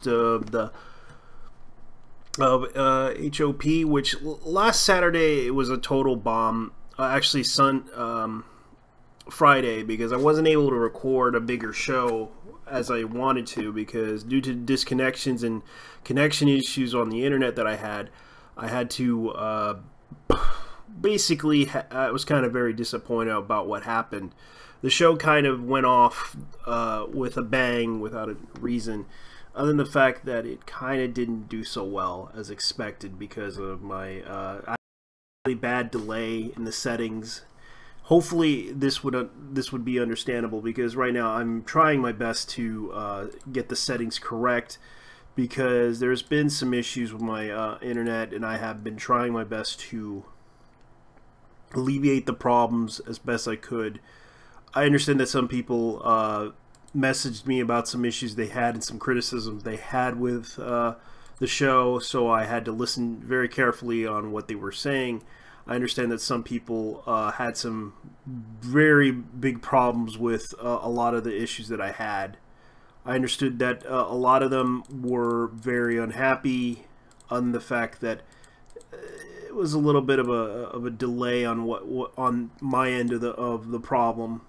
host of the HOP, which last Saturday it was a total bomb. Actually, Friday, because I wasn't able to record a bigger show as I wanted to, because due to disconnections and connection issues on the internet that I had to basically I was kind of very disappointed about what happened. The show kind of went off with a bang without a reason, other than the fact that it kind of didn't do so well as expected because of my really bad delay in the settings. Hopefully this would be understandable, because right now I'm trying my best to get the settings correct, because there's been some issues with my internet, and I have been trying my best to alleviate the problems as best I could. I understand that some people messaged me about some issues they had and some criticisms they had with the show, so I had to listen very carefully on what they were saying. I understand that some people had some very big problems with a lot of the issues that I had. I understood that a lot of them were very unhappy on the fact that it was a little bit of a delay on what on my end of the problem.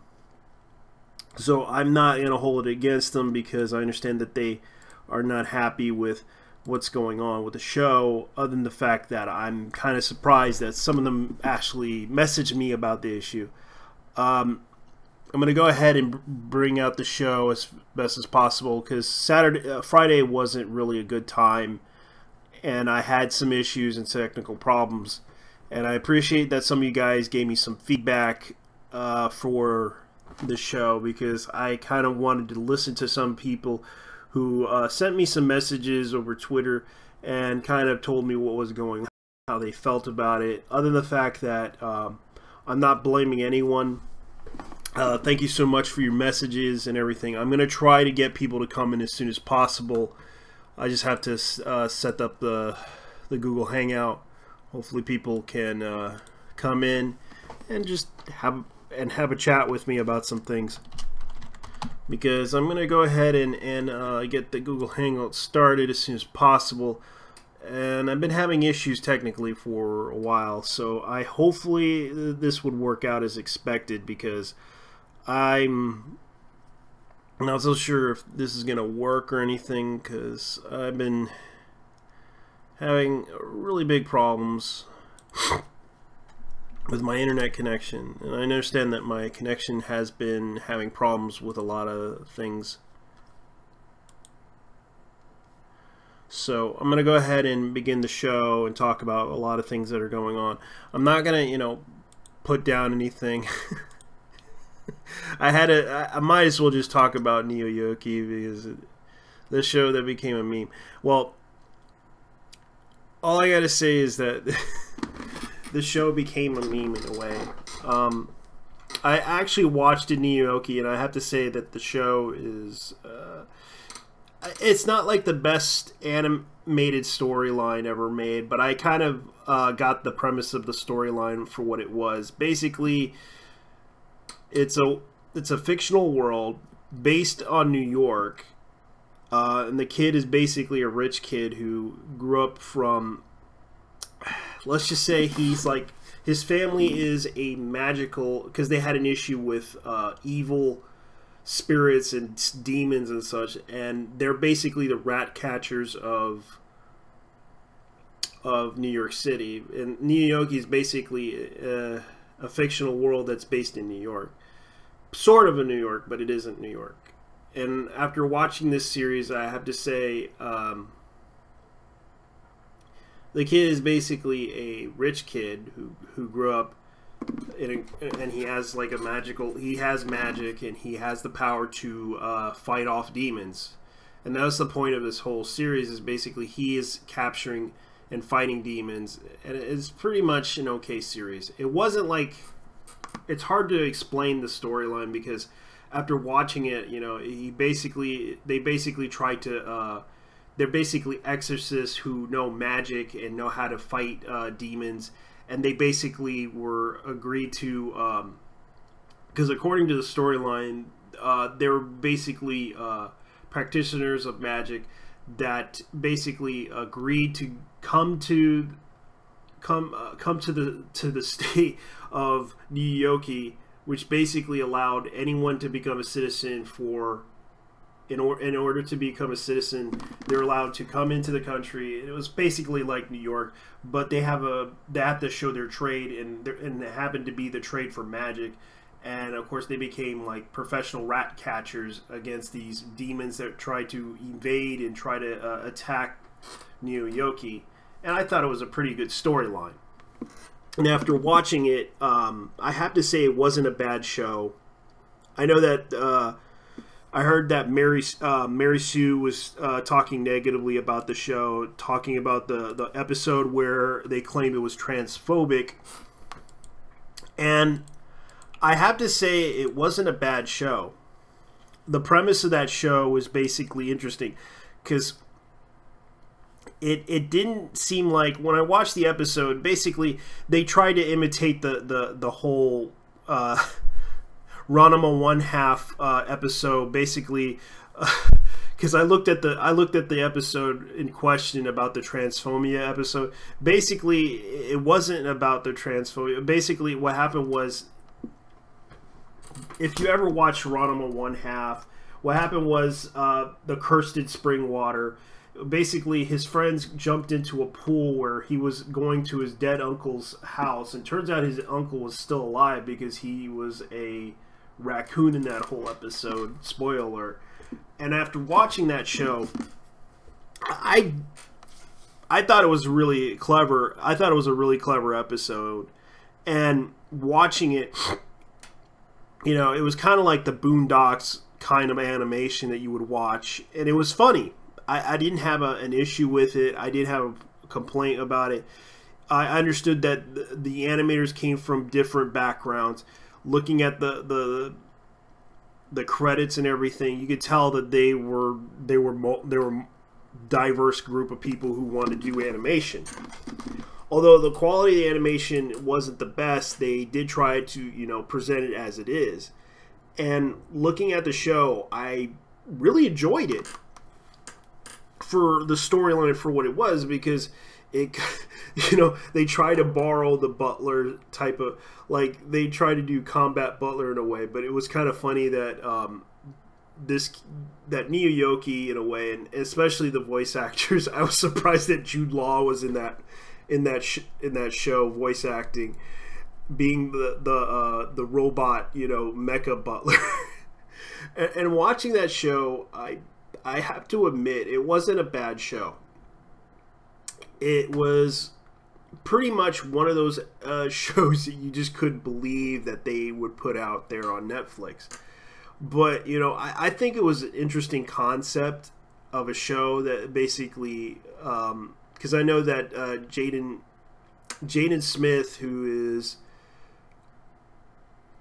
So I'm not going to hold it against them, because I understand that they are not happy with what's going on with the show, other than the fact that I'm kind of surprised that some of them actually messaged me about the issue. I'm going to go ahead and bring out the show as best as possible, because Friday wasn't really a good time, and I had some issues and technical problems, and I appreciate that some of you guys gave me some feedback for the show, because I kind of wanted to listen to some people who sent me some messages over Twitter and kind of told me what was going on, how they felt about it, other than the fact that I'm not blaming anyone. Thank you so much for your messages and everything. I'm going to try to get people to come in as soon as possible. I just have to set up the Google Hangout. Hopefully people can come in and just have a chat with me about some things, because I'm going to go ahead and get the Google Hangout started as soon as possible. And I've been having issues technically for a while, so hopefully this would work out as expected, because I'm not so sure if this is going to work or anything, because I've been having really big problems with my internet connection, and I understand that my connection has been having problems with a lot of things. So I'm going to go ahead and begin the show and talk about a lot of things that are going on. I'm not going to, put down anything. I might as well just talk about Neo Yoki, because the show that became a meme. Well, all I got to say is that the show became a meme in a way. I actually watched Neo Yoki, and I have to say that the show is it's not like the best animated storyline ever made, but I kind of got the premise of the storyline for what it was. Basically, it's a fictional world based on New York, and the kid is basically a rich kid who grew up from, let's just say he's like, his family is a magical, because they had an issue with evil spirits and demons and such, and they're basically the rat catchers of New York City. And Neo Yoki is basically a fictional world that's based in New York, sort of in New York, but it isn't New York. And after watching this series, I have to say, the kid is basically a rich kid who grew up and he has like he has magic, and he has the power to fight off demons. And that's the point of this whole series, is basically he is capturing and fighting demons, and it's pretty much an okay series. It wasn't like, it's hard to explain the storyline, because after watching it, they basically try to they're basically exorcists who know magic and know how to fight demons, and they basically were agreed to, because according to the storyline, they were basically practitioners of magic that basically agreed to come to the state of Niuyoki, which basically allowed anyone to become a citizen in order to become a citizen, they're allowed to come into the country. It was basically like New York, but they have to show their trade, and it happened to be the trade for magic. And of course, they became like professional rat catchers against these demons that try to invade and try to attack Niuyoki. And I thought it was a pretty good storyline. And after watching it, I have to say it wasn't a bad show. I know that I heard that Mary Sue was talking negatively about the show, talking about the episode where they claimed it was transphobic. And I have to say it wasn't a bad show. The premise of that show was basically interesting because it didn't seem like, when I watched the episode, basically they tried to imitate the whole Ranma 1/2 episode, basically, because I looked at the episode in question about the transphobia episode. Basically, it wasn't about the transphobia. Basically, what happened was, if you ever watched Ranma 1/2, what happened was the cursed spring water. Basically, his friends jumped into a pool where he was going to his dead uncle's house, and turns out his uncle was still alive because he was a raccoon in that whole episode. Spoiler alert. And after watching that show, I thought it was really clever. I thought it was a really clever episode. And watching it, you know, it was kind of like the Boondocks kind of animation that you would watch, and it was funny. I didn't have an issue with it. I didn't have a complaint about it. I understood that the animators came from different backgrounds. Looking at the credits and everything, you could tell that they were diverse group of people who wanted to do animation. Although the quality of the animation wasn't the best, they did try to, you know, present it as it is. And looking at the show, I really enjoyed it for the storyline, for what it was, because it, you know, they try to borrow the Butler type of, like, they try to do combat Butler in a way, but it was kind of funny that that Niuyoki, in a way, and especially the voice actors, I was surprised that Jude Law was in that show, voice acting, being the robot, you know, mecha Butler. and watching that show, I have to admit, it wasn't a bad show. It was pretty much one of those shows that you just couldn't believe that they would put out there on Netflix. But, you know, I think it was an interesting concept of a show that basically, because I know that Jaden Smith, who is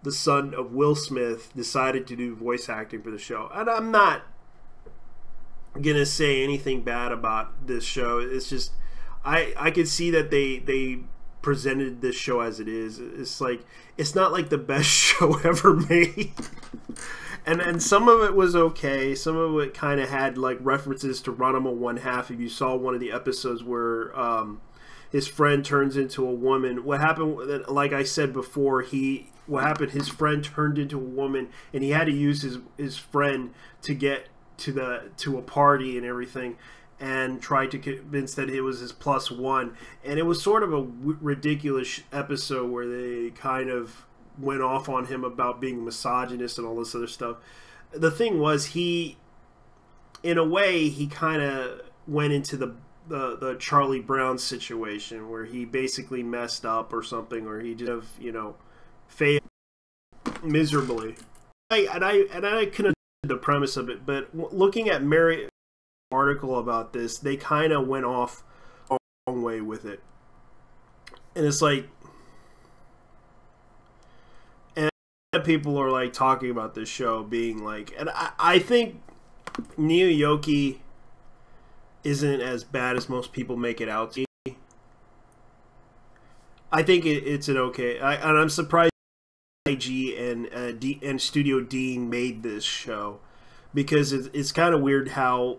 the son of Will Smith, decided to do voice acting for the show. And I'm not gonna say anything bad about this show. It's just I could see that they presented this show as it is. It's like, it's not like the best show ever made. And some of it was okay. Some of it kind of had like references to Ranma 1/2. If you saw one of the episodes where his friend turns into a woman, what happened? Like I said before, his friend turned into a woman, and he had to use his friend to get to a party and everything, and tried to convince that it was his +1. And it was sort of a ridiculous episode where they kind of went off on him about being misogynist and all this other stuff. The thing was, he, in a way, he kind of went into the Charlie Brown situation where he basically messed up or something, or he just, you know, failed miserably. And I couldn't the premise of it, but looking at Mary's article about this, they kind of went off a long way with it. And it's like, and people are like talking about this show being like, and I think Niuyoki isn't as bad as most people make it out to be. I think it's an okay, and I'm surprised IG and Studio Dean made this show, because it's kind of weird how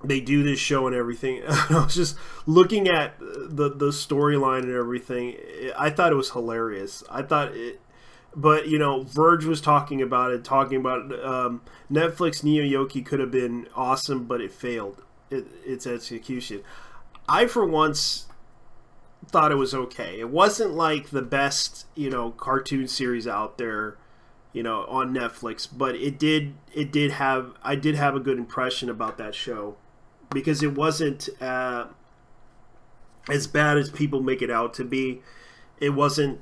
they do this show and everything. I was just looking at the storyline and everything. I thought it was hilarious. I thought it, but you know, Verge was talking about it, Netflix Neo Yoki could have been awesome, but it failed. Its execution. I for once thought it was okay. It wasn't like the best, you know, cartoon series out there, you know, on Netflix, but I did have a good impression about that show, because it wasn't as bad as people make it out to be. It wasn't,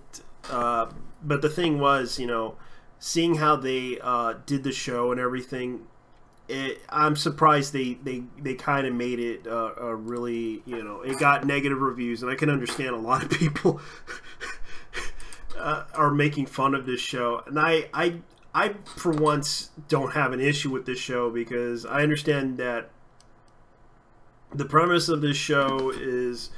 but the thing was, you know, seeing how they did the show and everything, I'm surprised they kind of made it a really, you know, it got negative reviews, and I can understand a lot of people are making fun of this show, and I for once don't have an issue with this show, because I understand that the premise of this show is,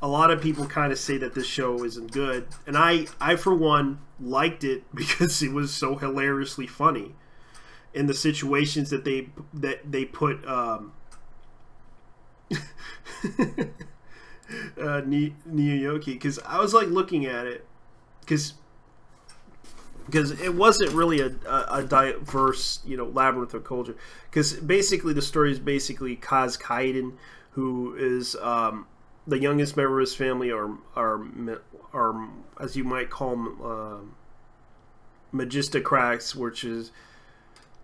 a lot of people kind of say that this show isn't good, and I for one liked it because it was so hilariously funny in the situations that they put Niyoyoki, because I was like looking at it, because it wasn't really a diverse, you know, labyrinth of culture, because basically the story is basically Kaz Kaiden, who is the youngest member of his family, are as you might call them, magistocrats, which is,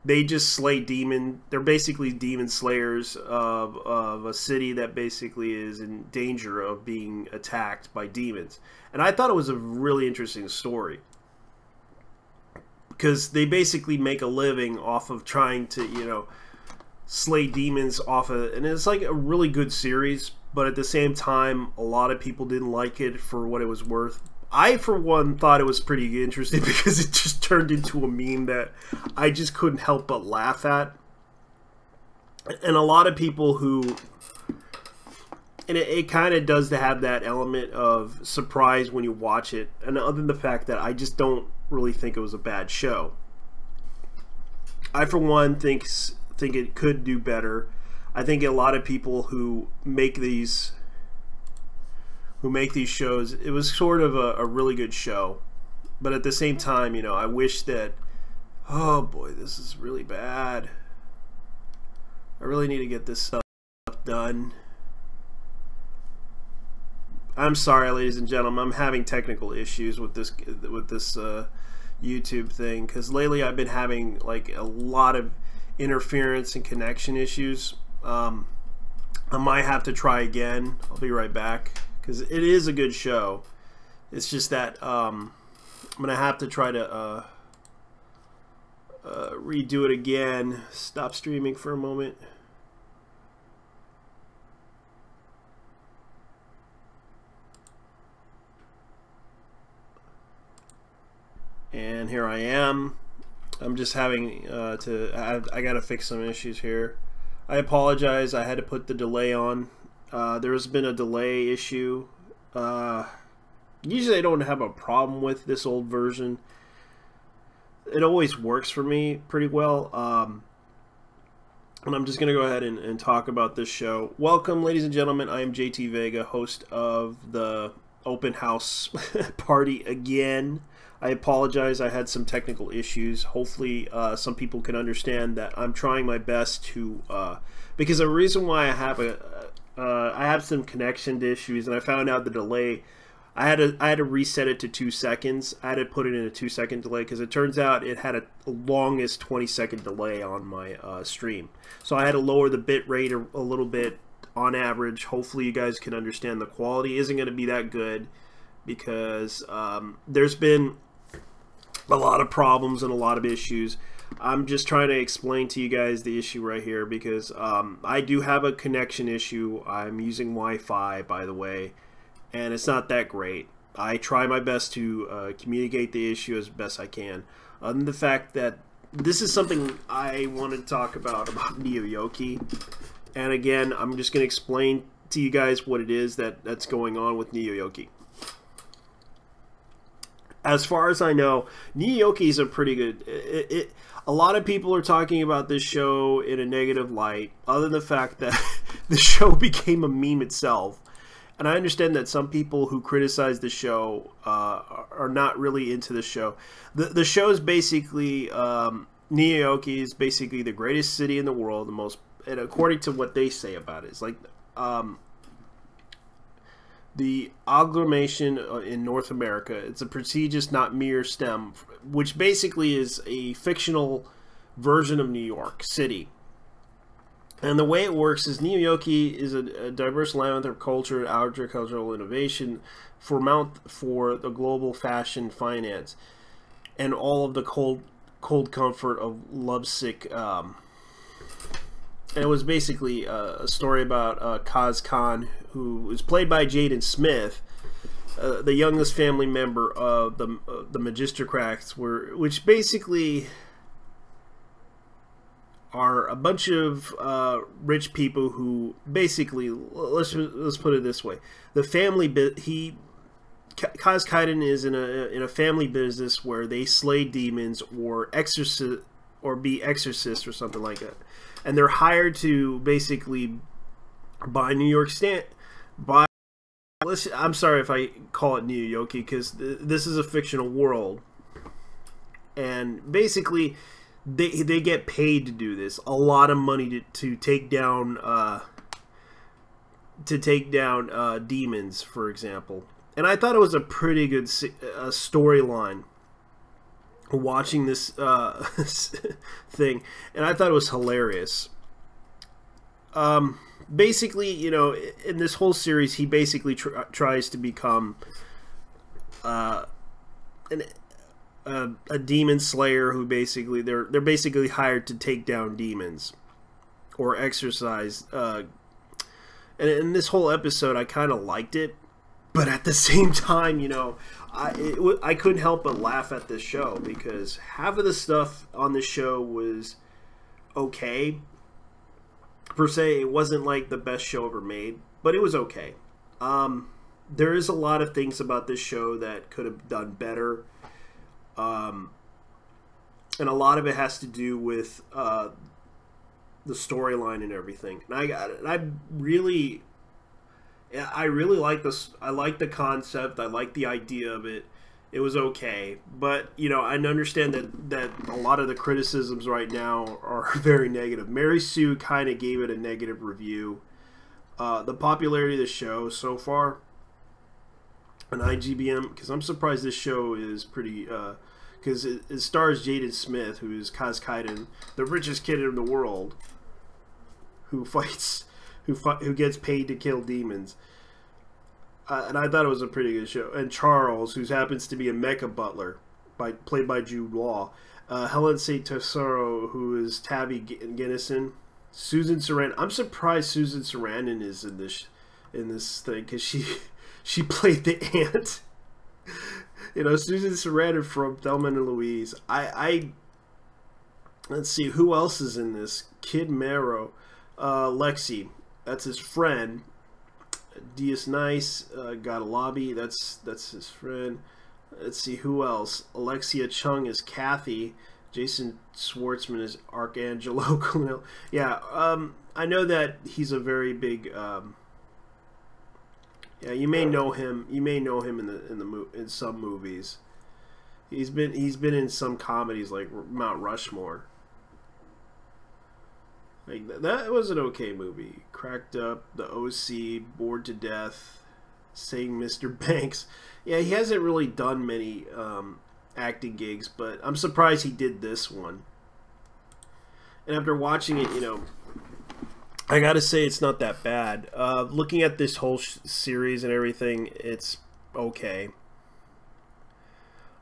they just slay demon. They're basically demon slayers of a city that basically is in danger of being attacked by demons. And I thought it was a really interesting story, because they basically make a living off of trying to, you know, slay demons off of, and it's like a really good series, but at the same time, a lot of people didn't like it for what it was worth. I, for one, thought it was pretty interesting, because it just turned into a meme that I just couldn't help but laugh at. And a lot of people who... And it kind of does to have that element of surprise when you watch it. And other than the fact that I just don't really think it was a bad show. I, for one, think it could do better. I think a lot of people who make these shows, it was sort of a really good show, but at the same time, you know, I wish that, oh boy, this is really bad. I really need to get this stuff done. I'm sorry, ladies and gentlemen, I'm having technical issues with this YouTube thing, because lately I've been having like a lot of interference and connection issues. I might have to try again. I'll be right back, because it is a good show. It's just that I'm gonna have to try to redo it again. Stop streaming for a moment. And here I am. I'm just having I gotta fix some issues here. I apologize, I had to put the delay on. There has been a delay issue. Usually I don't have a problem with this old version. It always works for me pretty well. And I'm just going to go ahead and talk about this show. Welcome, ladies and gentlemen. I am JT Vega, host of the Open House Party again. I apologize, I had some technical issues. Hopefully some people can understand that I'm trying my best to... because the reason why I have some connection issues, and I found out the delay. I had to reset it to 2 seconds. I had to put it in a 2-second delay, because it turns out it had a longest 20-second delay on my stream. So I had to lower the bit rate a little bit on average. Hopefully you guys can understand the quality isn't going to be that good, because there's been a lot of problems and a lot of issues. I'm just trying to explain to you guys the issue right here, because I do have a connection issue. I'm using Wi-Fi, by the way, and it's not that great. I try my best to communicate the issue as best I can. Other than the fact that this is something I want to talk about Niyoyoki, and again, I'm just going to explain to you guys what it is that's going on with Niyoyoki. As far as I know, Niyoyoki is a pretty good... a lot of people are talking about this show in a negative light, other than the fact that the show became a meme itself. And I understand that some people who criticize the show are not really into the show. The show is basically New York is basically the greatest city in the world, the most, and according to what they say about it, it's like the agglomeration in North America. It's a prestigious, not mere STEM, which basically is a fictional version of New York City. And the way it works is New York is a diverse land of culture and agricultural innovation for the global fashion, finance, and all of the cold comfort of lovesick. And it was basically a story about Kaz Khan, who was played by Jaden Smith, the youngest family member of the Magistrocrats, which basically are a bunch of rich people who basically, let's put it this way, the family Kaz Kaiden is in a family business where they slay demons or be exorcists or something like that, and they're hired to basically buy New York I'm sorry if I call it New York, because this is a fictional world, and basically they get paid to do this, a lot of money to take down demons, for example. And I thought it was a pretty good storyline watching this thing, and I thought it was hilarious. Basically, you know, in this whole series, he basically tries to become a demon slayer who basically they're basically hired to take down demons or exorcise. And in this whole episode, I kind of liked it, but at the same time, you know, I couldn't help but laugh at this show because half of the stuff on the show was okay. Per se, it wasn't like the best show ever made, but it was okay. There is a lot of things about this show that could have done better. And a lot of it has to do with the storyline and everything. And I really like this. I like the concept. I like the idea of it. It was okay, but you know, I understand that a lot of the criticisms right now are very negative. Mary Sue kind of gave it a negative review. The popularity of the show so far on IGBM, because I'm surprised this show is pretty. Because it stars Jaden Smith, who is Kaz Kaiden, the richest kid in the world, who gets paid to kill demons. And I thought it was a pretty good show. And Charles, who happens to be a mecha butler, played by Jude Law. Helen St. Tesoro, who is Tabby Ginnison. Susan Sarandon. I'm surprised Susan Sarandon is in this thing, because she played the aunt. You know, Susan Sarandon from Thelma and Louise. Let's see, who else is in this? Kid Mero. Lexi. That's his friend. Diaz Nice, got a lobby. That's his friend. Let's see who else. Alexia Chung is Kathy. Jason Schwartzman is Archangelo. Yeah, I know that he's a very big. Yeah, you may know him. You may know him in some movies. He's been in some comedies like Mount Rushmore. Like, that was an okay movie. Cracked Up, The OC, Bored to Death, Saying Mr. Banks. Yeah, he hasn't really done many acting gigs, but I'm surprised he did this one. And after watching it, you know, I gotta say it's not that bad. Looking at this whole series and everything, it's okay.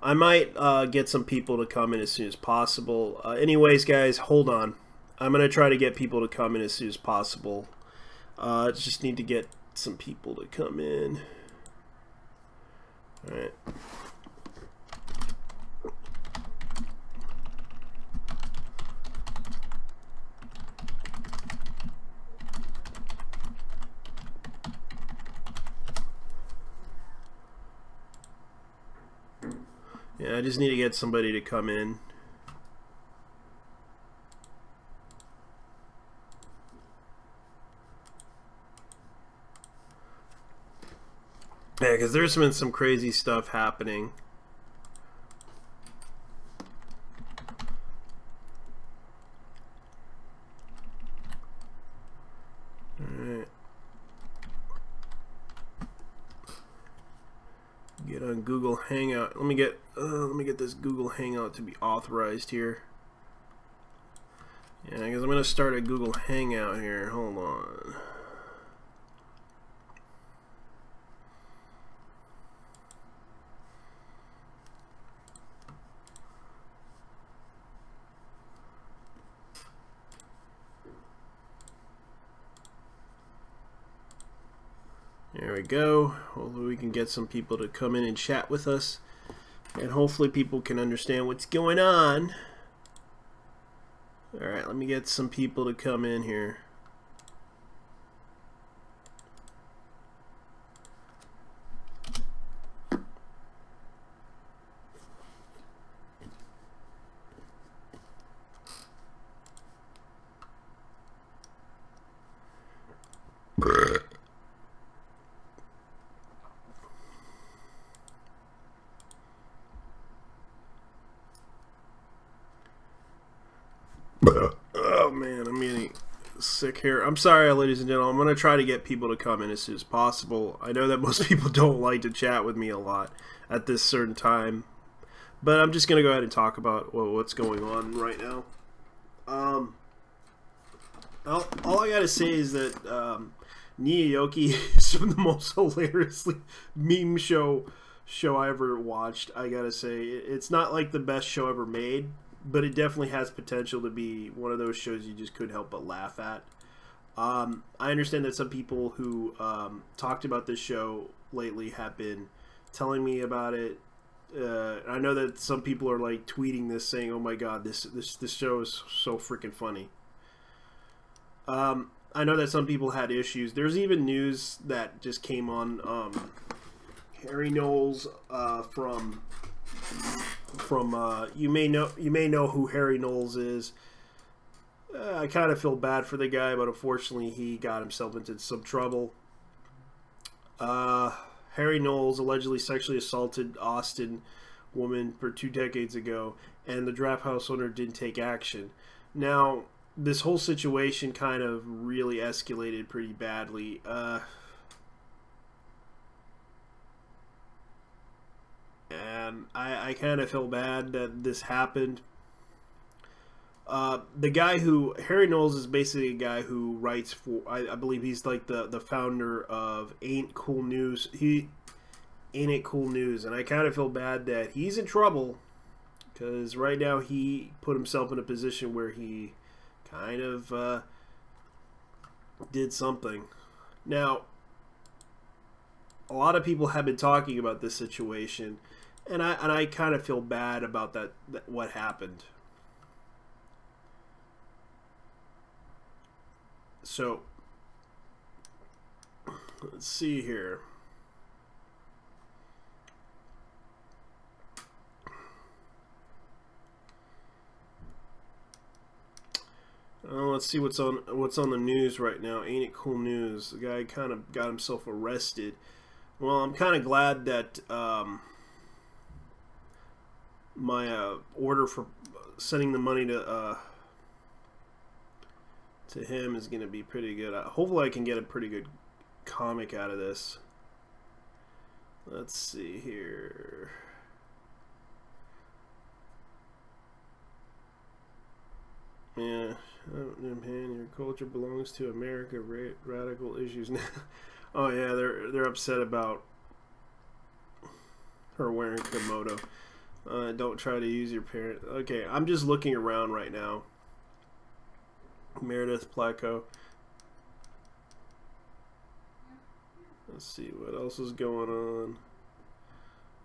I might get some people to come in as soon as possible. Anyways, guys, hold on. I'm going to try to get people to come in as soon as possible. Just need to get some people to come in. Alright. Yeah, I just need to get somebody to come in. Yeah, because there's been some crazy stuff happening. Alright. Get on Google Hangout. Let me get this Google Hangout to be authorized here. Yeah, because I'm gonna start a Google Hangout here. Hold on. There we go. Hopefully we can get some people to come in and chat with us. And hopefully people can understand what's going on. Alright, let me get some people to come in here. Oh man, I'm getting sick here. I'm sorry, ladies and gentlemen. I'm going to try to get people to come in as soon as possible. I know that most people don't like to chat with me a lot at this certain time, but I'm just going to go ahead and talk about what's going on right now. All I got to say is that Niyoki is the most hilariously meme show I ever watched. I got to say, it's not like the best show ever made, but it definitely has potential to be one of those shows you just couldn't help but laugh at. I understand that some people who talked about this show lately have been telling me about it. I know that some people are like tweeting this saying, "Oh my God, this show is so freaking funny." I know that some people had issues. There's even news that just came on. Harry Knowles from you may know who Harry Knowles is. I kind of feel bad for the guy, but unfortunately he got himself into some trouble. Harry Knowles allegedly sexually assaulted Austin woman for 2 decades ago, and the draft house owner didn't take action. Now, this whole situation kind of really escalated pretty badly. And I kind of feel bad that this happened. The guy who Harry Knowles is basically a guy who writes for, I believe he's like the founder of Ain't It Cool News, and I kind of feel bad that he's in trouble because right now he put himself in a position where he kind of did something. Now, a lot of people have been talking about this situation, and I kind of feel bad about that what happened. So, let's see here. Let's see what's on the news right now. Ain't It Cool News? The guy kind of got himself arrested. Well, I'm kind of glad that my order for sending the money to him is going to be pretty good. Hopefully I can get a pretty good comic out of this. Let's see here. Yeah, man, your culture belongs to America. Radical issues now. Oh yeah, they're upset about her wearing kimono. Don't try to use your parent. Okay, I'm just looking around right now. Meredith Placco. Let's see what else is going on.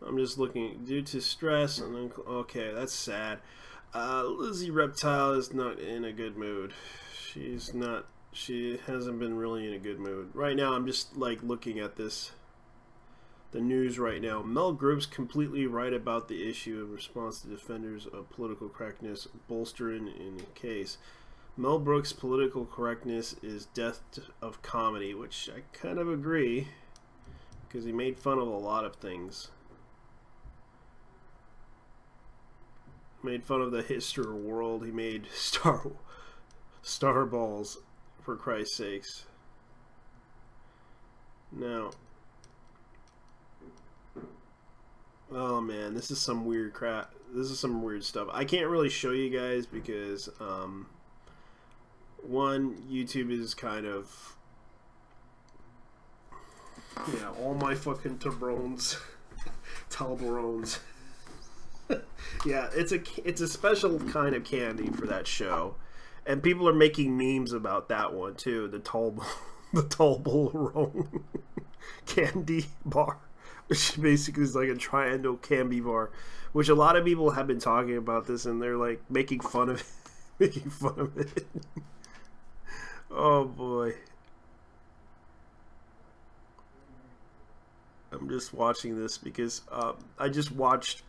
I'm just looking due to stress and then okay, that's sad. Lizzie Reptile is not in a good mood. She hasn't been really in a good mood. Right now I'm just like looking at the news right now. Mel Group's completely right about the issue in response to defenders of political correctness bolstering in the case. Mel Brooks' political correctness is death of comedy, which I kind of agree. because he made fun of a lot of things. Made fun of the history world. He made Star Balls, for Christ's sakes. Now, oh man, this is some weird crap. This is some weird stuff. I can't really show you guys because, one, YouTube is kind of, yeah, all my fucking Toblerones. Yeah, it's a special kind of candy for that show, and people are making memes about that one too. The Toblerone candy bar, which basically is like a triangle candy bar, which a lot of people have been talking about this, and they're like making fun of it, making fun of it. Oh boy. I'm just watching this because I just watched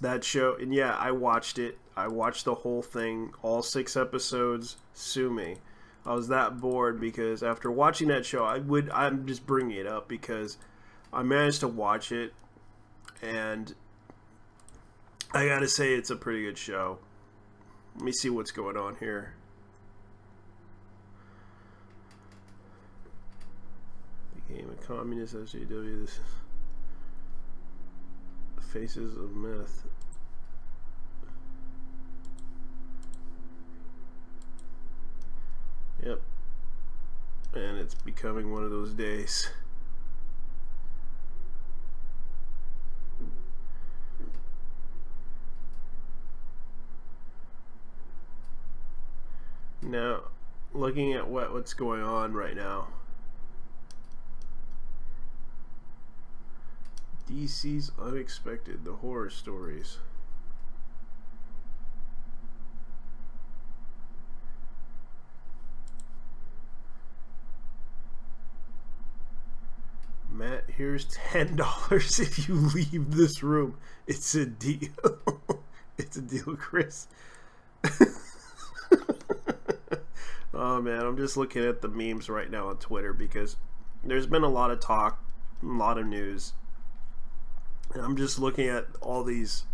that show, and yeah, I watched it. I watched the whole thing, all 6 episodes. Sue me. I was that bored because after watching that show, I'm just bringing it up because I managed to watch it, and I gotta say it's a pretty good show. Let me see what's going on here. Became a communist SJW. This Faces of Myth. Yep. And it's becoming one of those days. Now, looking at what's going on right now. DC's Unexpected, the horror stories. Matt, here's $10 if you leave this room. It's a deal. It's a deal, Chris. Oh man, I'm just looking at the memes right now on Twitter because there's been a lot of talk, a lot of news. And I'm just looking at all these.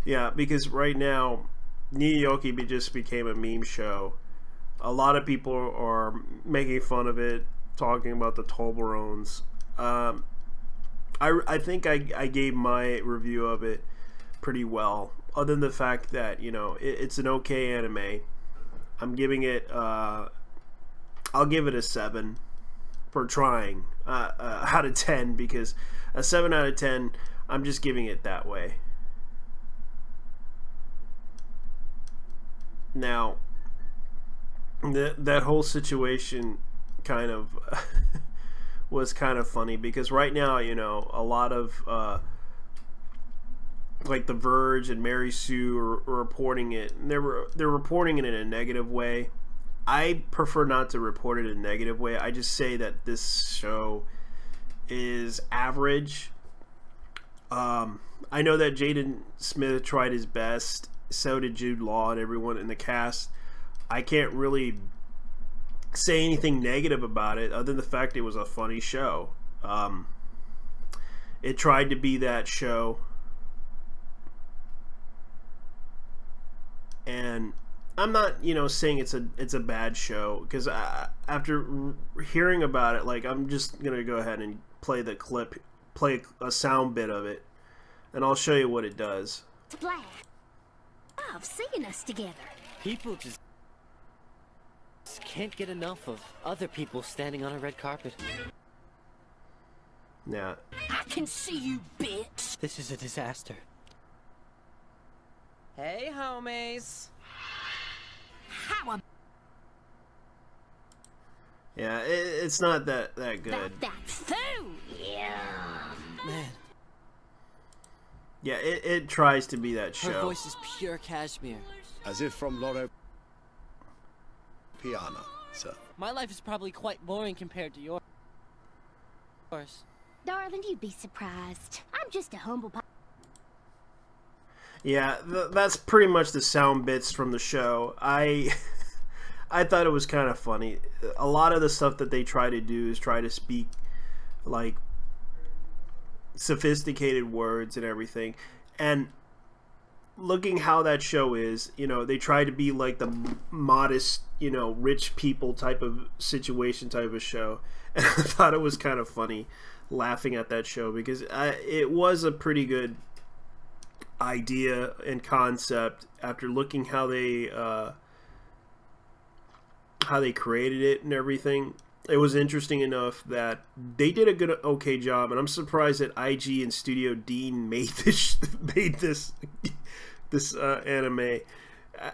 Yeah, because right now, Niyoki just became a meme show. A lot of people are making fun of it, talking about the Toblerones. I think I gave my review of it pretty well, other than the fact that, you know, it's an okay anime. I'm giving it, I'll give it a 7 for trying, out of 10, because a 7 out of 10, I'm just giving it that way. Now, that whole situation kind of was kind of funny, because right now, you know, a lot of like The Verge and Mary Sue are reporting it, and they're reporting it in a negative way. I prefer not to report it in a negative way. I just say that this show is average. I know that Jaden Smith tried his best, so did Jude Law and everyone in the cast. I can't really say anything negative about it other than the fact it was a funny show. It tried to be that show, and I'm not, you know, saying it's a bad show, because after hearing about it, like, I'm just gonna go ahead and play the clip, play a sound bit of it, and I'll show you what it does. I've seen us together. People just can't get enough of other people standing on a red carpet. Yeah. I can see you, bitch. This is a disaster. Hey, homies. How Yeah, it's not that good. about that food? Yeah. Man, Yeah, it tries to be that show. her voice is pure cashmere. As if from Loro Piana, sir. My life is probably quite boring compared to yours. Darling, you'd be surprised. I'm just a humble Yeah, that's pretty much the sound bits from the show. I thought it was kind of funny. A lot of the stuff that they try to do is try to speak like sophisticated words and everything. And looking how that show is, you know, they try to be like the modest, you know, rich people type of situation type of show. And I thought it was kind of funny laughing at that show because it was a pretty good idea and concept after looking how they created it and everything. It was interesting enough that they did a good, okay job, and I'm surprised that IG and Studio Dean made this anime.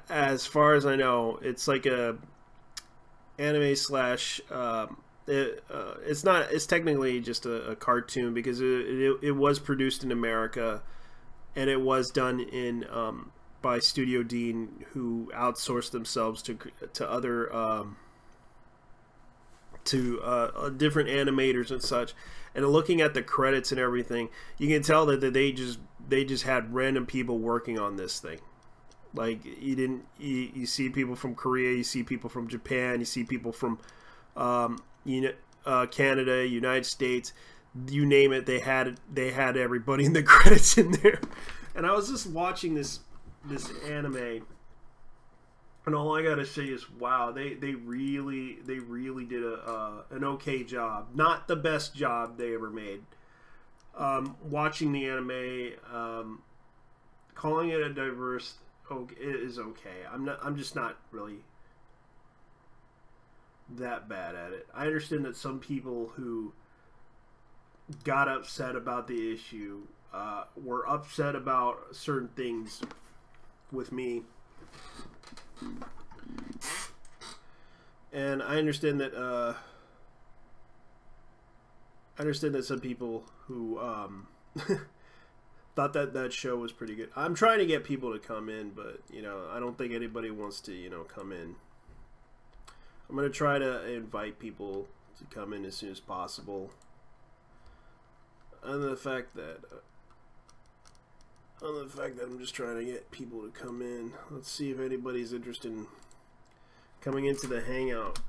As far as I know, it's like a anime slash. It's technically just a cartoon because it was produced in America, and it was done in by Studio Dean, who outsourced themselves to other. Different animators and such. And looking at the credits and everything, you can tell that they just had random people working on this thing. Like you see people from Korea, you see people from Japan, you see people from Canada, United States, you name it. They had everybody in the credits in there. And I was just watching this anime. And all I gotta say is, wow, they really did an okay job. Not the best job they ever made. Watching the anime, calling it a diverse, is okay. I'm just not really that bad at it. I understand that some people who got upset about the issue were upset about certain things with me. And I understand that some people who thought that show was pretty good. I'm trying to get people to come in, but you know, I don't think anybody wants to, you know, come in. I'm gonna try to invite people to come in as soon as possible. And the fact that I'm just trying to get people to come in. Let's see if anybody's interested in coming into the hangout.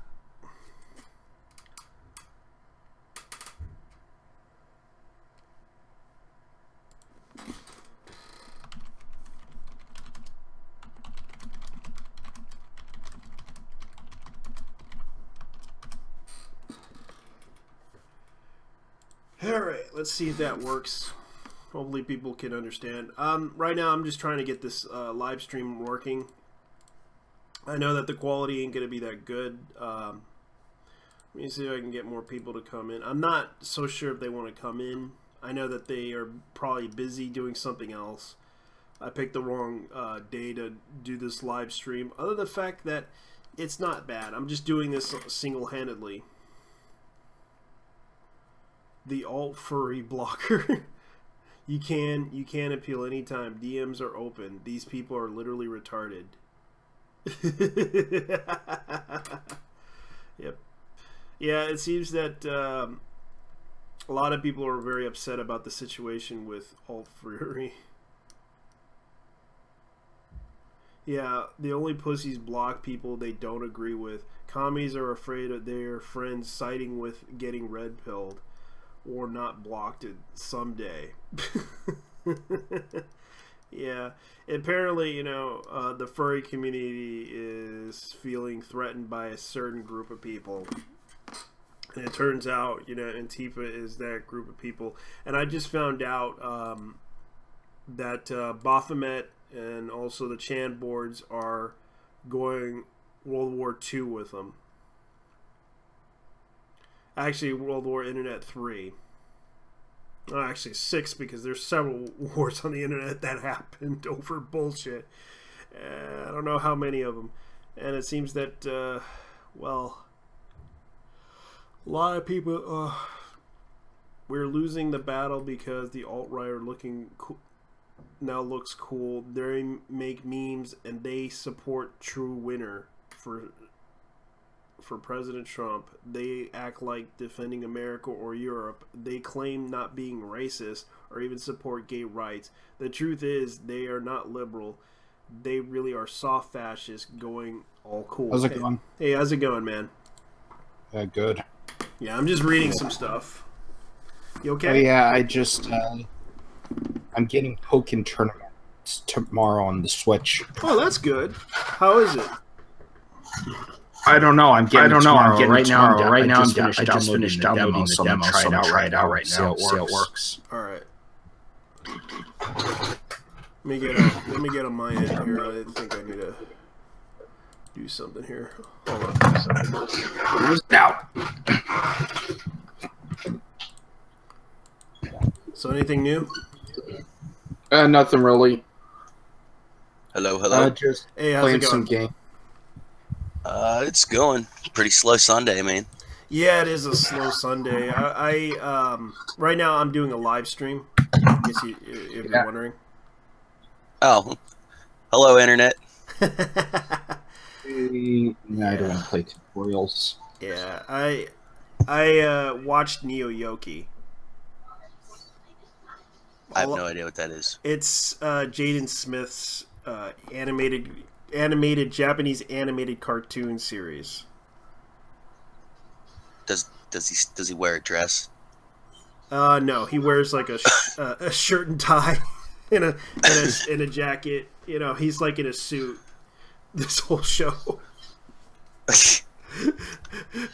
Alright, let's see if that works. Hopefully people can understand. Right now I'm just trying to get this live stream working. I know that the quality ain't going to be that good. Let me see if I can get more people to come in. I'm not so sure if they want to come in. I know that they are probably busy doing something else. I picked the wrong day to do this live stream. Other than the fact that it's not bad. I'm just doing this single-handedly. The alt furry blocker. You can appeal anytime. DMs are open. These people are literally retarded. Yep. Yeah, it seems that a lot of people are very upset about the situation with alt furry. Yeah, the only pussies block people they don't agree with. Commies are afraid of their friends siding with getting red pilled. Or not blocked it someday. Yeah, apparently, you know, the furry community is feeling threatened by a certain group of people. And it turns out, you know, Antifa is that group of people. And I just found out that Baphomet and also the Chan boards are going World War II with them. Actually, World War Internet 3. Oh, actually 6, because there's several wars on the internet that happened over bullshit. I don't know how many of them. And it seems that, well, a lot of people, we're losing the battle because the alt-right are looking cool. Now looks cool. They make memes and they support true winner for President Trump. They act like defending America or Europe. They claim not being racist or even support gay rights. The truth is they are not liberal. They really are soft fascists going all cool. How's it going? Hey, how's it going, man? Good. Yeah, I'm just reading some stuff. You Oh okay? yeah, I just I'm getting Pokken tournaments tomorrow on the Switch. Oh, that's good. How is it? I don't know. I'm getting tomorrow. Right now, I just finished downloading the demo, so I'm gonna try it out right now. See how it works. All right. Let me get on my end here. I think I need to do something here. Hold on. Now. So anything new? Nothing really. Hello. Just Hey, how's playing it going? some game. It's going. Pretty slow Sunday, man. Yeah, it is a slow Sunday. I right now I'm doing a live stream. In case if you're wondering. Oh, hello, internet. I don't want to play tutorials. Yeah, I watched Neo Yoki. I have no idea what that is. It's Jaden Smith's animated Japanese animated cartoon series. Does he wear a dress? No, he wears like a shirt and tie and a jacket. You know, he's like in a suit this whole show.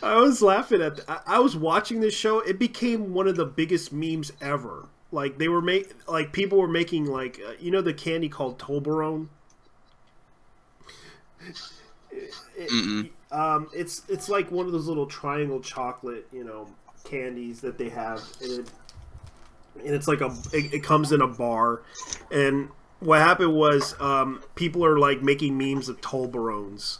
I was laughing at I was watching this show. It became one of the biggest memes ever. Like they were people were making like you know the candy called Toblerone. It's like one of those little triangle chocolate, you know, candies that they have, and it's like it comes in a bar, and what happened was people are like making memes of Toblerones.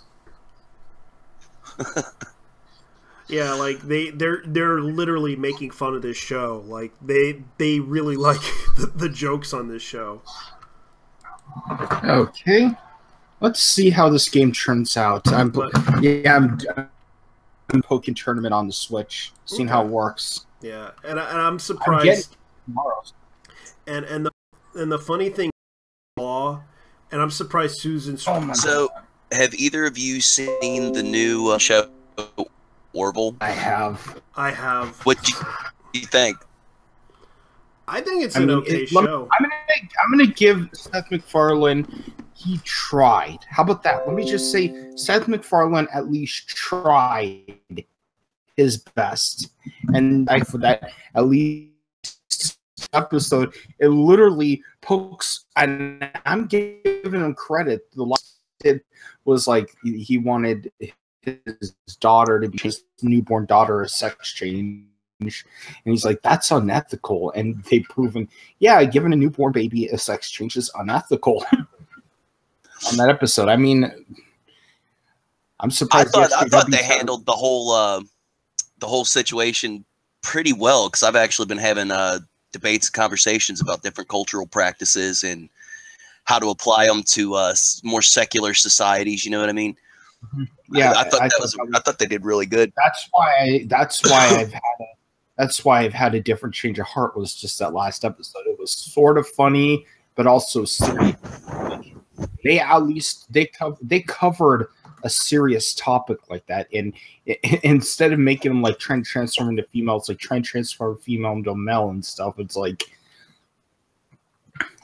Yeah, like they're literally making fun of this show. Like they really like the jokes on this show. Okay. Let's see how this game turns out. I'm Pokken tournament on the Switch, seeing how it works. Yeah, and I'm surprised. Tomorrow. And the funny thing, and I'm surprised Susan's. So, have either of you seen the new show Orville? I have. What do you think? I think it's an okay show. I'm gonna give Seth MacFarlane. He tried. How about that? Let me just say, Seth MacFarlane at least tried his best, and for that, at least episode, it literally pokes. And I'm giving him credit. The last it was like he wanted his daughter to be his newborn daughter a sex change. And he's like, that's unethical. And they've proven, yeah, giving a newborn baby a sex change is unethical. On that episode, I mean, I'm surprised. I thought they handled the whole situation pretty well, because I've actually been having debates and conversations about different cultural practices and how to apply them to more secular societies. You know what I mean? Yeah, I thought they did really good. That's why I've had a different change of heart. Was just that last episode. It was sort of funny, but also serious. They at least they covered a serious topic like that, and instead of making them like trying to transform into females, like trying to transform female into male and stuff, it's like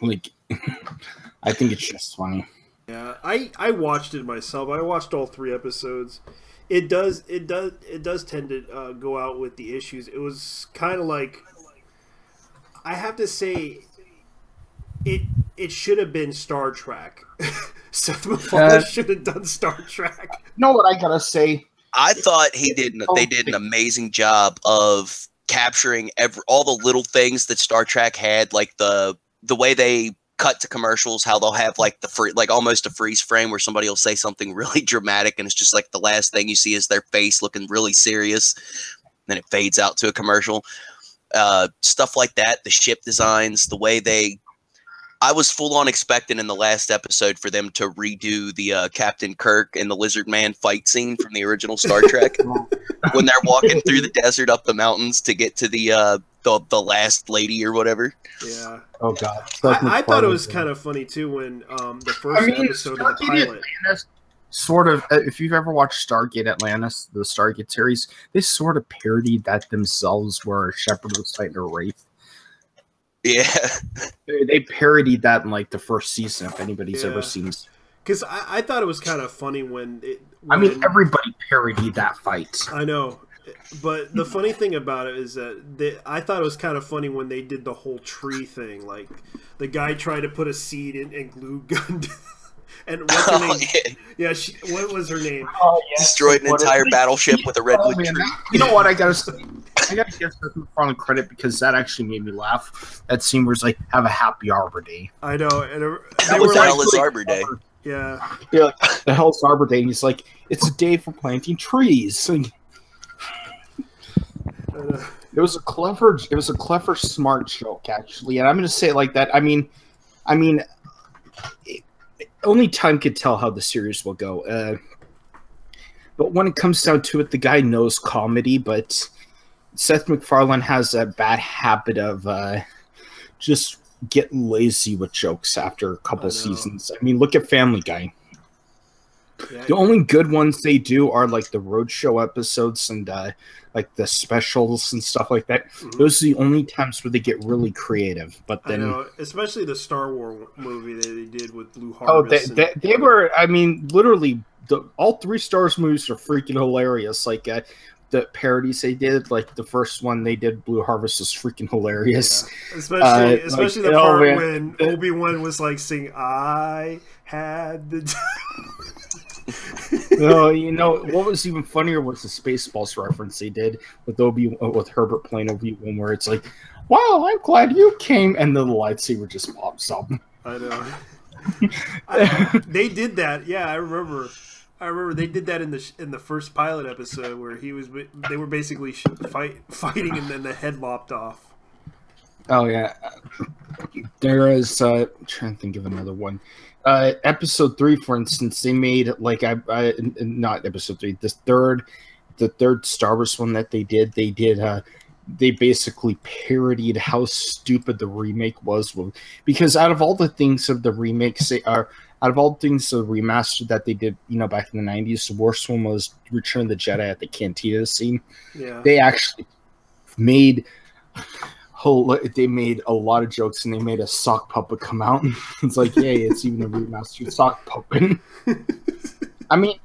I think it's just funny. Yeah, I watched it myself. I watched all 3 episodes. It does tend to go out with the issues. It was kind of like, I have to say, it should have been Star Trek. Seth MacFarlane should have done Star Trek. Know what I gotta say? I thought they did an amazing job of capturing all the little things that Star Trek had, like the way they cut to commercials, how they'll have like almost a freeze frame where somebody will say something really dramatic, and it's just like the last thing you see is their face looking really serious, then it fades out to a commercial. Stuff like that, the ship designs, the way I was full on expecting in the last episode for them to redo the Captain Kirk and the Lizard Man fight scene from the original Star Trek when they're walking through the desert up the mountains to get to the last lady or whatever. Yeah. Oh god. I thought it was kind of funny too when the first episode of the pilot. sort of, if you've ever watched Stargate Atlantis, the Stargate series, they sort of parodied that themselves, where Shepard was fighting a wraith. Yeah. They parodied that in like the first season, if anybody's ever seen. Because I thought it was kind of funny when everybody parodied that fight. I know. But the funny thing about it is that I thought it was kind of funny when they did the whole tree thing. Like, the guy tried to put a seed in and glue gunned. And what's her name? Yeah, what was her name? Oh, yeah. Destroyed an entire battleship with a redwood tree. You know what? I gotta say, I gotta give Seth MacFarlane credit because that actually made me laugh. That scene was like, "Have a happy Arbor Day." I know. And What the hell is Arbor Day? Yeah. Yeah, like, the hell's Arbor Day? And he's like, "It's a day for planting trees." It was a clever, smart joke, actually, and I'm gonna say it like that. I mean, only time could tell how the series will go. But when it comes down to it, the guy knows comedy, but Seth MacFarlane has a bad habit of just getting lazy with jokes after a couple seasons. I mean, look at Family Guy. Yeah. The only good ones they do are like the roadshow episodes and like the specials and stuff like that. Mm-hmm. Those are the only times where they get really creative. But then, I know, especially the Star Wars movie that they did with Blue Harvest. Oh, they were. I mean, literally, all 3 Star Wars movies are freaking hilarious. Like the parodies they did, like the first one they did, Blue Harvest, was freaking hilarious. Yeah. Especially the part when Obi-Wan was like saying, "I had the." No, you know what was even funnier was the Spaceballs reference they did with Herbert playing Obi-Wan, where it's like, "Wow, I'm glad you came," and then the lightsaber just pops up. I know. They did that. Yeah, I remember they did that in the first pilot episode where they were basically fighting and then the head lopped off. Oh yeah, there is. I'm trying to think of another one. Episode 3, for instance, they made like not episode 3, the third Star Wars one that they did. They basically parodied how stupid the remake was, because out of all the things of the remakes, out of all the things of the remaster that they did, back in the 90s, the worst one was Return of the Jedi at the Cantina scene. Yeah, they actually made. They made a lot of jokes, and they made a sock puppet come out. It's like, yay, it's even a remastered sock puppet. I mean,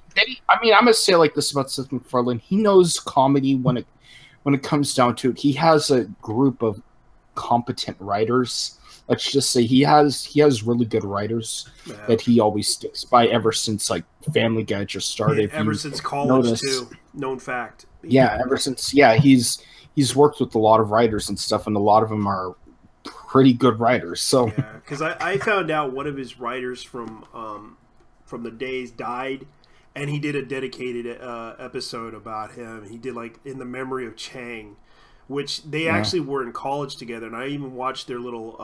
I'm gonna say like this about Seth MacFarlane. He knows comedy when it comes down to it. He has a group of competent writers. Let's just say he has really good writers that he always sticks by ever since like Family Guy just started. Yeah, ever since college too. Known fact. Yeah, ever since he's worked with a lot of writers and stuff, and a lot of them are pretty good writers. So, yeah, because I found out one of his writers from the days died, and he did a dedicated episode about him. He did like in the memory of Chang, which they actually were in college together, and I even watched their little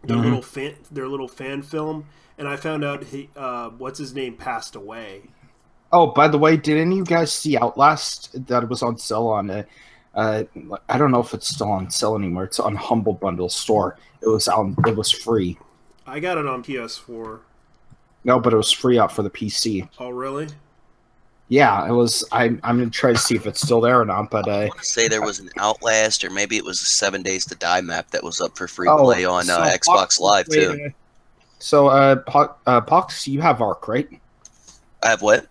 little fan film, and I found out what's his name passed away. Oh, by the way, did any of you guys see Outlast? That was on sale on I don't know if it's still on sale anymore. It's on Humble Bundle store. It was free. I got it on PS4. No, but it was free out for the PC. Oh, really? Yeah, it was. I'm gonna try to see if it's still there or not. But I want to say there was an Outlast, or maybe it was a 7 Days to Die map that was up for free play on Xbox Live too. So, Pox, you have Ark, right? I have what?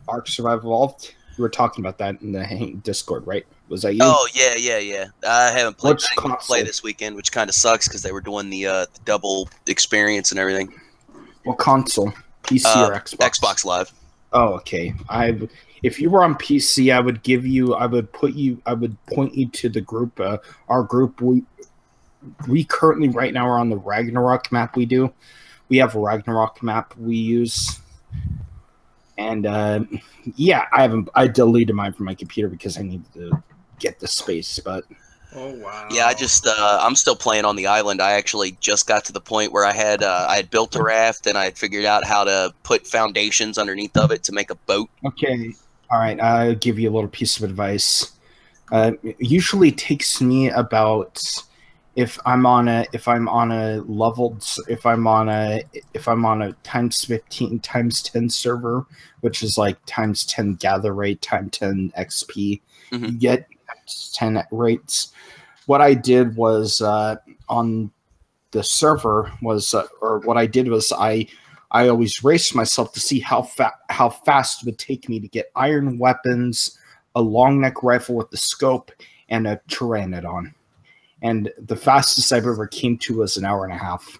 Ark Survival Evolved. We were talking about that in the Discord, right? Was that you? Oh yeah. I haven't played. I didn't play this weekend, which kind of sucks because they were doing the double experience and everything. What console? PC or Xbox? Xbox Live. Oh, okay. If you were on PC, I would point you to the group. Our group. We currently right now are on the Ragnarok map. We have a Ragnarok map we use. And I deleted mine from my computer because I needed to get the space. But oh wow, yeah, I'm still playing on the island. I actually just got to the point where I had built a raft and I had figured out how to put foundations underneath of it to make a boat. Okay, all right. I'll give you a little piece of advice. It usually takes me about if I'm on a times 15 times 10 server, which is like times 10 gather rate times 10 XP, you get 10 rates. What I did was on the server was, or what I did was I always raced myself to see how fast it would take me to get iron weapons, a long neck rifle with the scope, and a Pteranodon. And the fastest I've ever came to was an hour and a half.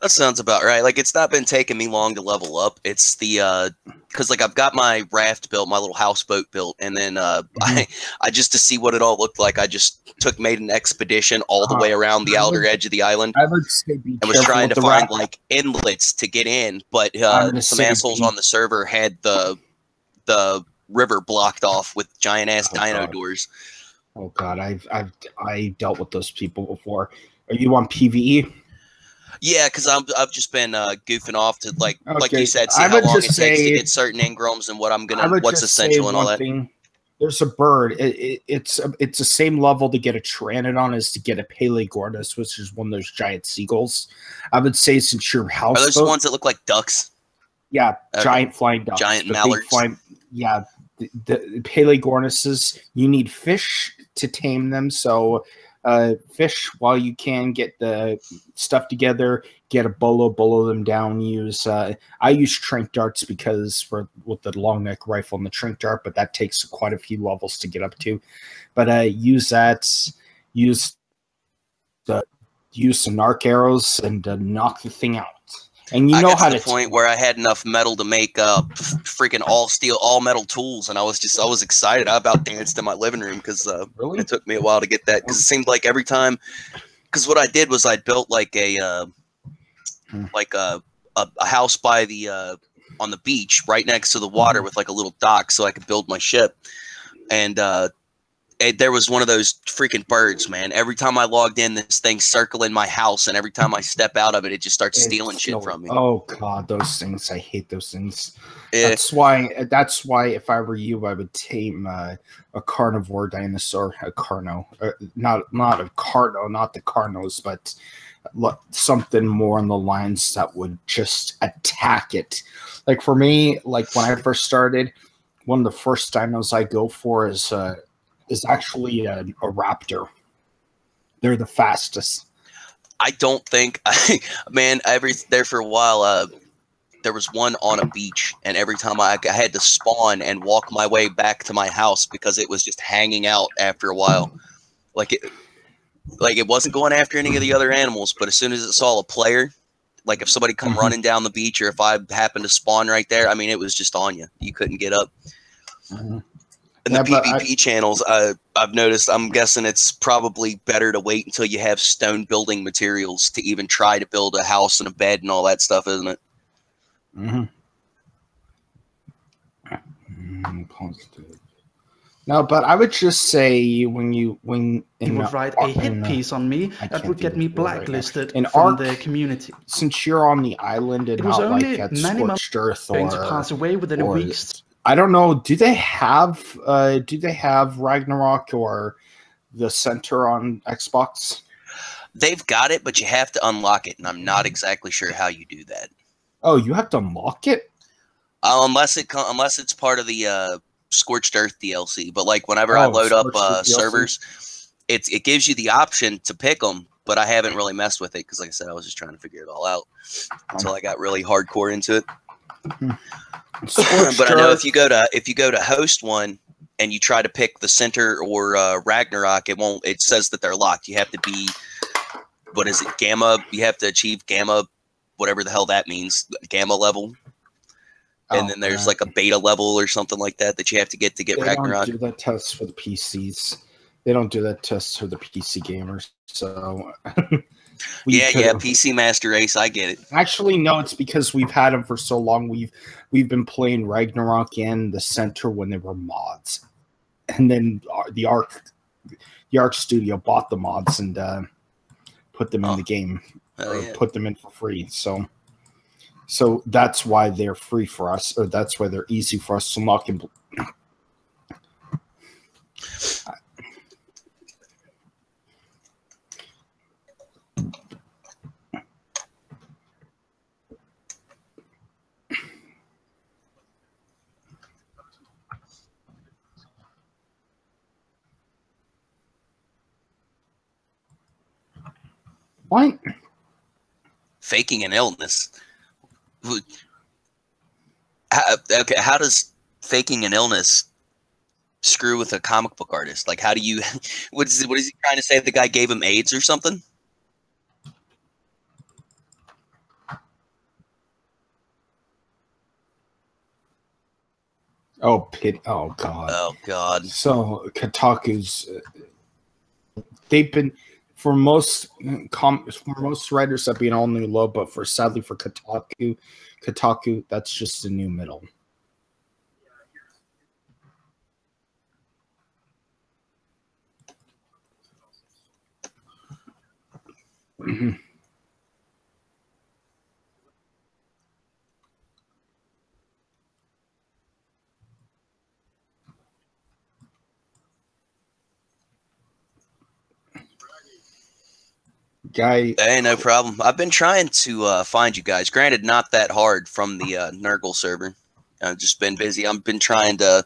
That sounds about right. Like, it's not been taking me long to level up. It's the because like I've got my raft built, my little houseboat built, and then I just to see what it all looked like, I just made an expedition all the way around the outer edge of the island. I would say be and was trying to find like inlets to get in, but some assholes on the server had the river blocked off with giant ass dino doors. Oh god, I dealt with those people before. Are you on PvE? Yeah, because I've just been goofing off to like you said, see how long it takes to get certain engrams and what's essential and all that. There's a bird. It's the same level to get a Pteranodon as to get a Paleogornis, which is one of those giant seagulls. I would say since your house. Are those the ones that look like ducks? Yeah, okay. Giant flying ducks. Giant mallards. Yeah, the Paleogornises, you need fish to tame them. So fish while you can, get the stuff together, get a bolo them down. Use I use trank darts because with the long neck rifle and the trank dart, but that takes quite a few levels to get up to. But use that, use some arc arrows and knock the thing out. And you know how to point where I had enough metal to make freaking all metal tools, and I was excited. I about danced in my living room because it took me a while to get that, because it seemed like every time. Because what I did was I built like a house by the on the beach right next to the water with like a little dock so I could build my ship, and there was one of those freaking birds, man. Every time I logged in, this thing's circling my house, and every time I step out of it, it just starts stealing shit from me. Oh god, those things! I hate those things. Yeah. That's why if I were you, I would tame a carnivore dinosaur, a carno, not a carno, not the carnos, but something more on the lines that would just attack it. Like for me, like when I first started, one of the first dinos I go for is actually a raptor. They're the fastest. I don't think there for a while there was one on a beach, and every time I had to spawn and walk my way back to my house because it was just hanging out after a while. Like it wasn't going after any of the other animals, but as soon as it saw a player, like if somebody come running down the beach, or if I happened to spawn right there, I mean, it was just on you. You couldn't get up. And the PvP channels, I've noticed, I'm guessing it's probably better to wait until you have stone building materials to even try to build a house and a bed and all that stuff, isn't it? No, but I would just say when you would write a hit piece on me, that would get me blacklisted from the community. Since you're on the island and not like at Scorched Earth going to pass away within a week. I don't know. Do they have Ragnarok or the Center on Xbox? They've got it, but you have to unlock it, and I'm not exactly sure how you do that. Oh, you have to unlock it? Unless it's part of the Scorched Earth DLC. But like whenever I load up servers, it gives you the option to pick them, but I haven't really messed with it because, like I said, I was just trying to figure it all out until I got really hardcore into it. But I know if you go to host one and you try to pick the Center or Ragnarok, it says that they're locked. You have to be, what is it, Gamma? You have to achieve Gamma, whatever the hell that means, Gamma level. And then there's like a beta level or something like that you have to get Ragnarok. They don't do that test for the PCs. They don't do that test for the PC gamers. So yeah, PC Master Race, I get it. Actually, no, it's because we've had them for so long. We've been playing Ragnarok and the Center when they were mods, and then the Arc Studio bought the mods and put them in the game, or put them in for free. So that's why they're free for us, or that's why they're easy for us to unlock. What? Faking an illness. Okay, how does faking an illness screw with a comic book artist? Like, how do you? What is he trying to say? The guy gave him AIDS or something? Oh, oh God. Oh God. So Kotaku's they've been for most writers that'd be an all new low, but sadly for Kotaku that's just a new middle. Guy, hey, no problem. I've been trying to find you guys. Granted, not that hard from the Nurgle server. I've just been busy. I've been trying to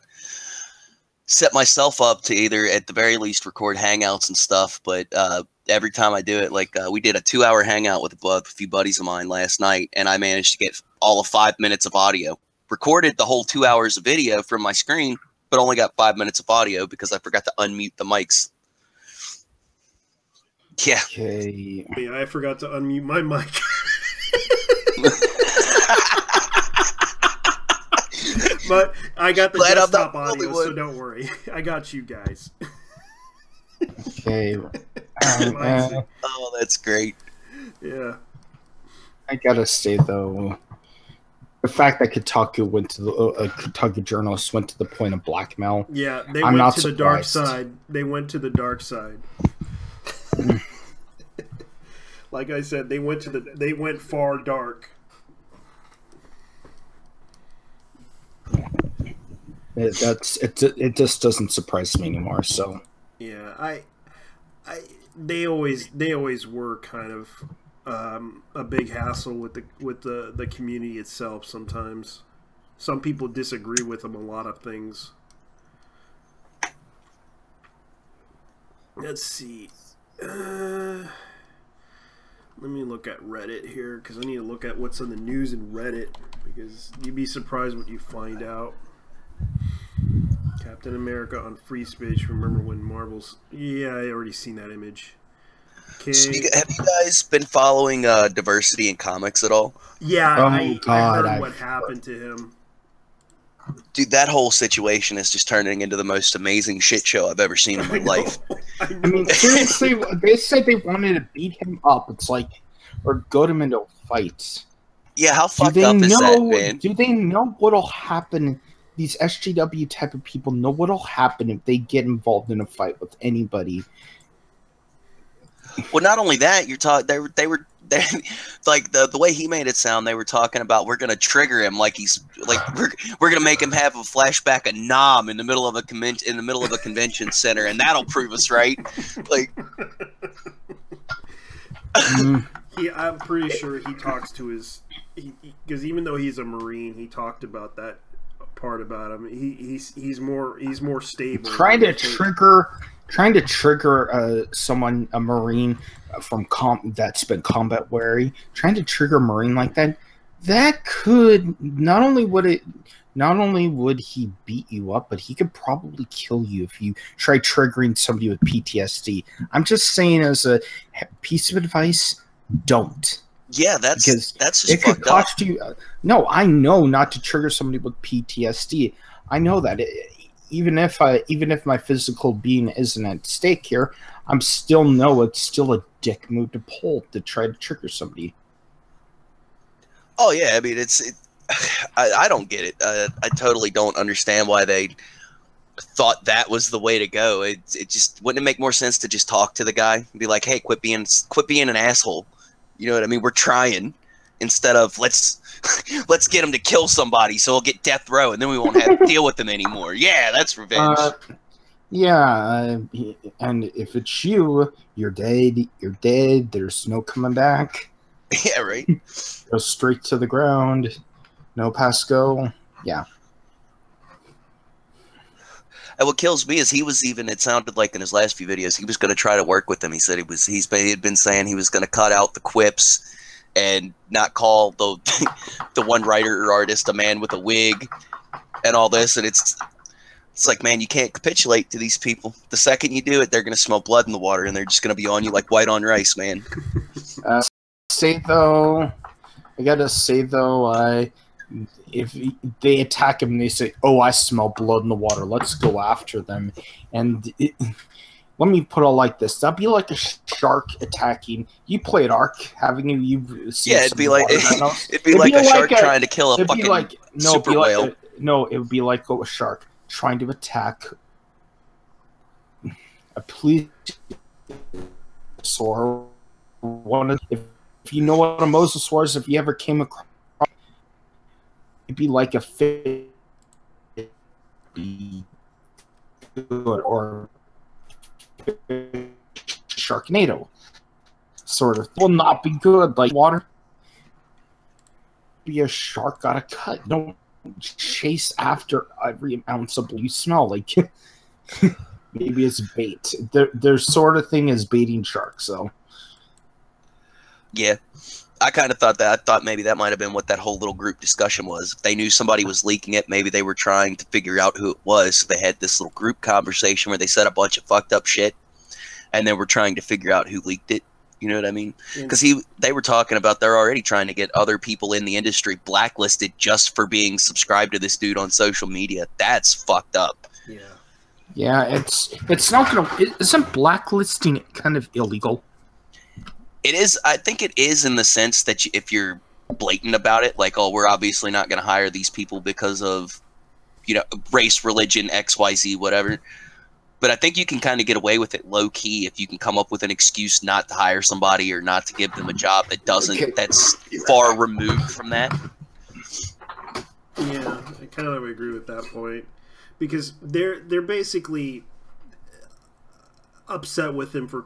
set myself up to either, at the very least, record hangouts and stuff. But every time I do it, like we did a 2-hour hangout with a few buddies of mine last night, and I managed to get all of 5 minutes of audio. Recorded the whole 2 hours of video from my screen, but only got 5 minutes of audio because I forgot to unmute the mics. Yeah. Okay. I forgot to unmute my mic. But I got the desktop audio, so don't worry. I got you guys. Okay. Oh, that's great. Yeah. I gotta say though, the fact that Kotaku went to the Kotaku journalists went to the point of blackmail. Yeah, they went to the dark side. They went to the dark side. Like I said, they went far dark. It just doesn't surprise me anymore. So yeah, they always were kind of a big hassle with the community itself. Sometimes some people disagree with them a lot of things. Let's see. Let me look at Reddit here, because I need to look at what's on the news in Reddit, because you'd be surprised what you find out. Captain America on free speech. Remember when Marvel's... Yeah, I already seen that image. Okay. So have you guys been following diversity in comics at all? Yeah, I heard what happened to him. Dude, that whole situation is just turning into the most amazing shit show I've ever seen in my life. I mean, seriously, they said they wanted to beat him up. It's like, or goad him into fights. Yeah, how fucked up is that, man? Do they know what'll happen? These SJW type of people know what'll happen if they get involved in a fight with anybody. Well, not only that, you're talking. They were like the way he made it sound. They were talking about we're gonna trigger him like he's like we're gonna make him have a flashback of Nam in the middle of a convention center, and that'll prove us right. Like, I'm pretty sure he talks to his because even though he's a Marine, he talked about that part about him. He's more stable. Trying to trigger someone, a Marine from that's been combat wary, trying to trigger a Marine like that could not only would he beat you up, but he could probably kill you if you try triggering somebody with PTSD. I'm just saying, as a piece of advice, don't. Yeah, that's just it could fucked cost up. you. No, I know not to trigger somebody with PTSD. I know that. Even if my physical being isn't at stake here, I'm still know it's still a dick move to pull to try to trigger somebody. Oh yeah, I mean I don't get it. I totally don't understand why they thought that was the way to go. It just wouldn't it make more sense to just talk to the guy and be like, hey, quit being an asshole. You know what I mean? We're trying, instead of let's get him to kill somebody so he'll get death row and then we won't have to deal with him anymore. Yeah, that's revenge. And if it's you, you're dead. You're dead. There's no coming back. Yeah, right. Go straight to the ground. No pass go. Yeah. And what kills me is he was even, it sounded like in his last few videos, he was going to try to work with them. He said he had been saying he was going to cut out the quips and not call the the one writer or artist a man with a wig and all this. And it's like, man, you can't capitulate to these people. The second you do it, they're going to smell blood in the water, and they're just going to be on you like white on rice, man. I gotta say though, if they attack him and they say, "Oh, I smell blood in the water. Let's go after them," and let me put it like this: that'd be like a shark attacking. You played Ark, having you? Yeah, it'd be like a shark trying to kill a fucking super whale. It would be like a shark trying to attack a police or one of. If you know what a mosasaur is, if you ever came across, it'd be like a fish or Sharknado, sort of. Will not be good. Like water, be a shark got a cut. Don't chase after every ounce of blood you smell. Like maybe it's bait. Their sort of thing is baiting sharks. So. Yeah, I kind of thought that. I thought maybe that might have been what that whole little group discussion was. If they knew somebody was leaking it, maybe they were trying to figure out who it was. So they had this little group conversation where they said a bunch of fucked up shit, and then were trying to figure out who leaked it. You know what I mean? Because they were talking about they're already trying to get other people in the industry blacklisted just for being subscribed to this dude on social media. That's fucked up. Yeah. Yeah, it's not gonna. Isn't blacklisting kind of illegal? It is. I think it is in the sense that if you're blatant about it, like, oh, we're obviously not going to hire these people because of, you know, race, religion, XYZ, whatever. But I think you can kind of get away with it low key if you can come up with an excuse not to hire somebody or not to give them a job that doesn't, that's far removed from that. Yeah, I kind of agree with that point, because they're basically upset with him for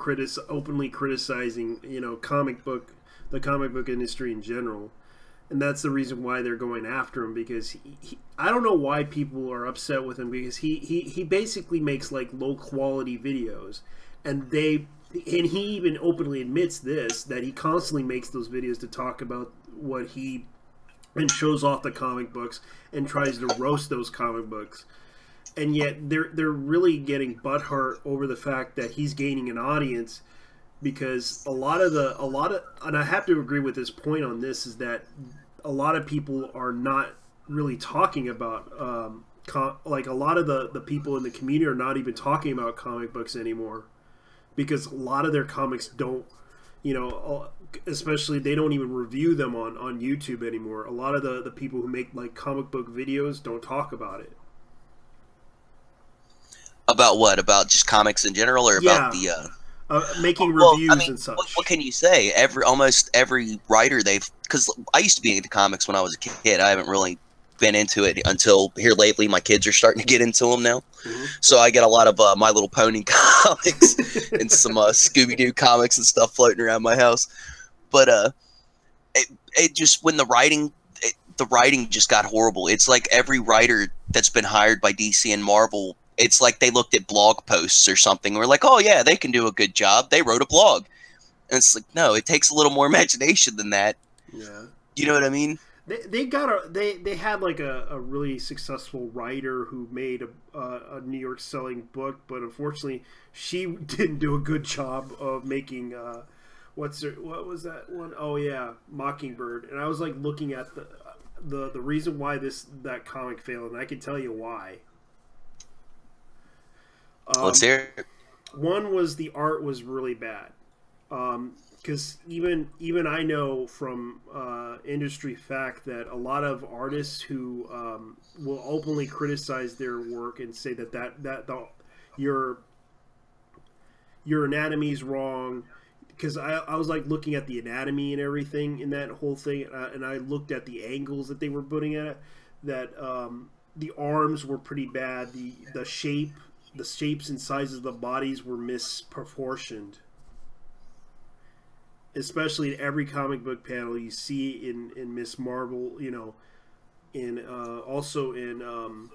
openly criticizing, you know, the comic book industry in general, and that's the reason why they're going after him. Because I don't know why people are upset with him, because he basically makes like low quality videos, and he even openly admits that he constantly makes those videos to talk about what he and shows off the comic books and tries to roast those comic books. And yet they're really getting butthurt over the fact that he's gaining an audience, because a lot of and I have to agree with his point on this, is that a lot of people are not really talking about like a lot of the people in the community are not even talking about comic books anymore, because a lot of their comics don't, you know, especially they don't even review them on YouTube anymore. A lot of the people who make like comic book videos don't talk about it. About what? About just comics in general, or about the making reviews and such? What can you say? Almost every writer because I used to be into comics when I was a kid. I haven't really been into it until here lately. My kids are starting to get into them now, so I get a lot of My Little Pony comics and some Scooby-Doo comics and stuff floating around my house. But it just, when the writing just got horrible. It's like every writer that's been hired by DC and Marvel, it's like they looked at blog posts or something. We're like, oh yeah, they can do a good job. They wrote a blog. And it's like, no, it takes a little more imagination than that. Yeah. You know what I mean? They had like a really successful writer who made a New York selling book, but unfortunately she didn't do a good job of making what was that one? Oh yeah, Mockingbird. And I was like looking at the reason why that comic failed, and I can tell you why. Let's hear it. One was the art was really bad, because even I know from industry fact that a lot of artists who will openly criticize their work and say that your anatomy's wrong. Because I was like looking at the anatomy and everything in that whole thing, and I looked at the angles that they were putting at it, that the arms were pretty bad. The shapes and sizes of the bodies were misproportioned. Especially in every comic book panel you see in Miss Marvel, you know, also in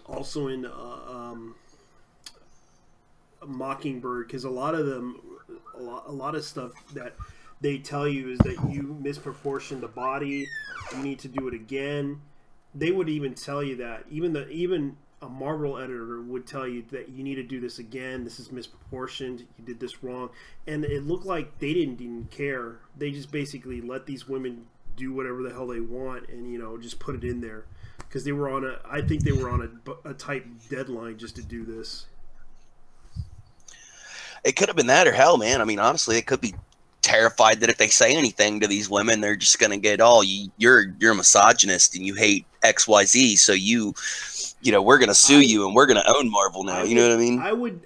Also in Mockingbird, because a lot of them, a lot of stuff that they tell you is that you misproportioned the body. You need to do it again. They would even tell you that. Even a Marvel editor would tell you that you need to do this again. This is misproportioned. You did this wrong. And it looked like they didn't even care. They just basically let these women do whatever the hell they want and, you know, just put it in there. Because they were on I think they were on a tight deadline just to do this. It could have been that, or hell, man. I mean, honestly, it could be terrified that if they say anything to these women, they're just gonna get, oh, you're a misogynist and you hate XYZ, so you know, we're gonna sue you and we're gonna own Marvel now. You know what I mean?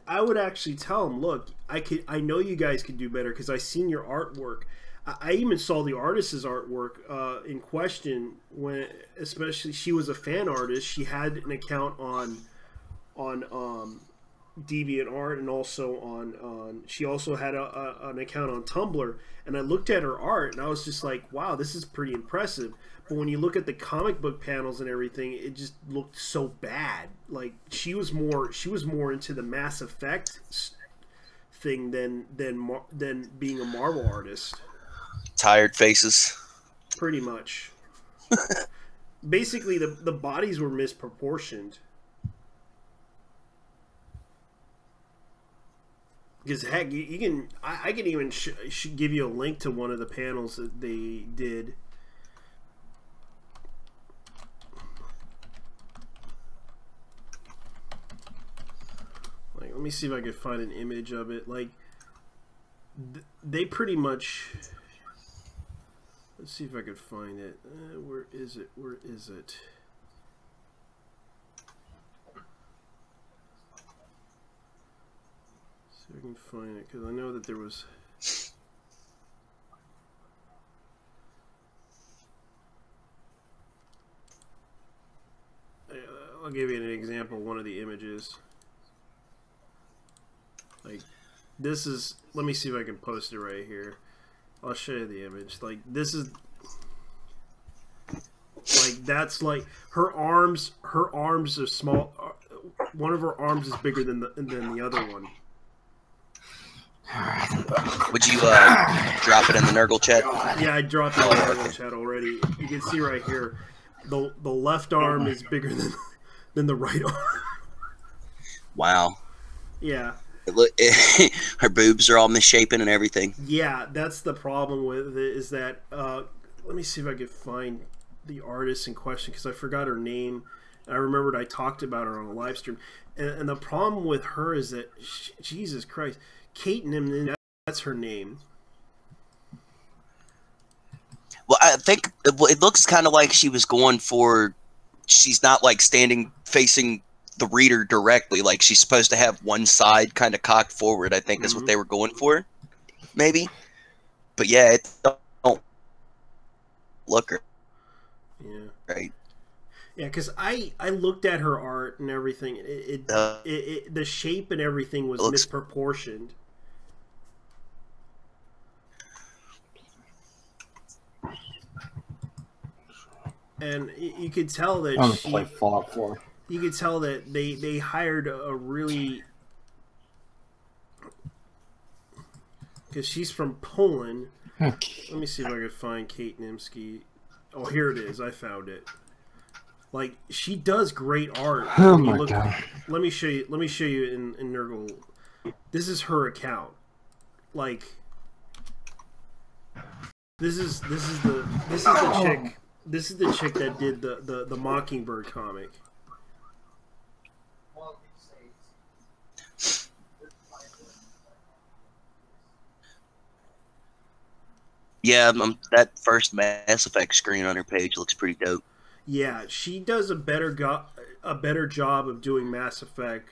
I would actually tell them, look, I know you guys could do better because I seen your artwork. I even saw the artist's artwork in question when, especially, she was a fan artist. She had an account on DeviantArt and also on she also had an account on Tumblr. And I looked at her art and I was just like, wow, this is pretty impressive. But when you look at the comic book panels and everything, it just looked so bad. Like she was more into the Mass Effect thing than being a Marvel artist. Tired faces. Pretty much. Basically, the bodies were misproportioned. Because heck, you can. I can even give you a link to one of the panels that they did. Like, let me see if I can find an image of it. Like, they pretty much. Let's see if I can find it. Where is it? Where is it? See if I can find it, because I know that there was. I'll give you an example of one of the images. Like, this is. Let me see if I can post it right here. I'll show you the image. Like, this is. Like, that's like her arms. Her arms are small. One of her arms is bigger than the other one. Would you drop it in the Nurgle chat? Yeah, I dropped it in the Nurgle chat already. You can see right here, the left arm is bigger than the right arm. Wow. Yeah. Her boobs are all misshapen and everything. Yeah, that's the problem with it. Is that let me see if I can find the artist in question, because I forgot her name. I remembered I talked about her on a live stream, and the problem with her is that Jesus Christ, Kate Nimnan, that's her name. Well, I think it looks kind of like she was going for. She's not like standing facing the reader directly. Like, she's supposed to have one side kind of cocked forward, I think is what they were going for, maybe. But yeah, it don't look right. Yeah. Right. Yeah, because I looked at her art and everything. The shape and everything was misproportioned. And you could tell that I'm gonna play Fallout 4. You could tell that they hired a really, because she's from Poland. Okay. Let me see if I could find Kate Nimsky. Oh, here it is. I found it. Like, she does great art. Oh my god! Let me show you. Let me show you in Nurgle. This is her account. Like, this is the chick. This is the chick that did the Mockingbird comic. Yeah, that first Mass Effect screen on her page looks pretty dope. Yeah, she does a better job of doing Mass Effect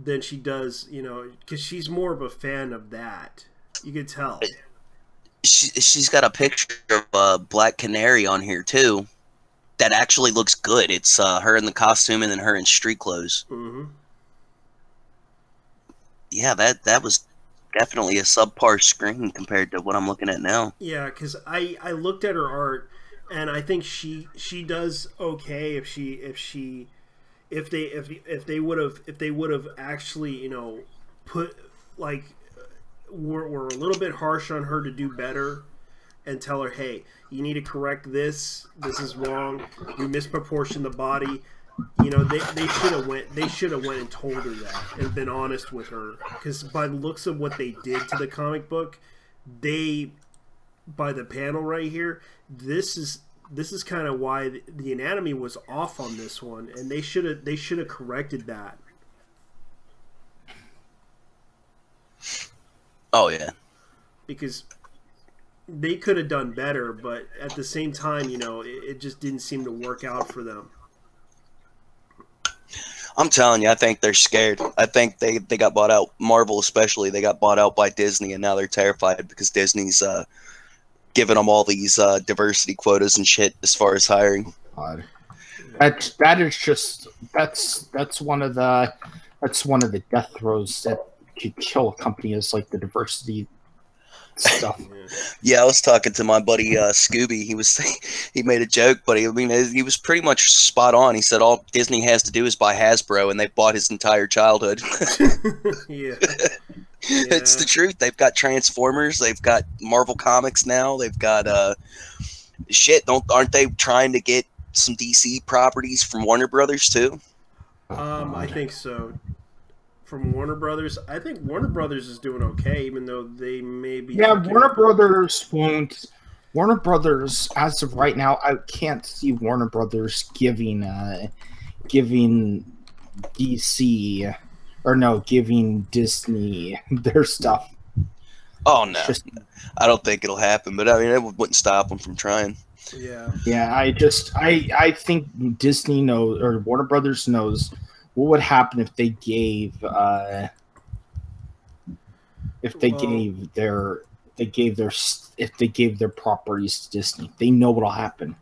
than she does, you know, because she's more of a fan of that. You can tell. She's got a picture of Black Canary on here too. That actually looks good. It's her in the costume and then her in street clothes. Mm-hmm. Yeah, that was definitely a subpar screen compared to what I'm looking at now. Yeah, because I looked at her art, and I think she does okay if if they would have actually, you know, put like were a little bit harsh on her to do better and tell her, hey, you need to correct this. This is wrong. You misproportioned the body. You know, they should have went and told her that and been honest with her, because by the looks of what they did to the comic book, by the panel right here, this is kind of why the anatomy was off on this one, and they should have corrected that. Oh yeah, because they could have done better, but at the same time, you know, it just didn't seem to work out for them. I'm telling you, I think they're scared. I think they got bought out. Marvel especially, they got bought out by Disney, and now they're terrified because Disney's giving them all these diversity quotas and shit as far as hiring. God. That's one of the death throes that could kill a company, is like the diversity stuff. Yeah, I was talking to my buddy Scooby. He made a joke, but he was pretty much spot on. He said all Disney has to do is buy Hasbro, and they bought his entire childhood. Yeah. It's the truth. They've got Transformers. They've got Marvel Comics now. They've got shit. Aren't they trying to get some DC properties from Warner Brothers too? I think so. From Warner Brothers, I think Warner Brothers is doing okay, even though they may be. Yeah, Warner Brothers won't. Warner Brothers, as of right now, I can't see Warner Brothers giving DC, or no, giving Disney their stuff. Oh no, I don't think it'll happen. But I mean, it wouldn't stop them from trying. Yeah. Yeah, I think Disney knows, or Warner Brothers knows, what would happen if they gave their properties to Disney. They know what'll happen.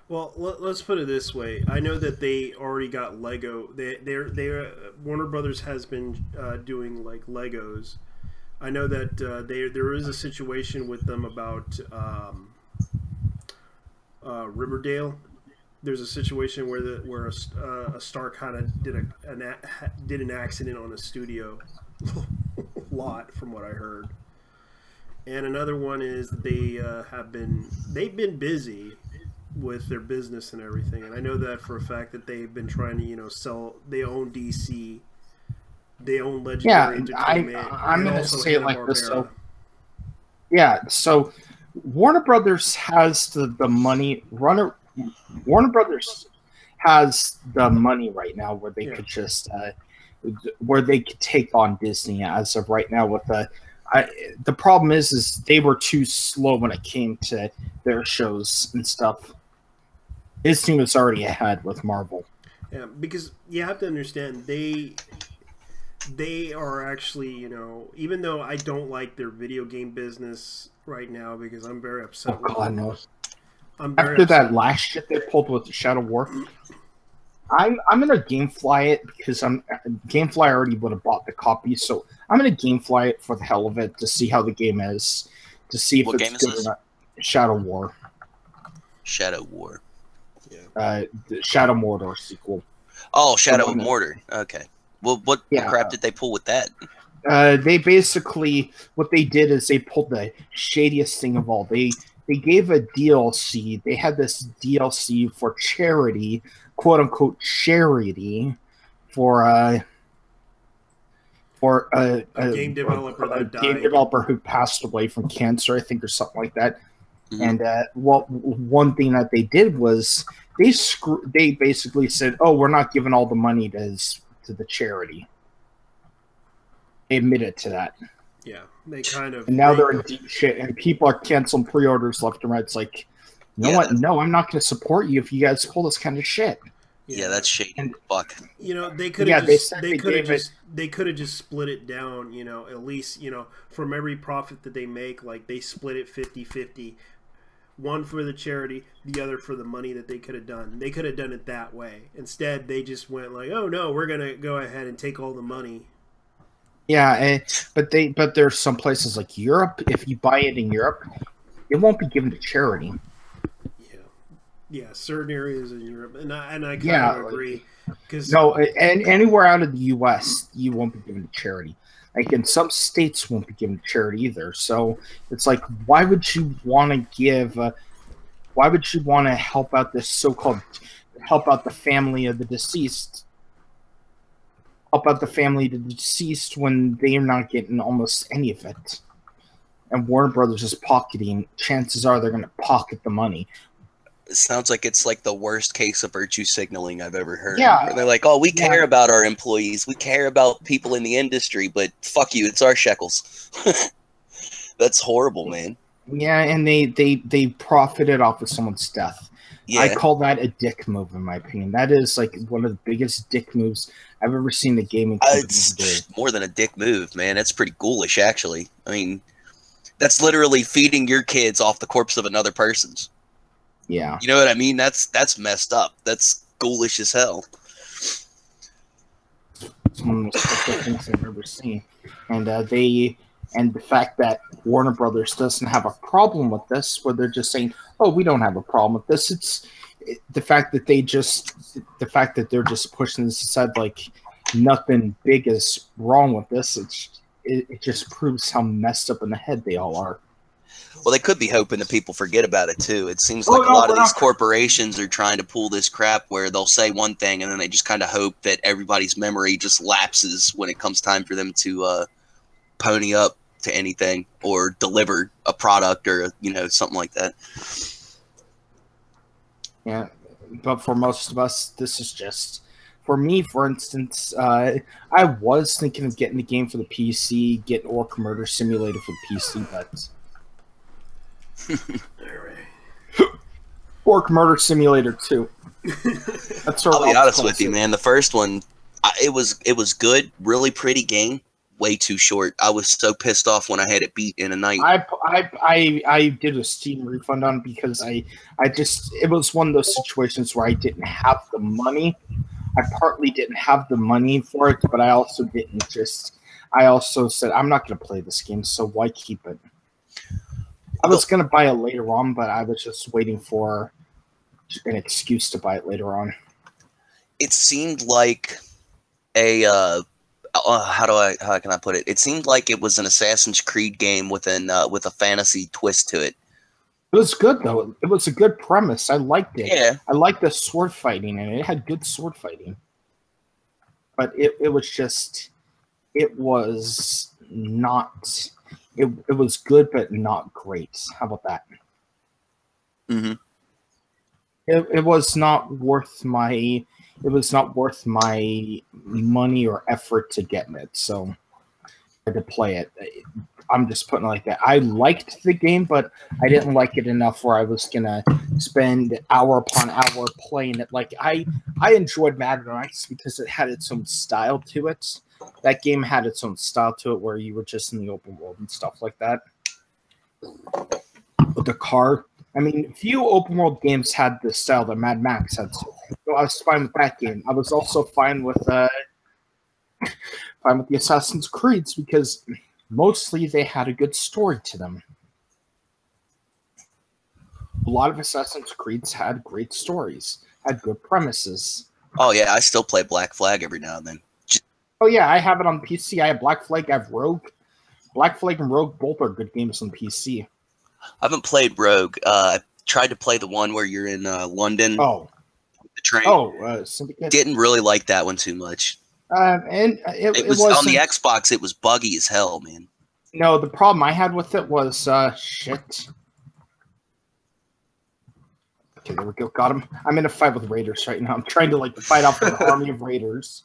Well, let's put it this way. I know that they already got Lego. Warner Brothers has been doing like Legos. I know that there is a situation with them about Riverdale. There's a situation where a star kind of did an accident on a studio lot, from what I heard. And another one is they've been busy with their business and everything. And I know that for a fact that they've been trying to, you know, sell. They own DC. They own Legendary Entertainment. I'm going to say it like this. So Warner Brothers has the money. Warner Brothers has the money right now where they could just where they could take on Disney as of right now. With the problem is they were too slow when it came to their shows and stuff. Disney was already ahead with Marvel. Yeah, because you have to understand they are actually, you know, even though I don't like their video game business right now because I'm very upset. Oh God, no. After that last shit they pulled with the Shadow War, I'm gonna GameFly it because GameFly already would have bought the copy, so I'm gonna GameFly it for the hell of it to see how the game is, to see if it's good or not. Shadow War. Shadow War. The Shadow Mordor sequel. Oh, Shadow of Mordor. Okay. Well, what crap did they pull with that? They basically, what they did is they pulled the shadiest thing of all. They gave a DLC. They had this DLC for charity, quote unquote charity, for a game developer that died. Game developer who passed away from cancer, I think, or something like that. Mm-hmm. And one thing that they did was they basically said, "Oh, we're not giving all the money to the charity." They admitted to that. Yeah, they kind of. And now they're in deep shit, and people are canceling pre-orders left and right. It's like, you know what? No, I'm not going to support you if you guys pull this kind of shit. Yeah, that's shady. And fuck. You know, they could have they could have just split it down. You know, at least, you know, from every profit that they make, like they split it 50-50. One for the charity, the other for the money that they could have done. They could have done it that way. Instead, they just went like, "Oh no, we're gonna go ahead and take all the money." Yeah, but there's some places like Europe. If you buy it in Europe, it won't be given to charity. Yeah, Yeah, certain areas in Europe, and I kind of agree. Because no, and anywhere out of the U.S., you won't be given to charity. Like in some states, won't be given to charity either. So it's like, why would you want to give? Why would you want to help out this so-called help out the family of the deceased? Help out the family of the deceased when they are not getting almost any of it. And Warner Brothers is pocketing. Chances are they're going to pocket the money. It sounds like it's like the worst case of virtue signaling I've ever heard. Yeah. Where they're like, oh, we care about our employees. We care about people in the industry, but fuck you, it's our shekels. That's horrible, man. Yeah, and they profited off of someone's death. Yeah. I call that a dick move, in my opinion. That is like one of the biggest dick moves I've ever seen the gaming company do. It's more than a dick move, man. That's pretty ghoulish, actually. I mean, that's literally feeding your kids off the corpse of another person's. Yeah. You know what I mean? That's messed up. That's ghoulish as hell. It's one of the most fucked things I've ever seen. And the fact that Warner Brothers doesn't have a problem with this, where they're just saying, "Oh, we don't have a problem with this." The fact that they're just pushing this aside like nothing big is wrong with this. It just proves how messed up in the head they all are. Well, they could be hoping that people forget about it too. It seems like a lot of these corporations are trying to pull this crap where they'll say one thing and then they just kind of hope that everybody's memory just lapses when it comes time for them to pony up to anything or deliver a product or something like that. Yeah, but for most of us, this is just for me. For instance, I was thinking of getting the game for the PC, get Orc Murder Simulator for the PC, but. Orc Murder Simulator 2. I'll be honest with you, man. The first one, it was good, really pretty game. Way too short. I was so pissed off when I had it beat in a night. I did a Steam refund on it because it was one of those situations where I didn't have the money. I partly didn't have the money for it, but I also said I'm not going to play this game, so why keep it? I was going to buy it later on, but I was just waiting for an excuse to buy it later on. It seemed like a how can I put it? It seemed like it was an Assassin's Creed game with a fantasy twist to it. It was good though. It was a good premise. I liked it. Yeah. I liked the sword fighting, and it had good sword fighting. But it was not. It was good, but not great. How about that? Mm-hmm. It was not worth my. It was not worth my money or effort to get it. So I had to play it. I'm just putting it like that. I liked the game, but I didn't like it enough where I was gonna spend hour upon hour playing it. Like I enjoyed Mad Max because it had its own style to it. That game had its own style to it where you were just in the open world and stuff like that. With the car, I mean, few open world games had the style that Mad Max had. So I was fine with that game. I was also fine with the Assassin's Creeds because mostly they had a good story to them. A lot of Assassin's Creeds had great stories, had good premises. Oh yeah, I still play Black Flag every now and then. Oh yeah, I have it on PC. I have Black Flag, I have Rogue. Black Flag and Rogue both are good games on PC. I haven't played Rogue. I tried to play the one where you're in London. Oh. The train. Oh, Syndicate. Didn't really like that one too much. And it was on the Xbox. It was buggy as hell, man. No, the problem I had with it was shit. Okay, there we go. Got him. I'm in a fight with Raiders right now. I'm trying to fight off an army of Raiders.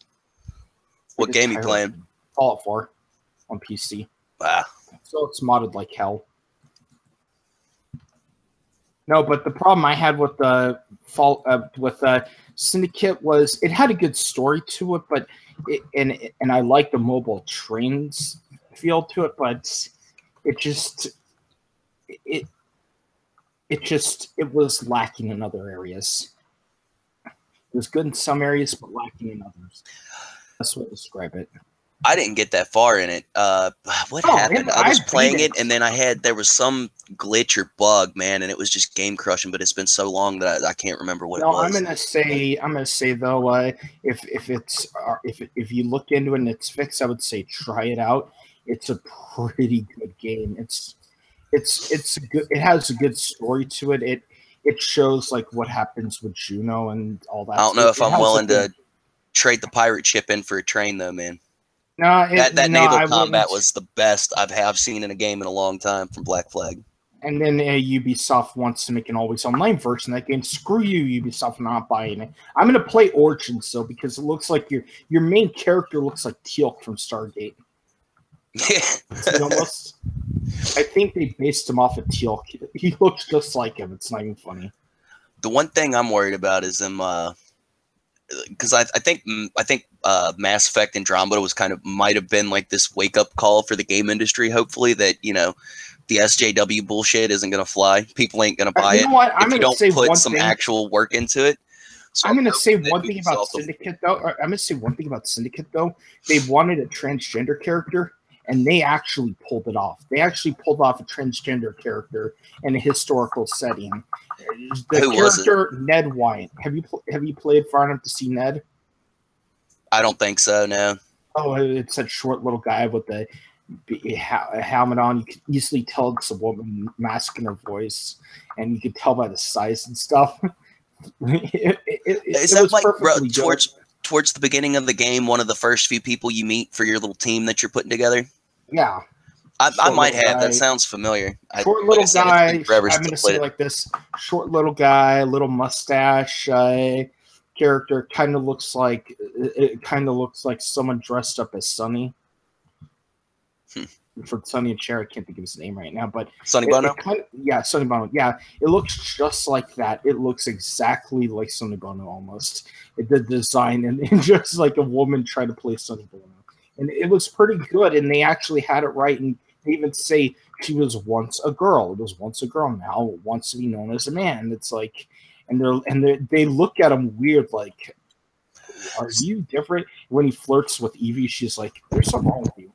What game you playing? Fallout 4 on PC. Wow. So it's modded like hell. No, but the problem I had with the Syndicate was it had a good story to it, but and I like the mobile trains feel to it, but it was lacking in other areas. It was good in some areas, but lacking in others. That's what I describe it. I didn't get that far in it. What happened? I was playing it, and then there was some glitch or bug, man, and it was just game crushing. But it's been so long that I can't remember what it was. I'm gonna say though, if you look into it and it's fixed, I would say try it out. It's a pretty good game. It's good. It has a good story to it. It shows like what happens with Juno and all that. I don't know if I'm willing to trade the pirate ship in for a train, though, man. No, that naval combat was the best I've seen in a game in a long time from Black Flag. And then Ubisoft wants to make an always online version of that game. Screw you, Ubisoft, not buying it. I'm gonna play Origins though because it looks like your main character looks like Teal'c from Stargate. Yeah. Almost. I think they based him off of Teal'c. He looks just like him. It's not even funny. The one thing I'm worried about is them. Because I think Mass Effect Andromeda might have been like this wake up call for the game industry. Hopefully that the SJW bullshit isn't gonna fly. People ain't gonna buy it if you don't put some actual work into it. So I'm gonna say one thing about Syndicate though. I'm gonna say one thing about Syndicate though. They wanted a transgender character, and they actually pulled it off. They actually pulled off a transgender character in a historical setting. The character Ned White. Have you played far enough to see Ned? I don't think so. No. Oh, it's that short little guy with a helmet on. You can easily tell it's a woman masking her voice, and you can tell by the size and stuff. Is that like towards the beginning of the game, one of the first few people you meet for your little team that you're putting together? Yeah. I might have. That sounds familiar. Short little guy. I'm going to say it like this. Short little guy, little mustache character. Kind of looks like someone dressed up as Sonny. For Sonny and Cher, I can't think of his name right now, but Sonny Bono? Sonny Bono. Yeah, it looks just like that. It looks exactly like Sonny Bono almost. The design and just like a woman trying to play Sonny Bono. And it was pretty good, and they actually had it right, and they even say she was once a girl. It was once a girl, now it wants to be known as a man. It's like, they look at him weird, like, are you different? When he flirts with Evie, she's like, there's something wrong with you.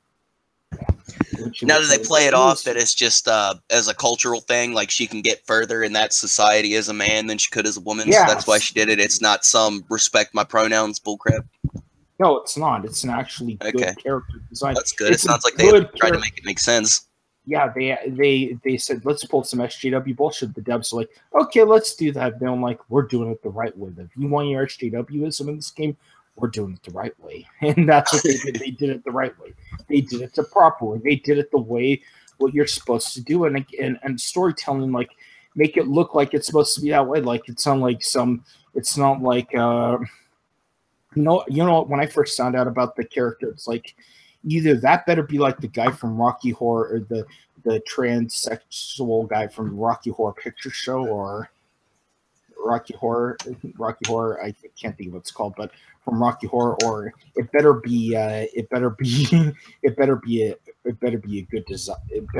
Now, do they play it off that it's just as a cultural thing, like she can get further in that society as a man than she could as a woman? Yeah. So that's why she did it. It's not some respect my pronouns bullcrap. No, it's not. It's an actually good character design. That's good. It sounds like they tried to make it make sense. Yeah, they said, let's pull some SJW bullshit. The devs are like, okay, let's do that. They're like, we're doing it the right way. If you want your SJWism in this game, we're doing it the right way. And that's what they did. They did it the right way. They did it the proper way. They did it the way what you're supposed to do. And storytelling, like, make it look like it's supposed to be that way. Like, it's not like when I first found out about the character, it's like either that better be like the guy from Rocky Horror or the transsexual guy from Rocky Horror Picture Show or Rocky Horror. I can't think of what it's called, but from Rocky Horror, or it better be a good design. It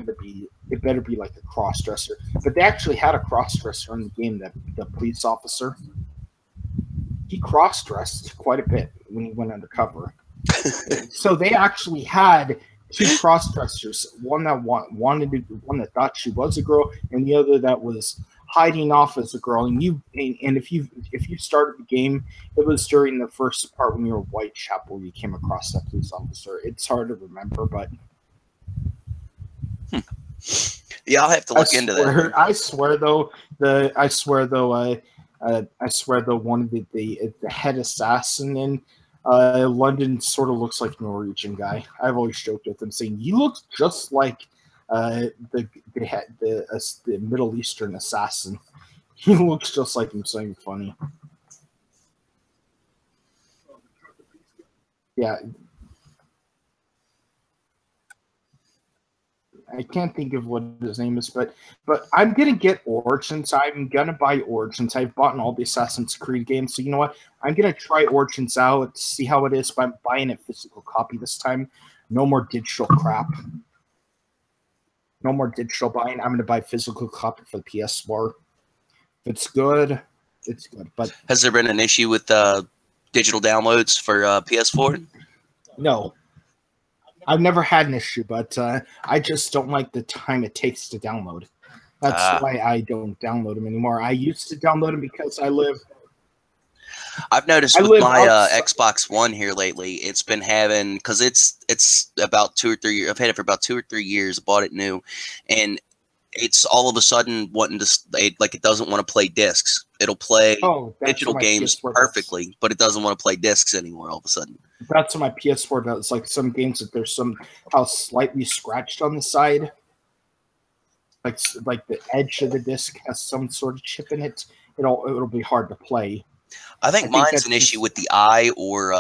better be like a cross dresser. But they actually had a cross dresser in the game. That the police officer. He cross-dressed quite a bit when he went undercover. So they actually had two cross-dressers, one that thought she was a girl, and the other that was hiding off as a girl. And if you started the game, it was during the first part when you were Whitechapel you came across that police officer. It's hard to remember, but yeah, I'll have to look into that. I swear though, one of the head assassin in London sort of looks like a Norwegian guy. I've always joked with him, saying he looks just like the Middle Eastern assassin. He looks just like him, saying funny. Yeah. I can't think of what his name is, but I'm gonna get Origins. I'm gonna buy Origins. I've bought all the Assassin's Creed games, so you know what? I'm gonna try Origins out, see how it is. But I'm buying a physical copy this time. No more digital crap. No more digital buying. I'm gonna buy physical copy for the PS4. If it's good, it's good. But has there been an issue with digital downloads for PS4? No. I've never had an issue, but I just don't like the time it takes to download. That's why I don't download them anymore. I used to download them because I've noticed with my Xbox One here lately, it's been having, because it's about 2 or 3 years. I've had it for about 2 or 3 years. Bought it new, and it's all of a sudden wanting to it doesn't want to play discs. It'll play digital games perfectly, but it doesn't want to play discs anymore. All of a sudden, that's what my PS4 does. Like some games that there's somehow slightly scratched on the side, like the edge of the disc has some sort of chip in it. It'll be hard to play. I think mine's an issue with the eye or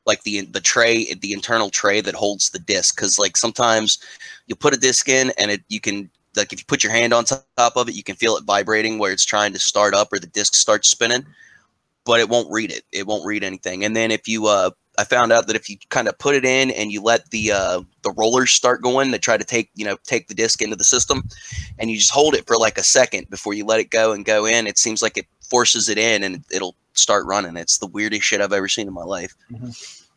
like the tray, the internal tray that holds the disc. Because like sometimes you put a disc in and you can, like if you put your hand on top of it, you can feel it vibrating where it's trying to start up or the disc starts spinning, but it won't read it. It won't read anything. And then if you I found out that if you kind of put it in and you let the rollers start going to try to take the disc into the system, and you just hold it for like a second before you let it go and go in, it seems like it forces it in and it'll start running. It's the weirdest shit I've ever seen in my life. Mm-hmm.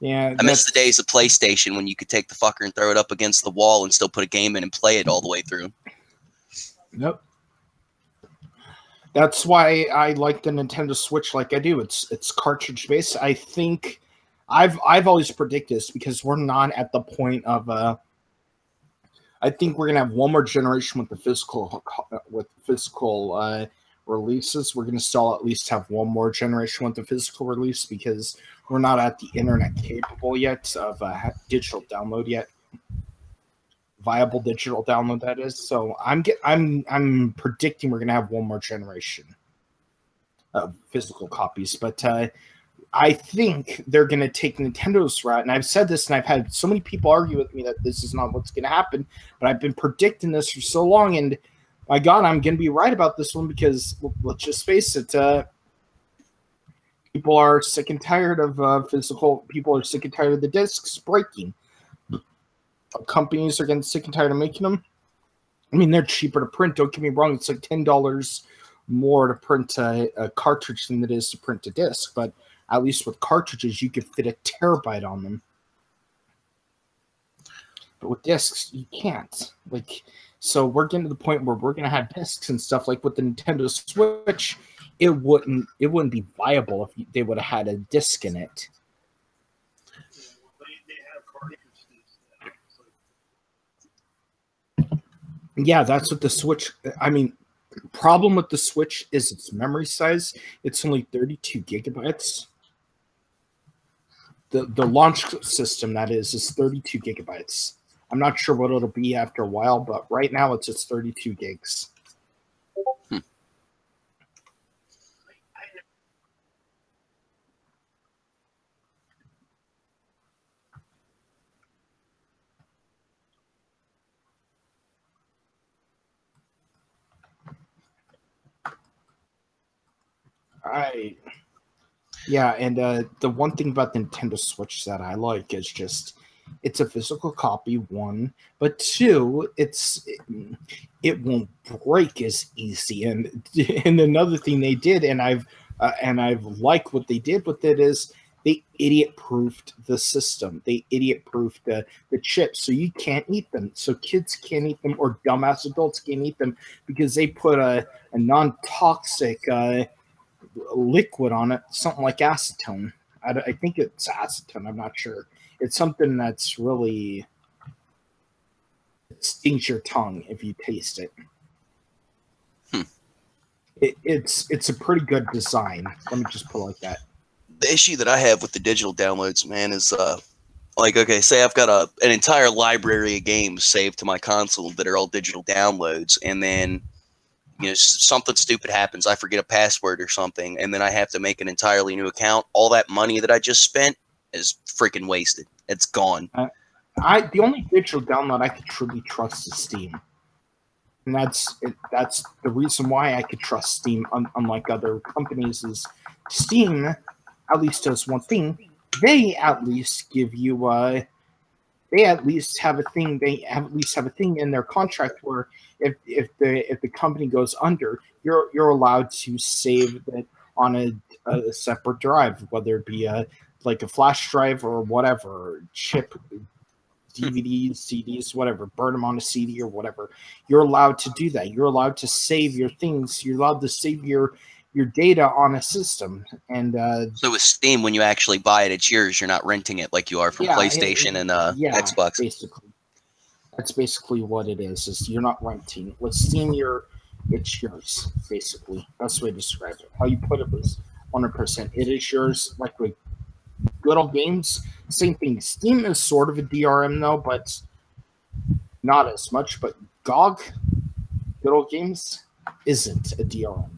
Yeah, I miss the days of PlayStation when you could take the fucker and throw it up against the wall and still put a game in and play it all the way through. Yep. That's why I like the Nintendo Switch like I do. It's cartridge based. I think I've always predicted this because we're not at the point of I think we're gonna have one more generation with the physical releases. We're gonna still at least have one more generation with the physical release because we're not at the internet capable yet of digital download yet. Viable digital download, that is. So I'm predicting we're gonna have one more generation of physical copies, but I think they're gonna take Nintendo's route. And I've said this, and I've had so many people argue with me that this is not what's gonna happen. But I've been predicting this for so long, and my God, I'm gonna be right about this one because let's just face it. People are sick and tired of physical. People are sick and tired of the discs breaking. Companies are getting sick and tired of making them. I mean, they're cheaper to print. Don't get me wrong. It's like $10 more to print a cartridge than it is to print a disc. But at least with cartridges, you could fit a terabyte on them. But with discs, you can't. So we're getting to the point where we're going to have discs and stuff. Like with the Nintendo Switch, it wouldn't be viable if they would have had a disc in it. Yeah, that's what the Switch. I mean, problem with the Switch is its memory size. It's only 32 gigabytes. The launch system, that is 32 gigabytes. I'm not sure what it'll be after a while, but right now it's just 32 gigs. Yeah, and the one thing about the Nintendo Switch that I like is just it's a physical copy, one, but two, it won't break as easy. And another thing they did, and I've liked what they did with it, is they idiot-proofed the system. They idiot-proofed the chips, so you can't eat them. So kids can't eat them, or dumbass adults can't eat them because they put a non-toxic liquid on it, something like acetone. I think it's acetone. I'm not sure. It's something that's really, it stings your tongue if you taste it. It's a pretty good design. Let me just put it like that. The issue that I have with the digital downloads, man, is like, okay, say I've got an entire library of games saved to my console that are all digital downloads, and then something stupid happens. I forget a password or something, and then I have to make an entirely new account. All that money that I just spent is freaking wasted. It's gone. The only digital download I could truly trust is Steam, and that's the reason why I could trust Steam, unlike other companies. Is Steam at least does one thing. They at least give you they at least have a thing. They at least have a thing in their contract where if the company goes under, you're allowed to save it on a separate drive, whether it be like a flash drive or whatever chip DVDs, CDs, whatever, burn them on a CD or whatever. You're allowed to do that. You're allowed to save your things. You're allowed to save your data on a system. And so with Steam, when you actually buy it, it's yours. You're not renting it like you are from PlayStation and Xbox. Basically. That's basically what it is you're not renting. With Steam, it's yours, basically. That's the way to describe it. How you put it was 100%. It is yours, like with good old games. Same thing. Steam is sort of a DRM, though, but not as much. But GOG, good old games, isn't a DRM.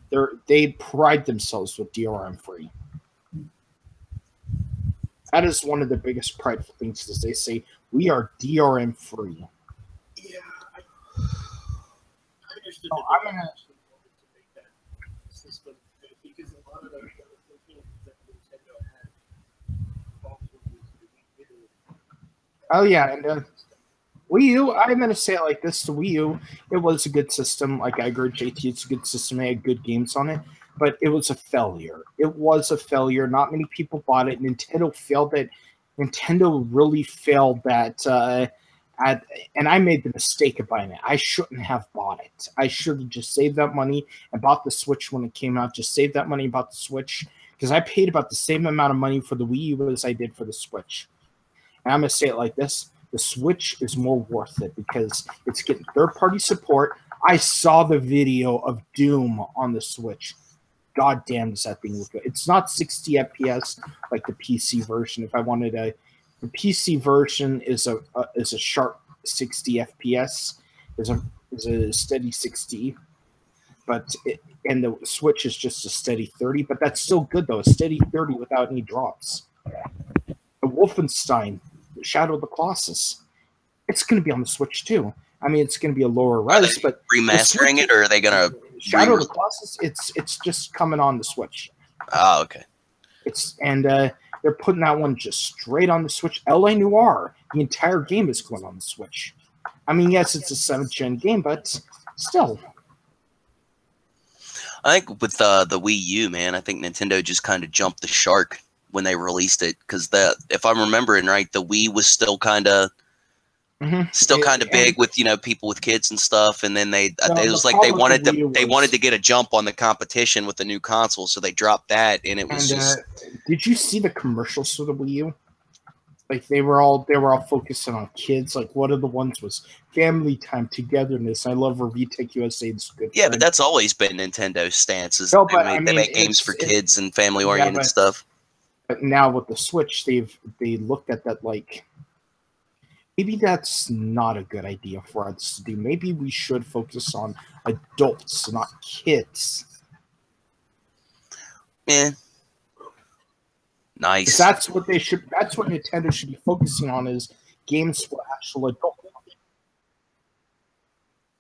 They pride themselves with DRM free. That is one of the biggest prideful things, is they say, we are DRM free. Yeah, I understood So that I'm gonna actually wanted to make that system good, because a lot of those games that Nintendo had also used the Wii U. Oh yeah, and Wii U, I'm gonna say it like this: the Wii U, it was a good system. Like I agree, JT, it's a good system. They had good games on it, but it was a failure. It was a failure. Not many people bought it. Nintendo failed it. Nintendo really failed that. And I made the mistake of buying it. I shouldn't have bought it. I should have just saved that money and bought the Switch when it came out. Just saved that money and bought the Switch, because I paid about the same amount of money for the Wii U as I did for the Switch. And I'm going to say it like this. The Switch is more worth it because it's getting third-party support. I saw the video of Doom on the Switch. God damn, does that thing look good. It's not 60 FPS like the PC version. If I wanted a... The PC version is a sharp 60 FPS, is a steady 60, and the Switch is just a steady 30. But that's still good though, a steady 30 without any drops. The Wolfenstein, Shadow of the Colossus, it's going to be on the Switch too. I mean, it's going to be a lower res, but remastering it, or are they going to Shadow of the Colossus? It's just coming on the Switch. Oh, okay. They're putting that one just straight on the Switch. L.A. Noire, the entire game is going on the Switch. I mean, yes, it's a 7th gen game, but still. I think with the Wii U, man, I think Nintendo just kind of jumped the shark when they released it, because if I'm remembering right, the Wii was still kind of big with people with kids and stuff, and then it was like they wanted to get a jump on the competition with the new console, so they dropped that, and it was just. Did you see the commercials for the Wii U? Like they were all focusing on kids. Like one of the ones was family time, togetherness. I love where VTech USA is good. Yeah, but that's always been Nintendo's stance. They make games for kids and family oriented stuff. But now with the Switch, they looked at that like. Maybe that's not a good idea for us to do. Maybe we should focus on adults, not kids. Yeah. Nice. That's what they should. That's what Nintendo should be focusing on, is games for actual adults.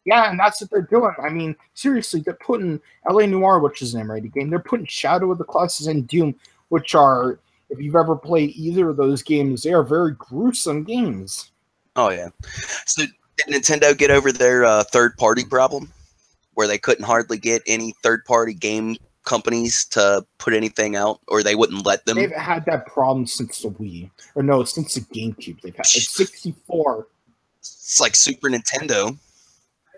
Yeah, and that's what they're doing. I mean, seriously, they're putting L.A. Noire, which is an M-rated game. They're putting Shadow of the Colossus and Doom, which are, if you've ever played either of those games, they are very gruesome games. Oh, yeah. So did Nintendo get over their third-party problem, where they couldn't hardly get any third-party game companies to put anything out, or they wouldn't let them? They've had that problem since the Wii. Or no, since the GameCube. They've had it's 64. It's like Super Nintendo.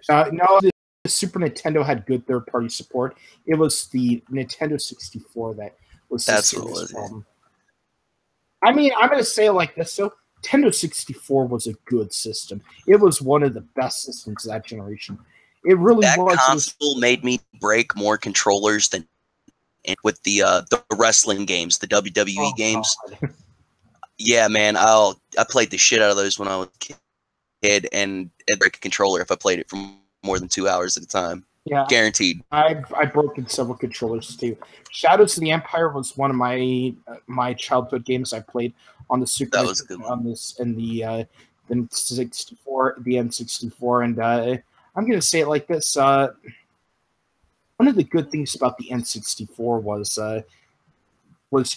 No, the Super Nintendo had good third-party support. It was the Nintendo 64 that was the serious problem. I mean, I'm going to say it like this, so Nintendo 64 was a good system. It was one of the best systems of that generation. It really was. That console made me break more controllers than with the wrestling games, the WWE games. God. Yeah, man, I played the shit out of those when I was a kid, and it'd break a controller if I played it for more than 2 hours at a time. Yeah, guaranteed. I've broken several controllers too. Shadows of the Empire was one of my childhood games I played on the Super. That was a good one. On this and the 64, the N64, and I'm gonna say it like this. One of the good things about the N64 was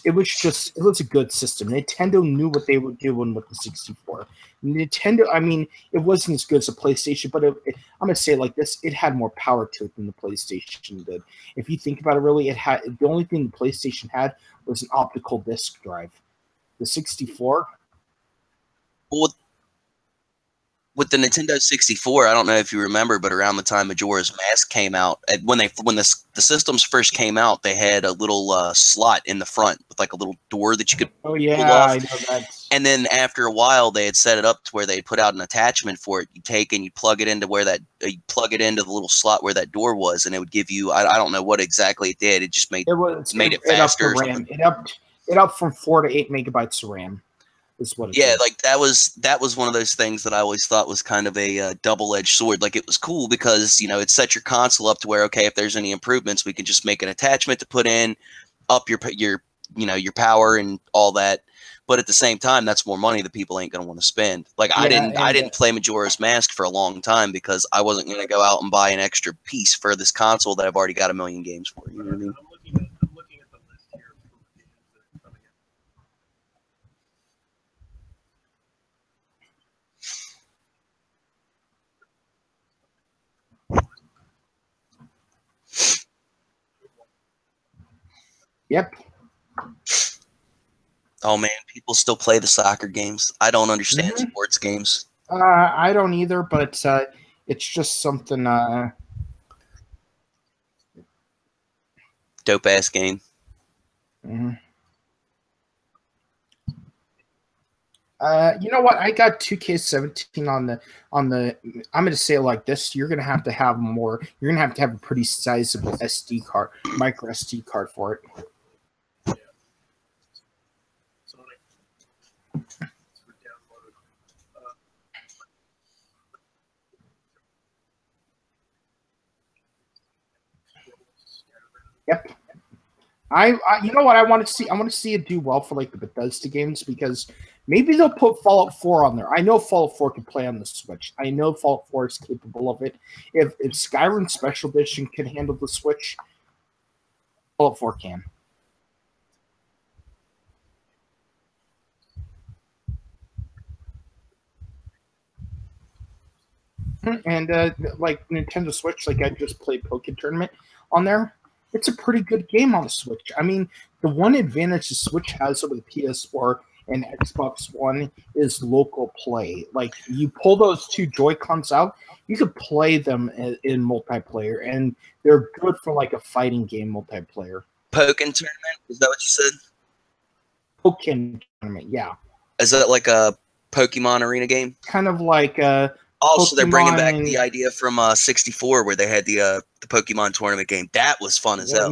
it was a good system. Nintendo knew what they were doing with the 64. Nintendo, I mean, it wasn't as good as a PlayStation, but I'm gonna say it like this: it had more power to it than the PlayStation did. If you think about it, really, the only thing the PlayStation had was an optical disc drive. The 64. Well, with the Nintendo 64, I don't know if you remember, but around the time Majora's Mask came out, when the systems first came out, they had a little slot in the front with like a little door that you could Oh yeah, pull off. I know that. And then after a while, they had set it up to where they put out an attachment for it. You take and you plug it into where that you plug it into the little slot where that door was, and it would give you. I don't know what exactly it did. It just made it faster. It upped from 4 to 8 megabytes of RAM. Is what it did. Like that was one of those things that I always thought was kind of a double-edged sword. Like, it was cool because, you know, it set your console up to where, okay, if there's any improvements, we can just make an attachment to put in, up your you know, your power and all that. But at the same time, that's more money that people ain't going to want to spend. Like, I didn't play Majora's Mask for a long time because I wasn't going to go out and buy an extra piece for this console that I've already got a million games for. You know what I mean? I'm looking at the list here of games that are coming in. Yep. Oh man, people still play the soccer games. I don't understand sports games. I don't either, but it's just something. Dope ass game. You know what? I got 2K17 on the. I'm going to say it like this: you're going to have more. You're going to have a pretty sizable SD card, micro SD card for it. Yep. You know what I want to see? I want to see it do well for like the Bethesda games, because maybe they'll put Fallout 4 on there. I know Fallout 4 can play on the Switch. I know Fallout 4 is capable of it. If Skyrim Special Edition can handle the Switch, Fallout 4 can. And like Nintendo Switch, like I just played Poké Tournament on there. It's a pretty good game on the Switch. I mean, the one advantage the Switch has over the PS4 and Xbox One is local play. Like, you pull those two Joy-Cons out, you could play them in multiplayer, and they're good for like a fighting game multiplayer. Pokken Tournament? Is that what you said? Pokken Tournament, yeah. Is that like a Pokemon arena game? Kind of like also, they're bringing back the idea from 64 where they had the Pokemon tournament game. That was fun as hell.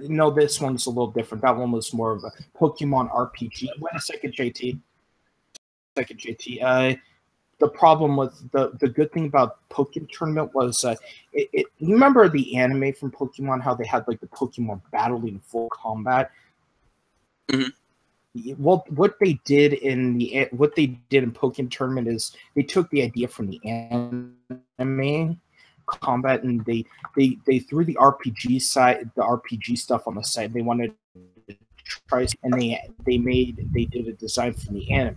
No, this one's a little different. That one was more of a Pokemon RPG. Wait a second, JT. The problem with the good thing about Pokken Tournament was you remember the anime from Pokemon, how they had like the Pokemon battling full combat. Mm-hmm. Well, what they did in Pokken Tournament is they took the idea from the anime combat, and they threw the RPG stuff on the side. They wanted to try, and they did a design from the anime.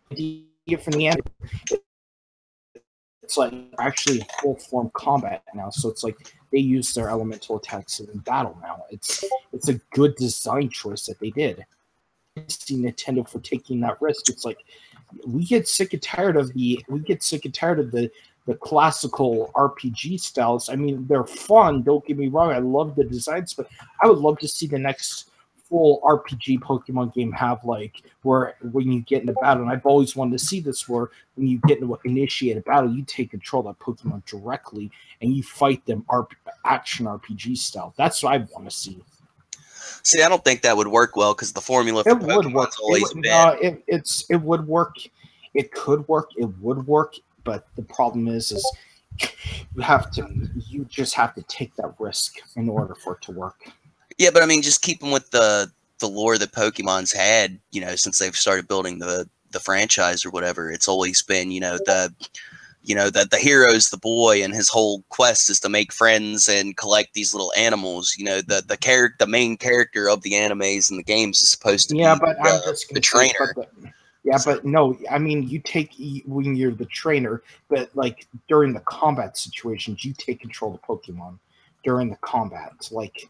From the anime, it's like actually full form combat now. So it's like they use their elemental attacks in battle now. It's a good design choice that they did. I see Nintendo for taking that risk. It's like we get sick and tired of the classical RPG styles. I mean, they're fun. Don't get me wrong. I love the designs, but I would love to see the next full RPG Pokemon game have like where when you get into battle, and I've always wanted to see this, where when you get into initiate a battle, you take control of that Pokemon directly and you fight them action RPG style. That's what I want to see. See, I don't think that would work well because the formula for Pokemon's always been. It would work. It could work. It would work. But the problem is you just have to take that risk in order for it to work. Yeah, but I mean, just keeping with the lore that Pokemon's had, you know, since they've started building the franchise or whatever. It's always been, the hero's the boy, and his whole quest is to make friends and collect these little animals. You know, the main character of the animes and the games is supposed to be the trainer. But no, I mean, when you're the trainer, but like during the combat situations, you take control of Pokemon during the combat. Like,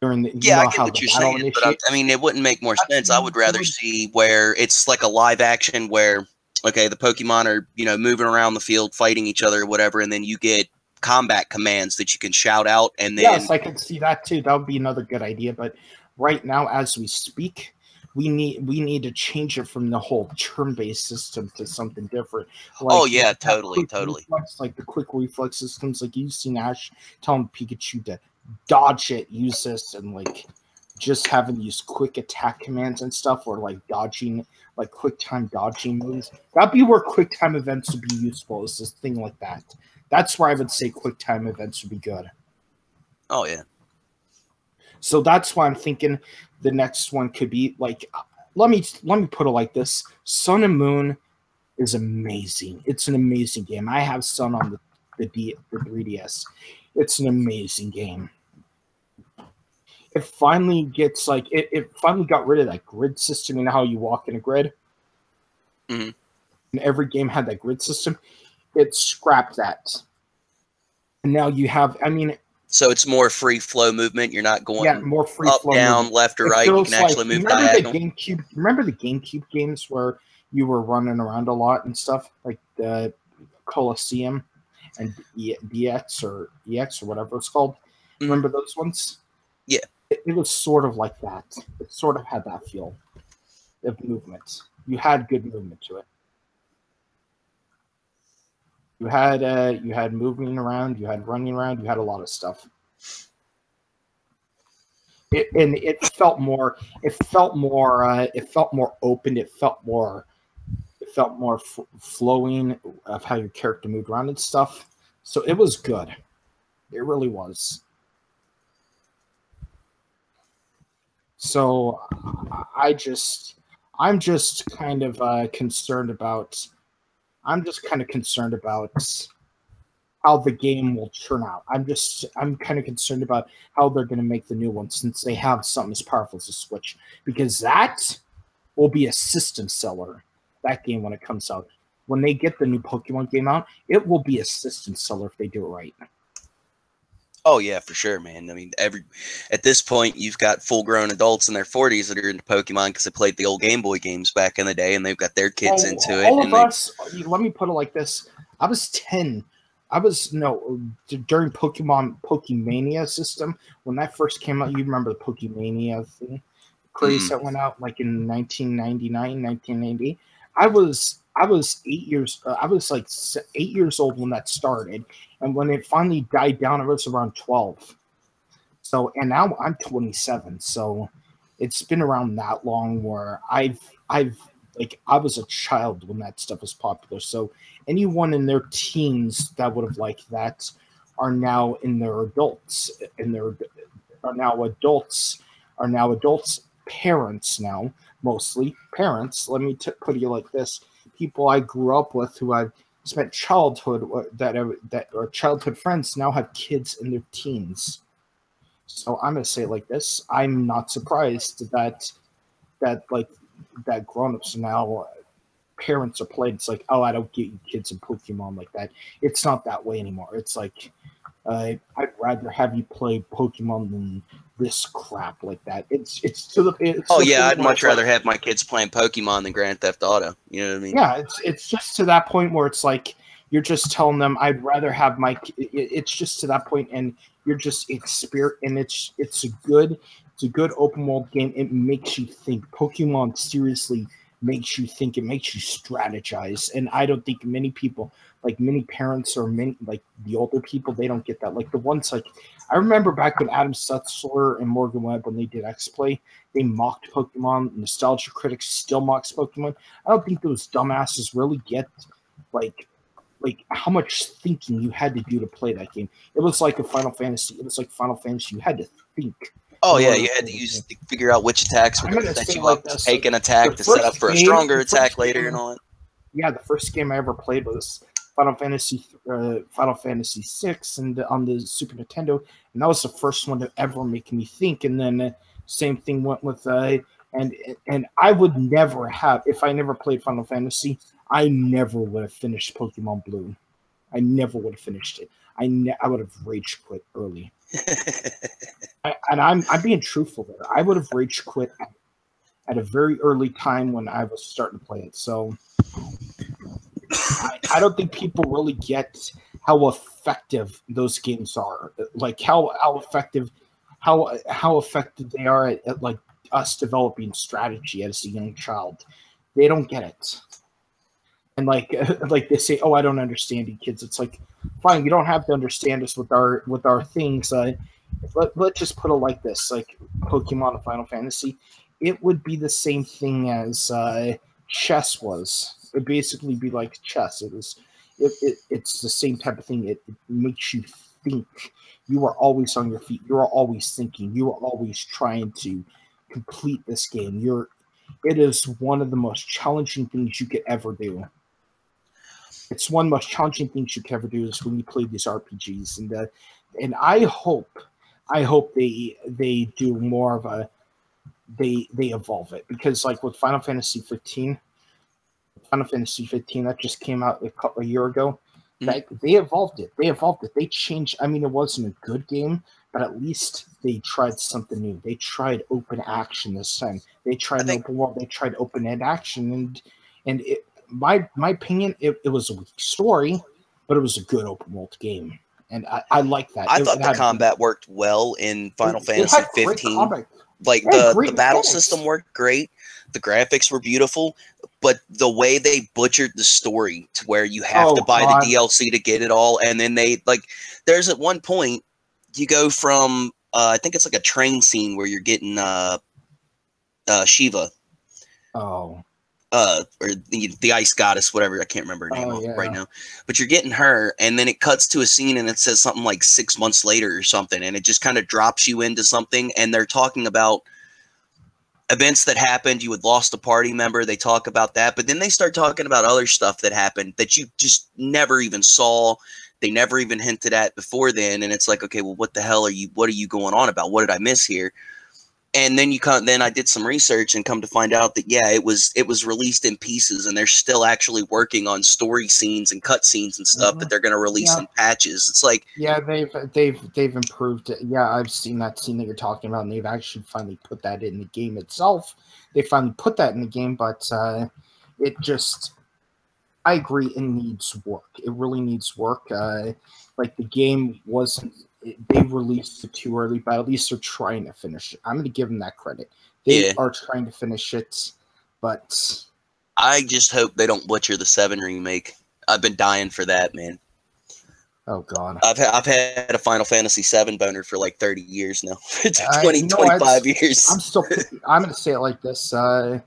during the Yeah, I get what you're saying, but I mean, it wouldn't make more sense. I would rather see where it's like a live action where, okay, the Pokemon are, moving around the field, fighting each other or whatever, and then you get combat commands that you can shout out, and then... Yes, I could see that too. That would be another good idea, but right now, as we speak, we need to change it from the whole turn-based system to something different. Oh yeah, totally. Reflex, like the quick reflex systems, like you've seen Ash telling Pikachu to dodge it, use this, and like just having use quick attack commands and stuff, or like dodging, like quick time dodging moves. That'd be where quick time events would be useful. Is this thing like that? That's where I would say quick time events would be good. Oh yeah. So that's why I'm thinking the next one could be like, let me put it like this: Sun and Moon is amazing. It's an amazing game. I have Sun on the 3DS. It's an amazing game. It finally gets like it finally got rid of that grid system. You know how you walk in a grid? Mm-hmm. And every game had that grid system. It scrapped that. And now you have, so it's more free flow movement. You're not going more free up, flow down, movement. left, or right. You can actually move diagonal. Remember the GameCube games where you were running around a lot and stuff, like the Colosseum and DX or EX or whatever it's called? Mm-hmm. Remember those ones? Yeah. It was sort of like that. It sort of had that feel of movement. You had good movement to it. You had moving around, you had running around, you had a lot of stuff. It felt more open. It felt more flowing of how your character moved around and stuff. So it was good. It really was. So I'm just kind of concerned about. I'm just kind of concerned about how the game will turn out. I'm kind of concerned about how they're going to make the new one since they have something as powerful as a Switch, because that will be a system seller. That game when it comes out, when they get the new Pokemon game out, it will be a system seller if they do it right. Oh yeah, for sure, man. I mean, at this point, you've got full-grown adults in their 40s that are into Pokemon because they played the old Game Boy games back in the day, and they've got their kids into it. All of us. Let me put it like this: I was 10. During Pokemania system when that first came out. You remember the Pokemania thing, craze that went out like in 1999, 1990. I was 8 years. I was like 8 years old when that started, and when it finally died down, I was around 12. So, and now I'm 27. So, it's been around that long. Where I was a child when that stuff was popular. So, anyone in their teens that would have liked that are now in their adults. Are now adults. Parents now, mostly parents. Let me put it like this: people I grew up with, who I've spent childhood that are childhood friends, now have kids in their teens. So I'm gonna say it like this: I'm not surprised that grown-ups now, parents are playing. It's like, oh, I don't get you kids in Pokemon like that. It's not that way anymore. It's like, I'd rather have you play Pokemon than this crap like that. I'd much rather have my kids playing Pokemon than Grand Theft Auto. You know what I mean? Yeah, it's just to that point where it's like you're just telling them I'd rather have my. It's just to that point, and you're just it's a good open world game. It makes you think. Pokemon seriously makes you think. It makes you strategize, and I don't think many people, like many parents or many like the older people, they don't get that. Like the ones like I remember back when Adam Sutzler and Morgan Webb, when they did X-Play, they mocked Pokemon. Nostalgia critics still mocks Pokemon. I don't think those dumbasses really get like how much thinking you had to do to play that game. It was like a Final Fantasy. It was like Final Fantasy. You had to think. Oh yeah, you had to figure out which attacks were going to set you up to take an attack to set up for a stronger attack later and all that. Yeah, the first game I ever played was Final Fantasy VI, and on the Super Nintendo, and that was the first one to ever make me think. And then same thing went with and I would never have, if I never played Final Fantasy, I never would have finished Pokemon Blue. I never would have finished it. I would have rage quit early. I'm being truthful there. I would have rage quit at a very early time when I was starting to play it. So I don't think people really get how effective those games are. Like how effective they are at like us developing strategy as a young child. They don't get it. And like they say, oh, I don't understand you kids. It's like, fine, you don't have to understand us with our things. Let's just put it like this: like Pokemon and Final Fantasy, it would be the same thing as chess was. It'd basically be like chess. It's the same type of thing. It makes you think. You are always on your feet. You are always thinking. You are always trying to complete this game. It is one of the most challenging things you could ever do. It's one of the most challenging things you can ever do is when you play these RPGs, and I hope they do more of a they evolve it, because like with Final Fantasy 15 that just came out a year ago, that they evolved it. They changed. I mean, it wasn't a good game, but at least they tried something new. They tried open action this time. They tried open world. They tried open end action, and it, my opinion, it was a weak story, but it was a good open world game, and I like that. I thought the combat worked well in Final Fantasy 15. Like the battle system worked great, the graphics were beautiful, but the way they butchered the story to where you have to buy the DLC to get it all, and then there's at one point you go from I think it's like a train scene where you're getting Shiva. Oh. Or the ice goddess, whatever, I can't remember her name right now. But you're getting her, and then it cuts to a scene, and it says something like 6 months later or something, and it just kind of drops you into something, and they're talking about events that happened. You had lost a party member. They talk about that, but then they start talking about other stuff that happened that you just never even saw. They never even hinted at before then, and it's like, okay, well, what the hell what are you going on about? What did I miss here? And then then I did some research and come to find out that it was released in pieces, and they're still actually working on story scenes and cut scenes and stuff that they're going to release in patches. It's like, they've improved it. Yeah, I've seen that scene that you're talking about, and they've actually finally put that in the game itself. They finally put that in the game, but it just, I agree, it needs work. It really needs work. Like the game wasn't. They released it too early, but at least they're trying to finish it. I'm going to give them that credit. They are trying to finish it, but I just hope they don't butcher the 7 remake. I've been dying for that, man. Oh God, I've had a Final Fantasy 7 boner for like 30 years now. It's 25 years. I'm going to say it like this. I'm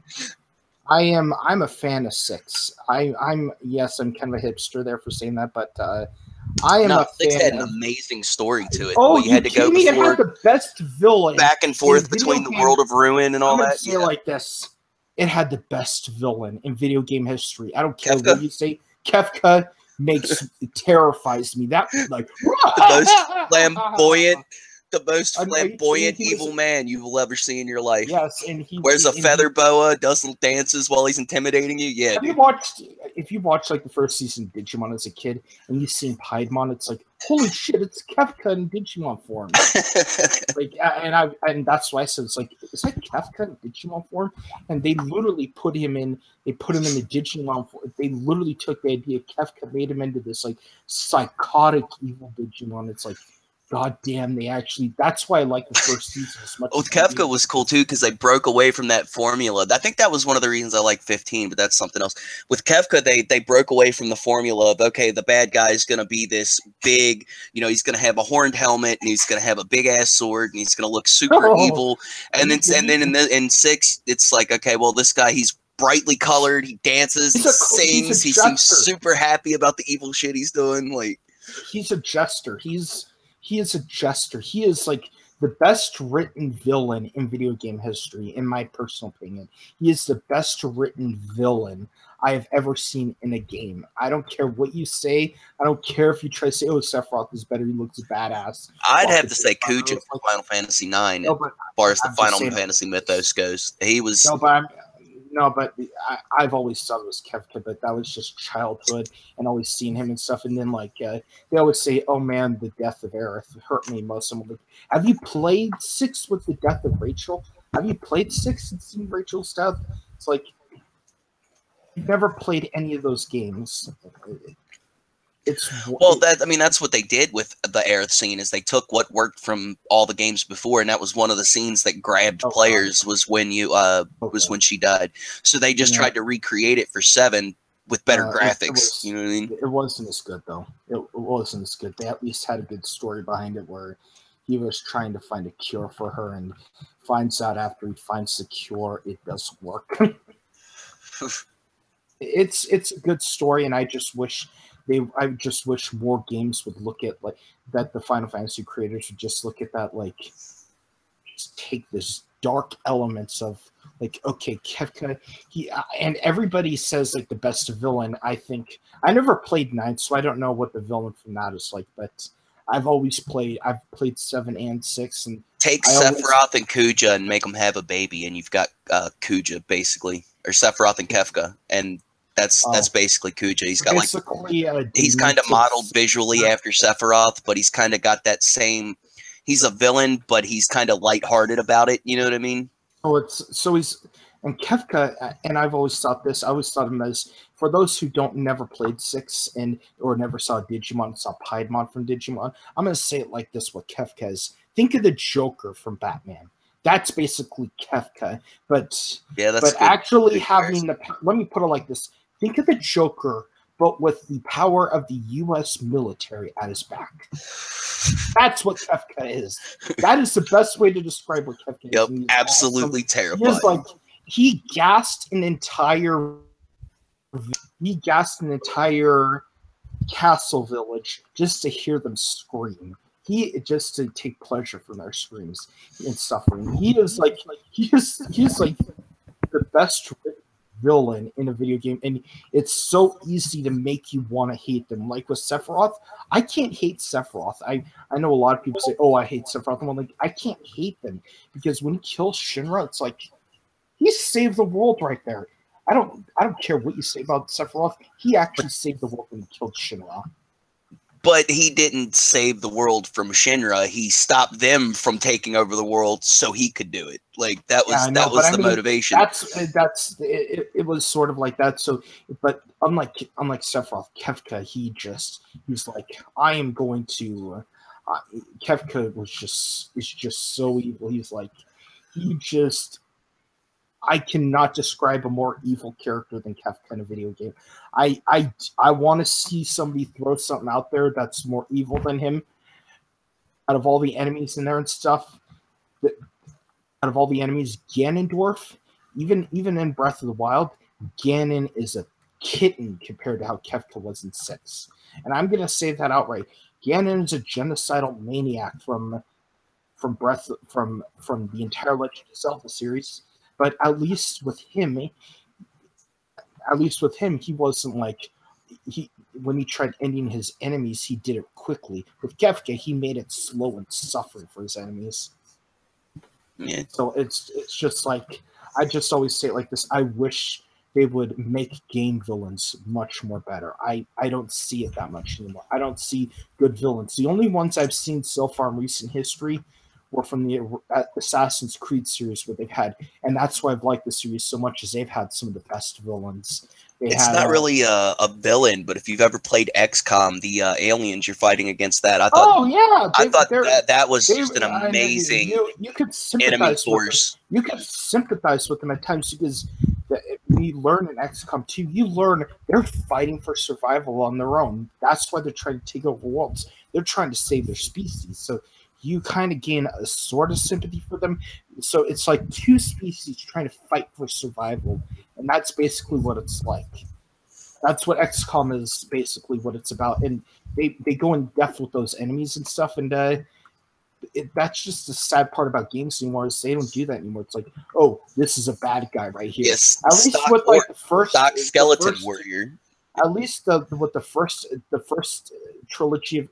a fan of 6. I'm kind of a hipster there for saying that, but I am a fan. 6 had an amazing story to it. Oh, you had to go before, it had the best villain back and forth between the World of Ruin and all that. I'm say it like this: it had the best villain in video game history. I don't care what you say. Kefka terrifies me. That like the most flamboyant evil man you will ever see in your life. Yes, and he wears a feather boa, does little dances while he's intimidating you. Yeah. If you watched like the first season of Digimon as a kid and you seen Piedmon, it's like, holy shit, it's Kefka in Digimon form. and that's why I said, it's like, is that Kefka in Digimon form? And they literally put him in the Digimon form. They literally took the idea of Kefka, made him into this like psychotic evil Digimon. It's like, God damn, that's why I like the first season as much. With Kefka was cool too, because they broke away from that formula. I think that was one of the reasons I like 15, but that's something else. With Kefka, they broke away from the formula of, okay, the bad guy is going to be this big, he's going to have a horned helmet, and he's going to have a big ass sword, and he's going to look super evil. And then in 6, it's like, okay, well, this guy, he's brightly colored, he dances, he sings, he seems super happy about the evil shit he's doing. Like, he's a jester. He is a jester. He is like the best written villain in video game history, in my personal opinion. He is the best written villain I have ever seen in a game. I don't care what you say. I don't care if you try to say, oh, Sephiroth is better. He looks badass. I'd have to say Kuja from Final Fantasy 9 as far as the Final Fantasy mythos goes. He was... no, but I've always thought it was Kefka, but that was just childhood and always seeing him and stuff. And then they always say, "Oh man, the death of Aerith hurt me most." I'm like, have you played 6 with the death of Rachel? Have you played 6 and seen Rachel's death? It's like you've never played any of those games. That's what they did with the Aerith scene is they took what worked from all the games before, and that was one of the scenes that grabbed players was when when she died. So they just tried to recreate it for 7 with better graphics. You know what I mean? It wasn't as good though. It wasn't as good. They at least had a good story behind it where he was trying to find a cure for her and finds out after he finds the cure it doesn't work. It's a good story, and I just wish more games would look at that. The Final Fantasy creators would just look at that, just take this dark elements of okay, Kefka. And everybody says the best villain. I think I never played 9, so I don't know what the villain from that is like. But I've played 7 and 6, and take Sephiroth and Kuja and make them have a baby, and you've got Kuja basically, or Sephiroth and Kefka, and that's basically Kuja. He's got he's kind of modeled visually after Sephiroth, but he's kind of got that same. He's a villain, but he's kind of lighthearted about it. You know what I mean? He's and Kefka, and I've always thought this. I always thought him as, for those who never played 6 or never saw Digimon, saw Piedmon from Digimon. I'm gonna say it like this: what Kefka is. Think of the Joker from Batman. That's basically Kefka, but actually having let me put it like this. Think of the Joker, but with the power of the U.S. military at his back. That's what Kefka is. That is the best way to describe what Kefka is. Yep, absolutely terrifying. He gassed an entire castle village just to hear them scream. Just to take pleasure from their screams and suffering. He is like the best villain in a video game, and it's so easy to make you want to hate them. Like with Sephiroth, I can't hate Sephiroth. I know a lot of people say, "Oh, I hate Sephiroth." I'm like, I can't hate them because when he kills Shinra, it's like he saved the world right there. I don't care what you say about Sephiroth. He actually saved the world when he killed Shinra. But he didn't save the world from Shinra. He stopped them from taking over the world so he could do it. That was the motivation. It was sort of like that. So, but unlike Sephiroth, Kefka, he's like, I am going to. Kefka is just so evil. He's like, I cannot describe a more evil character than Kefka in a video game. I want to see somebody throw something out there that's more evil than him. Out of all the enemies in there and stuff, out of all the enemies, Ganondorf, even in Breath of the Wild, Ganon is a kitten compared to how Kefka was in 6. And I'm gonna say that outright. Ganon is a genocidal maniac from the entire Legend of Zelda series. But at least with him, he wasn't like when he tried ending his enemies, he did it quickly. With Kefka, he made it slow and suffering for his enemies. Yeah. So it's just like, I just always say it like this. I wish they would make game villains much more better. I don't see it that much anymore. I don't see good villains. The only ones I've seen so far in recent history were from the Assassin's Creed series where they've had, and that's why I've liked the series so much, is they've had some of the best villains. It's not really a villain, but if you've ever played XCOM, the aliens you're fighting against, that I thought, I thought that was just an amazing you could enemy sympathize force. You could sympathize with them at times because when you learn in XCOM 2, you learn they're fighting for survival on their own. That's why they're trying to take over worlds. They're trying to save their species. So you kind of gain a sort of sympathy for them. So it's like two species trying to fight for survival, and that's basically what it's like. That's what XCOM is basically what it's about. And they go in depth with those enemies and stuff, and that's just the sad part about games anymore, is they don't do that anymore. It's like, oh, this is a bad guy right here. Yes, at least with like the first skeleton warrior. At least with the first trilogy of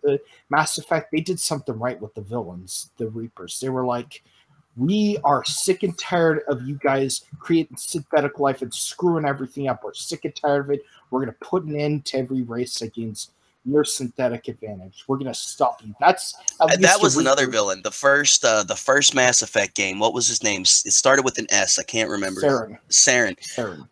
Mass Effect, they did something right with the villains, the Reapers. They were like, We are sick and tired of you guys creating synthetic life and screwing everything up. We're sick and tired of it. We're going to put an end to every race against your synthetic advantage. We're going to stop you. That's that was another villain. The first Mass Effect game. What was his name? It started with an S. I can't remember. Saren.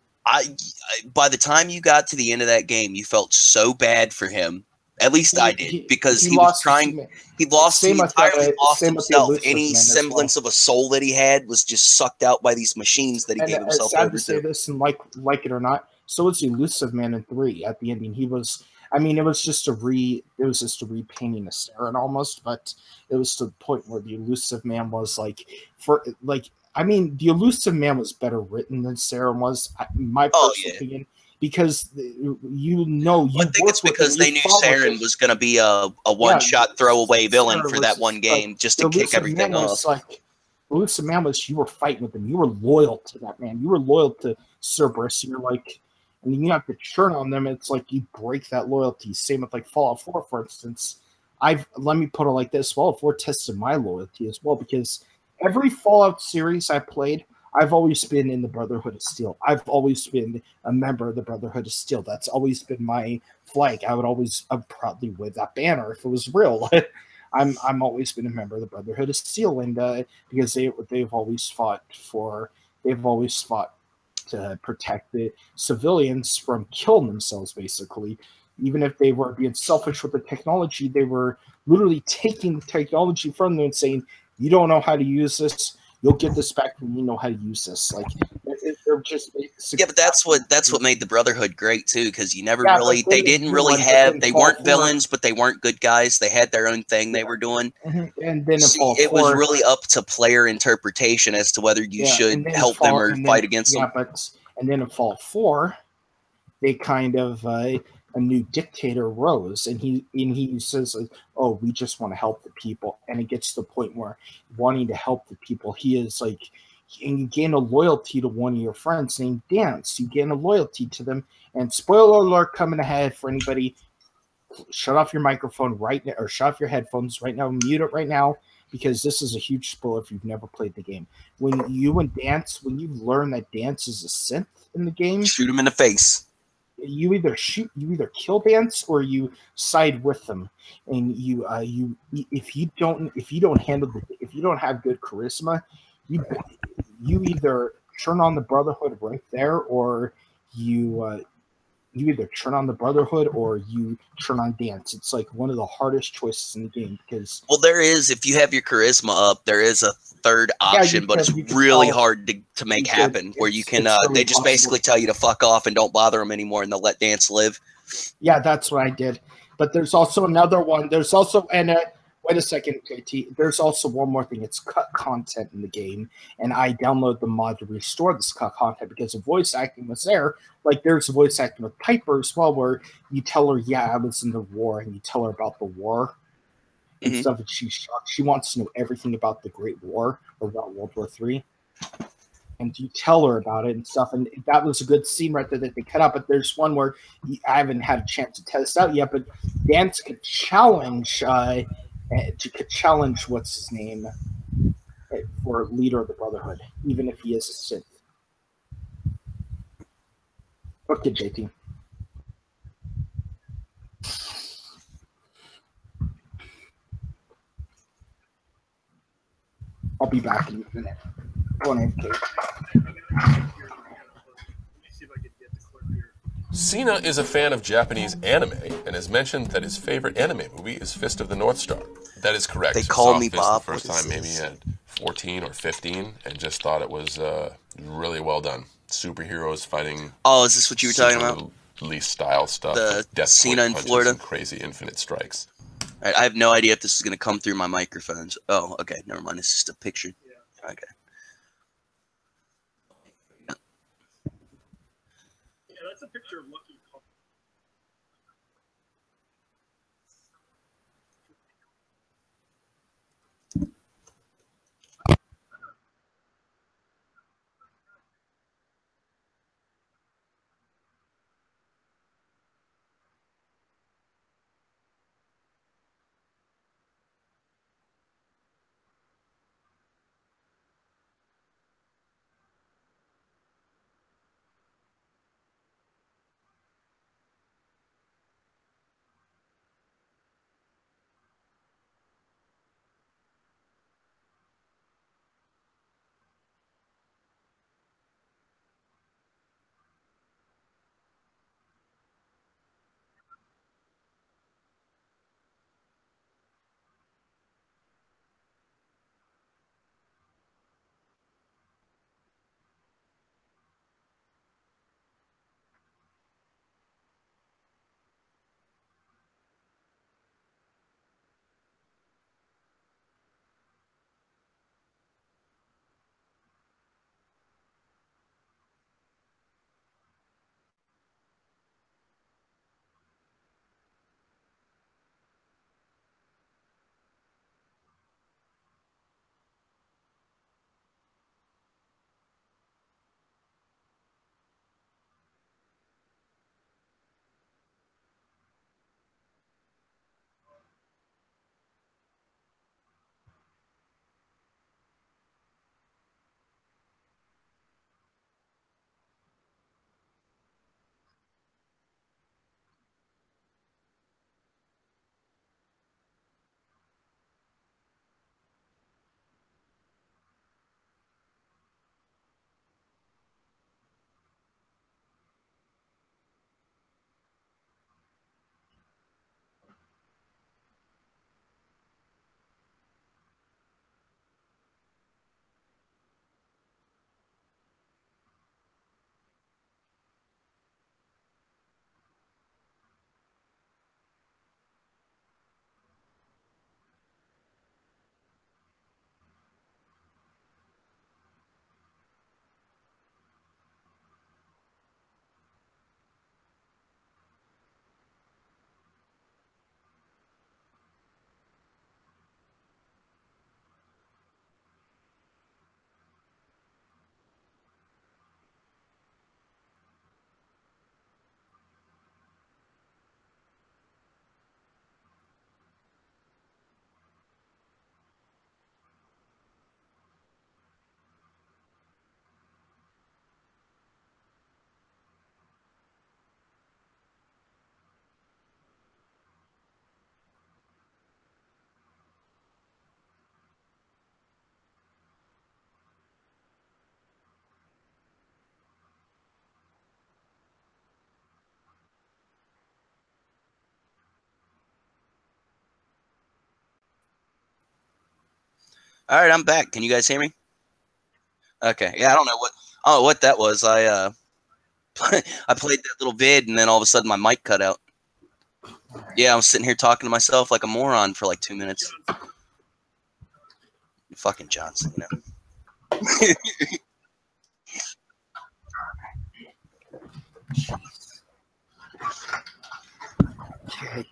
By the time you got to the end of that game, you felt so bad for him. At least I did, because he was trying. He entirely lost himself. Any semblance of a soul that he had was just sucked out by these machines that he gave himself over to. Sad to say this, and like it or not, so was the Elusive Man in 3 at the ending. He was. I mean, it was just a repainting of Saren almost, but it was to the point where the Elusive Man was the Elusive Man was better written than Saren was, my personal opinion, because I think it's because they knew Saren was going to be a one-shot throwaway villain for that one game, just to kick everything off. Elusive Man was, you were fighting with him, you were loyal to that man, you were loyal to Cerberus, you're like. And you have to churn on them. It's like you break that loyalty. Same with like Fallout 4, for instance. Let me put it like this: Fallout 4 tested my loyalty as well, because every Fallout series I played, I've always been in the Brotherhood of Steel. I've always been a member of the Brotherhood of Steel. That's always been my flag. I'd proudly wave that banner if it was real. I'm always been a member of the Brotherhood of Steel, and because they've always fought to protect the civilians from killing themselves, basically. Even if they were being selfish with the technology, they were literally taking the technology from them and saying, you don't know how to use this, you'll get this back when you know how to use this. Like, they're just... Yeah, but that's what made the Brotherhood great, too, because you never really... They weren't villains, but they weren't good guys. They had their own thing they were doing. Mm-hmm. And then it was really up to player interpretation as to whether you should help them or fight against them. And then in Fallout 4, they kind of... a new dictator rose, and he says, oh, we just want to help the people. And it gets to the point where wanting to help the people, he is like... And you gain a loyalty to one of your friends named Dance. You gain a loyalty to them. And spoiler alert coming ahead for anybody, shut off your microphone right now, or shut off your headphones right now, mute it right now, because this is a huge spoiler if you've never played the game. When you learn that Dance is a synth in the game, shoot him in the face. You either kill Dance or you side with them, and if you don't have good charisma, you either turn on the Brotherhood right there, or you either turn on the Brotherhood or you turn on Dance. It's like one of the hardest choices in the game, because there is, if you have your charisma up, there is a third option, but it's really hard to make happen, where you can they just basically tell you to fuck off and don't bother them anymore, and they'll let Dance live. Yeah, that's what I did. But there's also another one. There's also wait a second, JT. There's also one more thing. It's cut content in the game, and I download the mod to restore this cut content because the voice acting was there. Like, there's voice acting with Piper as well, where you tell her, yeah, I was in the war, and you tell her about the war and stuff, and she's shocked. She wants to know everything about the Great War, or about World War III. And you tell her about it and stuff, and that was a good scene right there that they cut out. But there's one where I haven't had a chance to test out yet, but Dance could challenge... could challenge what's his name for leader of the Brotherhood, even if he is a Sith. Okay, JT. I'll be back in a minute. Go on ahead, Kate. Cena is a fan of Japanese anime and has mentioned that his favorite anime movie is Fist of the North Star. That is correct. They call me Bob. The first time maybe at 14 or 15 and just thought it was really well done. Superheroes fighting... Oh, is this what you were talking about? Least style stuff. The Cena in Florida? And crazy infinite strikes. Right, I have no idea if this is going to come through my microphones. Oh, okay. Never mind. It's just a picture. Yeah. Okay. Yeah, that's a picture of Lucky. All right, I'm back. Can you guys hear me? Okay. Yeah, I don't know what that was. I I played that little vid, and then all of a sudden my mic cut out. Yeah, I was sitting here talking to myself like a moron for like 2 minutes. Fucking John Cena. Okay.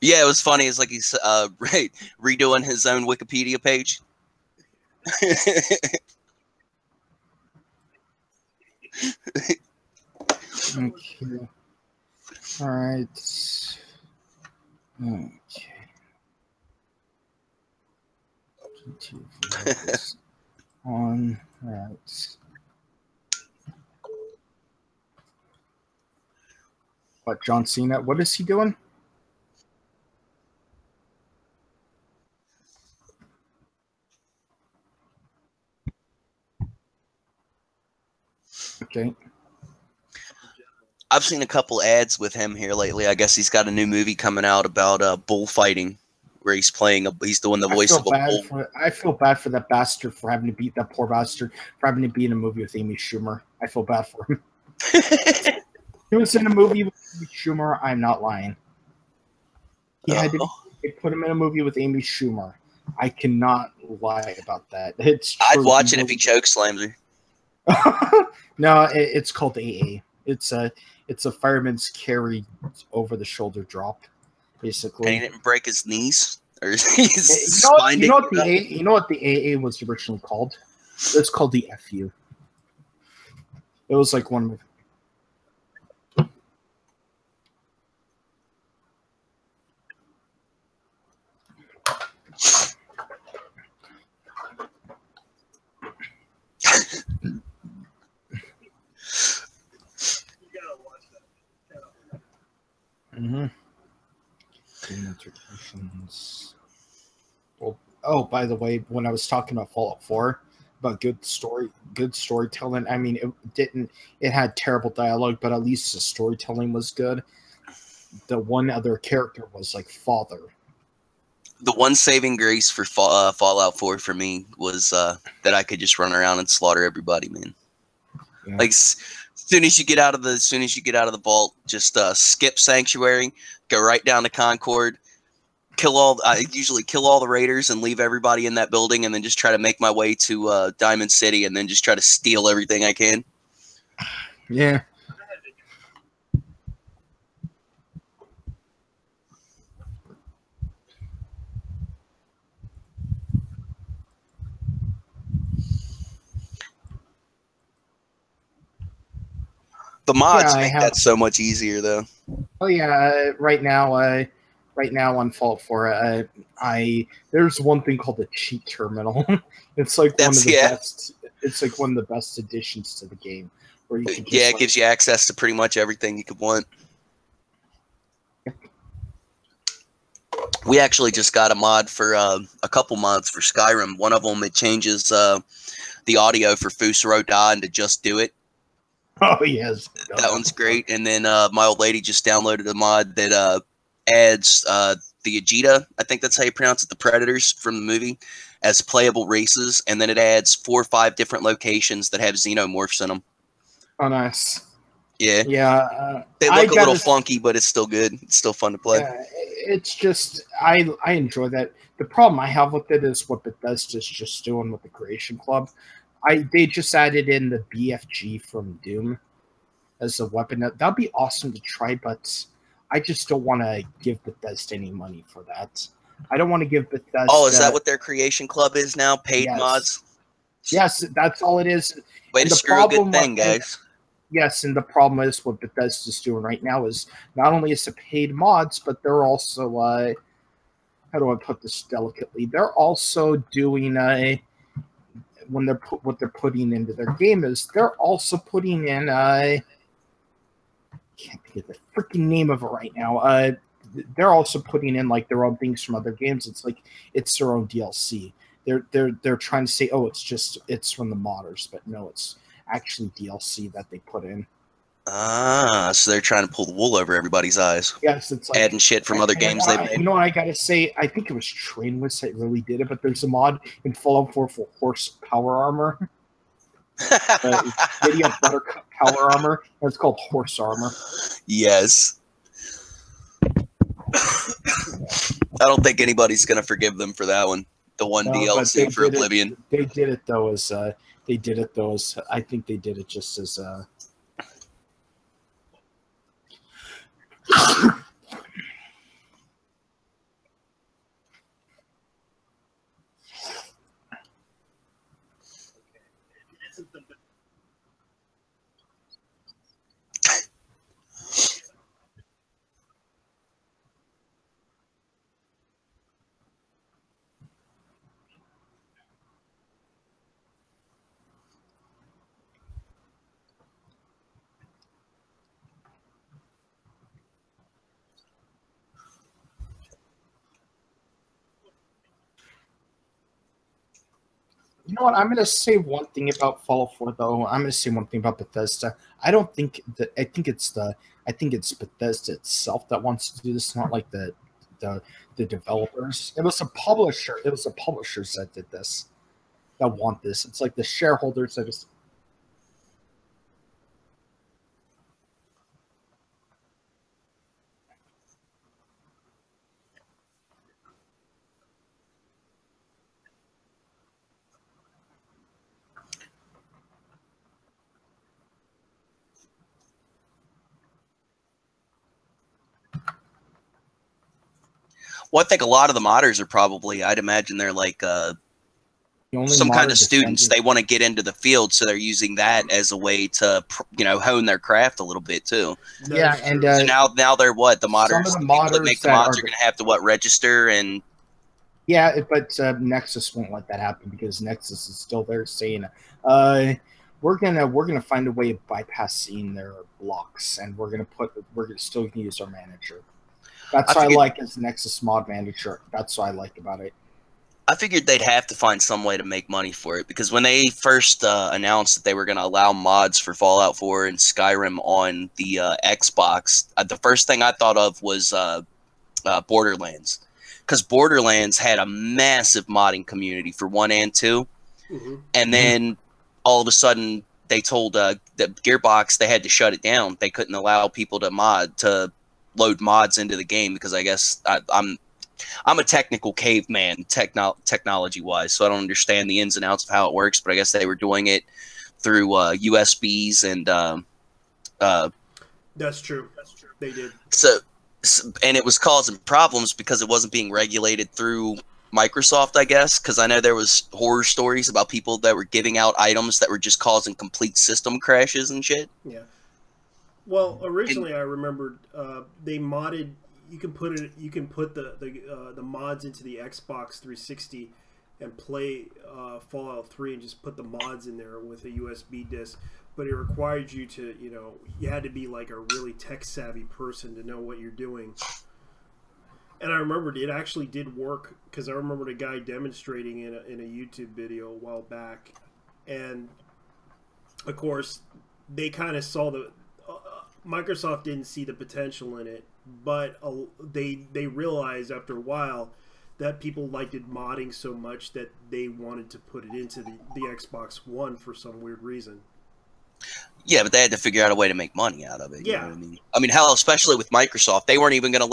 Yeah, it was funny. It's like he's redoing his own Wikipedia page. Okay. All right. Okay. On right. What, John Cena? What is he doing? Okay. I've seen a couple ads with him here lately. I guess he's got a new movie coming out about bullfighting, where he's doing the voice of a bull. I feel bad for that bastard for having to beat that poor bastard for having to be in a movie with Amy Schumer. I feel bad for him. He was in a movie with Amy Schumer. I'm not lying. They put him in a movie with Amy Schumer. I cannot lie about that. I'd watch it if he choke slams her. No, it's called AA. It's a fireman's carry over the shoulder drop, basically. And he didn't break his knees or his spine. You know what the AA was originally called? It's called the FU. It was like one. Mm-hmm. Well, oh, by the way, when I was talking about Fallout 4, about good storytelling, I mean, it had terrible dialogue, but at least the storytelling was good. The one other character was like father. The one saving grace for Fallout 4 for me was that I could just run around and slaughter everybody, man. Yeah. Like, as soon as you get out of the vault, just skip Sanctuary, go right down to Concord, I usually kill all the raiders and leave everybody in that building, and then just try to make my way to Diamond City, and then just try to steal everything I can. Yeah. The mods make that so much easier, though. Oh yeah, right now on Fallout 4, there's one thing called the cheat terminal. It's like one of the best. It's like one of the best additions to the game, where you can it gives you access to pretty much everything you could want. We actually just got a mod for a couple mods for Skyrim. One of them, it changes the audio for Fusaro Da into Just Do It. Oh yes, that one's great. And then my old lady just downloaded a mod that adds the Ajita, I think that's how you pronounce it, the Predators from the movie, as playable races, and then it adds 4 or 5 different locations that have xenomorphs in them. Oh, nice. Yeah. Yeah. They look a little funky, but it's still good. It's still fun to play. Yeah, it's just I enjoy that. The problem I have with it is what Bethesda's just doing with the Creation Club. They just added in the BFG from Doom as a weapon. That'd be awesome to try, but I just don't want to give Bethesda any money for that. I don't want to give Bethesda... Oh, is that what their Creation Club is now? Paid mods? Yes, that's all it is. Way to screw a good thing, guys. Yes, and the problem is what Bethesda's doing right now is not only is it paid mods, but they're also... how do I put this delicately? They're also doing what they're putting into their game is they're also putting in I can't think of the freaking name of it right now. They're also putting in like their own things from other games. It's like it's their own DLC. They're trying to say, oh, it's from the modders, but no, it's actually DLC that they put in. Ah, so they're trying to pull the wool over everybody's eyes. Yes, it's like adding shit from other games they've made. You know what I gotta say? I think it was Trainless that really did it, but there's a mod in Fallout 4 for horse power armor. Video buttercup power armor. And it's called horse armor. Yes. I don't think anybody's gonna forgive them for that one. The one DLC for Oblivion. They did it though as I think they did it just as You know what? I'm going to say one thing about Fallout 4, though. I'm going to say one thing about Bethesda. I think it's Bethesda itself that wants to do this, not like the developers. It was a publisher. It was the publishers that did this, that want this. It's like the shareholders that is. Well, I think a lot of the modders are probably, I'd imagine they're like some kind of students. They want to get into the field, so they're using that as a way to, hone their craft a little bit too. Yeah, and so now they're what? The modders, some of the modders that make the mods are going to have to register and. Yeah, but Nexus won't let that happen because Nexus is still there saying, we're gonna find a way of bypassing their blocks, and we're gonna still use our manager. That's what I like as Nexus mod manager. That's what I like about it. I figured they'd have to find some way to make money for it because when they first announced that they were going to allow mods for Fallout 4 and Skyrim on the Xbox, the first thing I thought of was Borderlands, because Borderlands had a massive modding community for 1 and 2, and then all of a sudden they told the Gearbox they had to shut it down. They couldn't allow people to load mods into the game because I guess I'm a technical caveman technology wise, so I don't understand the ins and outs of how it works, but I guess they were doing it through USBs and that's true. They did. So and it was causing problems because it wasn't being regulated through Microsoft, I guess, because I know there was horror stories about people that were giving out items that were just causing complete system crashes and shit. Yeah. Well, originally I remembered they modded. You can put the mods into the Xbox 360 and play Fallout 3 and just put the mods in there with a USB disc. But it required you to, you had to be like a really tech savvy person to know what you're doing. And I remembered it actually did work because I remembered a guy demonstrating in a YouTube video a while back, and of course they kind of saw the. Microsoft didn't see the potential in it, but they realized after a while that people liked it modding so much that they wanted to put it into the Xbox One for some weird reason. Yeah, but they had to figure out a way to make money out of it. Yeah. You know what I mean? I mean, hell, especially with Microsoft, they weren't even going to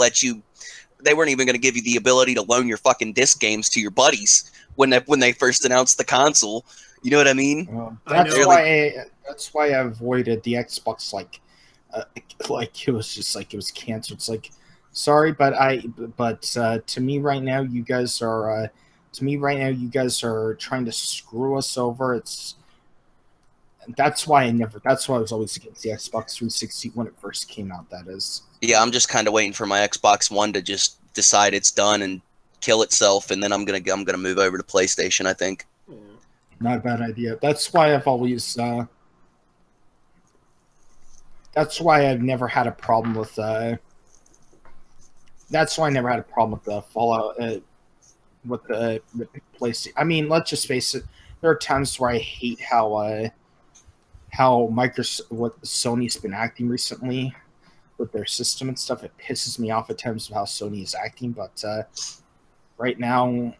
give you the ability to loan your fucking disc games to your buddies when they first announced the console. You know what I mean? That's why I avoided the Xbox like it was canceled. It's like, sorry, but to me right now you guys are trying to screw us over. That's why I was always against the Xbox 360 when it first came out. That is. Yeah, I'm just kind of waiting for my Xbox One to just decide it's done and kill itself, and then I'm gonna move over to PlayStation, I think. Yeah. Not a bad idea. That's why I've always. That's why I've never had a problem with. That's why I never had a problem with the Fallout. With the PlayStation. I mean, let's just face it. There are times where I hate how how what Sony's been acting recently with their system and stuff. It pisses me off at times of how Sony is acting, but right now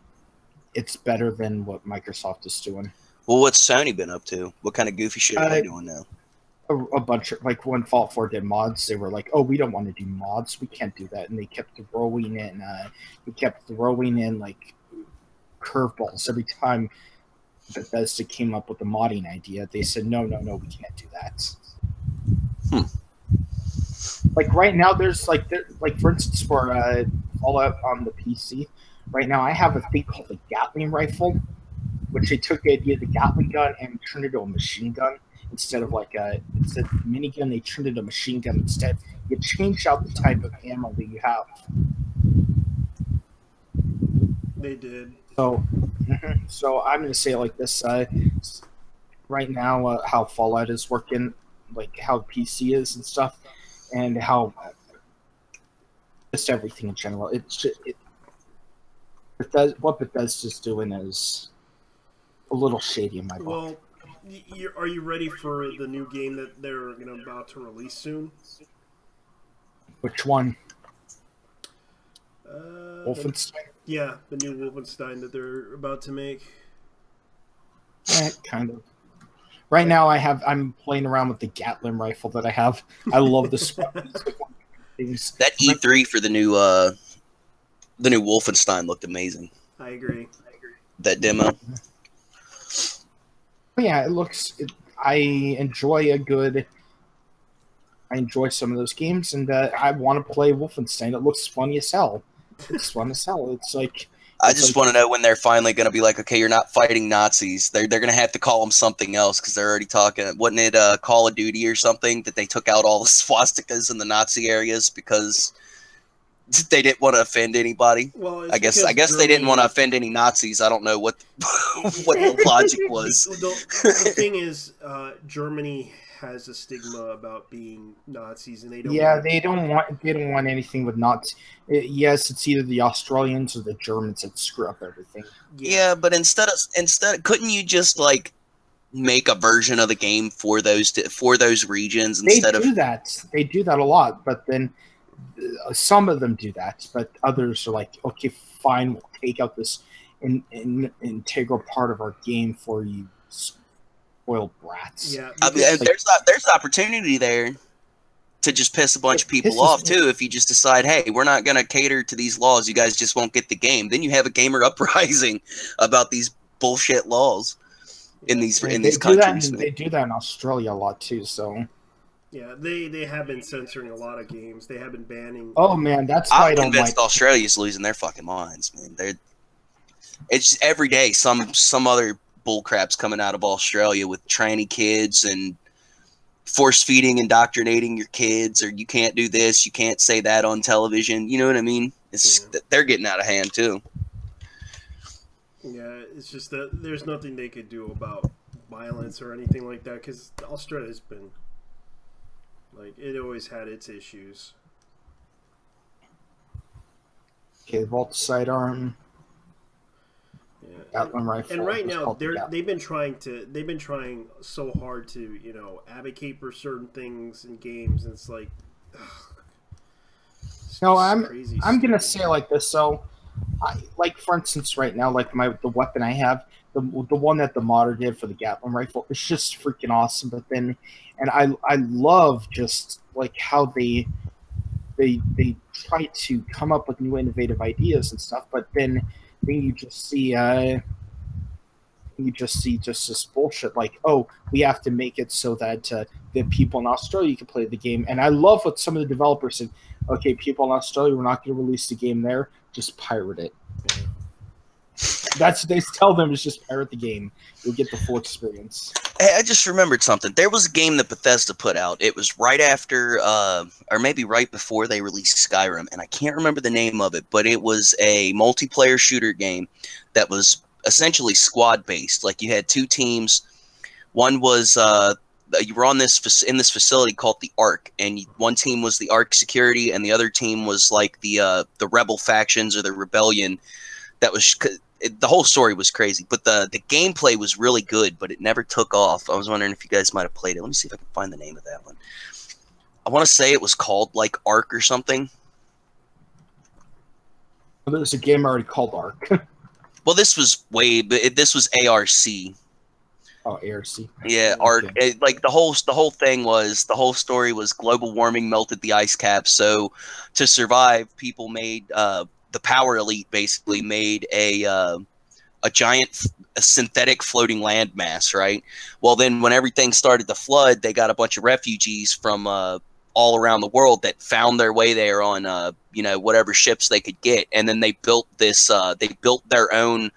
it's better than what Microsoft is doing. Well, what's Sony been up to? What kind of goofy shit are they doing now? A bunch of, like, when Fallout 4 did mods, they were like, "Oh, we don't want to do mods. We can't do that," and they kept throwing in like curveballs every time Bethesda came up with a modding idea. They said, "No, we can't do that." Like right now, there's like for instance, for Fallout on the PC, right now I have a thing called the Gatling rifle, which they took the idea of the Gatling gun and turned it into a machine gun instead of instead of a minigun. They turned it into a machine gun instead. You change out the type of ammo that you have. They did. So I'm going to say it like this. Right now, how Fallout is working, like how PC is and stuff, and how just everything in general. What Bethesda's doing is a little shady in my book. Well, are you ready for the new game that they're about to release soon? Which one? Wolfenstein? Yeah, the new Wolfenstein that they're about to make. Kind of. Right now, I'm playing around with the Gatling rifle that I have. I love this. Things. That E3 for the new Wolfenstein looked amazing. I agree. That demo. Yeah, it looks. I enjoy some of those games, and I want to play Wolfenstein. It looks funny as hell. It's fun as hell. It's like. I just want to know when they're finally going to be like, okay, you're not fighting Nazis. They're going to have to call them something else because they're already talking. Wasn't it Call of Duty or something that they took out all the swastikas in the Nazi areas because they didn't want to offend anybody? Well, I guess they didn't want to offend any Nazis. I don't know what what the logic was. The thing is, Germany has a stigma about being Nazis, and they don't. Yeah, they don't want anything with Nazis. Yes, it's either the Australians or the Germans that screw up everything. Yeah, but instead, couldn't you just like make a version of the game for those regions instead of? They do that a lot, but then some of them do that, but others are like, okay, fine, we'll take out this integral part of our game for you. Spoiled brats. Yeah, I mean, there's opportunity there to just piss a bunch of people off too. If you just decide, hey, we're not going to cater to these laws, you guys just won't get the game. Then you have a gamer uprising about these bullshit laws in these countries. They do that in Australia a lot too. So yeah, they have been censoring a lot of games. They have been banning. Oh man, that's why I'm convinced Australia's losing their fucking minds, man. It's just every day some other bullcrap's coming out of Australia with tranny kids and force feeding, indoctrinating your kids, or you can't do this, you can't say that on television. You know what I mean? It's they're getting out of hand too. Yeah, it's just that there's nothing they could do about violence or anything like that because Australia's been like it always had its issues. Okay, vault sidearm. Yeah. And right now they've been trying so hard to advocate for certain things in games, and it's like no, I'm gonna say it like this. So like for instance right now, like the weapon I have, the one that the modder did for the Gatling rifle, it's just freaking awesome. But then I love just like how they try to come up with new innovative ideas and stuff, but then you just see just this bullshit like, oh, we have to make it so that the people in Australia can play the game. And I love what some of the developers said. Okay, people in Australia, we're not going to release the game there. Just pirate it. That's what they tell them, is just pirate the game. You'll get the full experience. Hey, I just remembered something. There was a game that Bethesda put out. It was right after, or maybe right before they released Skyrim, and I can't remember the name of it, but it was a multiplayer shooter game that was essentially squad-based. Like, you had two teams. One was, you were in this facility called the Ark, and one team was the Ark security, and the other team was like the rebel factions or the rebellion. That was, the whole story was crazy, but the gameplay was really good, but it never took off. I was wondering if you guys might have played it. Let me see if I can find the name of that one. I want to say it was called like Ark or something. Well, there's a game already called Ark. Well, this was this was ARC. Oh, ARC. Yeah, Ark. Like the whole thing was, the whole story was global warming melted the ice caps. So to survive, people made the power elite basically made a giant synthetic floating landmass, right? Well, then when everything started to flood, they got a bunch of refugees from all around the world that found their way there on whatever ships they could get, and then they built this. They built their own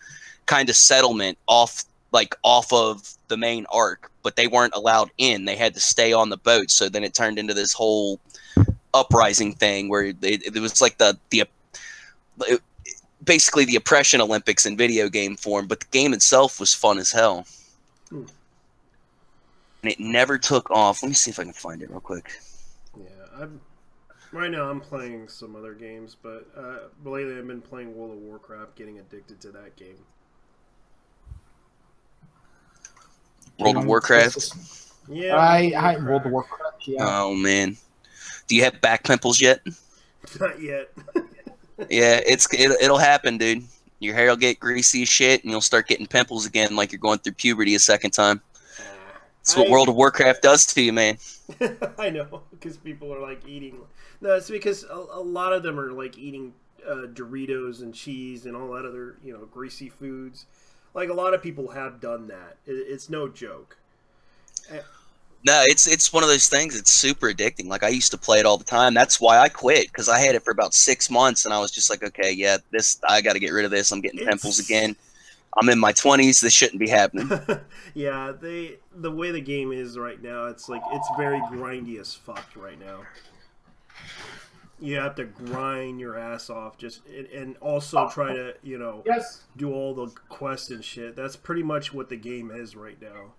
kind of settlement off of the main arc, but they weren't allowed in. They had to stay on the boat. So then it turned into this whole uprising thing where it was like basically the oppression Olympics in video game form, but the game itself was fun as hell. And it never took off. Let me see if I can find it real quick. Yeah, right now I'm playing some other games, but lately I've been playing World of Warcraft, getting addicted to that game. World of Warcraft? Yeah. I World of Warcraft, yeah. Oh, man. Do you have back pimples yet? Not yet. Yeah, it'll happen, dude. Your hair will get greasy as shit, and you'll start getting pimples again like you're going through puberty a second time. That's what World of Warcraft does to you, man. I know, because people are like eating. No, it's because a lot of them are like eating Doritos and cheese and all that other greasy foods. Like a lot of people have done that. It's no joke. No, it's one of those things. It's super addicting. Like I used to play it all the time. That's why I quit, because I had it for about 6 months, and I was just like, okay, yeah, I got to get rid of this. I'm getting pimples again. I'm in my 20s. This shouldn't be happening. Yeah, the way the game is right now, it's like it's very grindy as fuck right now. You have to grind your ass off, and also try to do all the quests and shit. That's pretty much what the game is right now.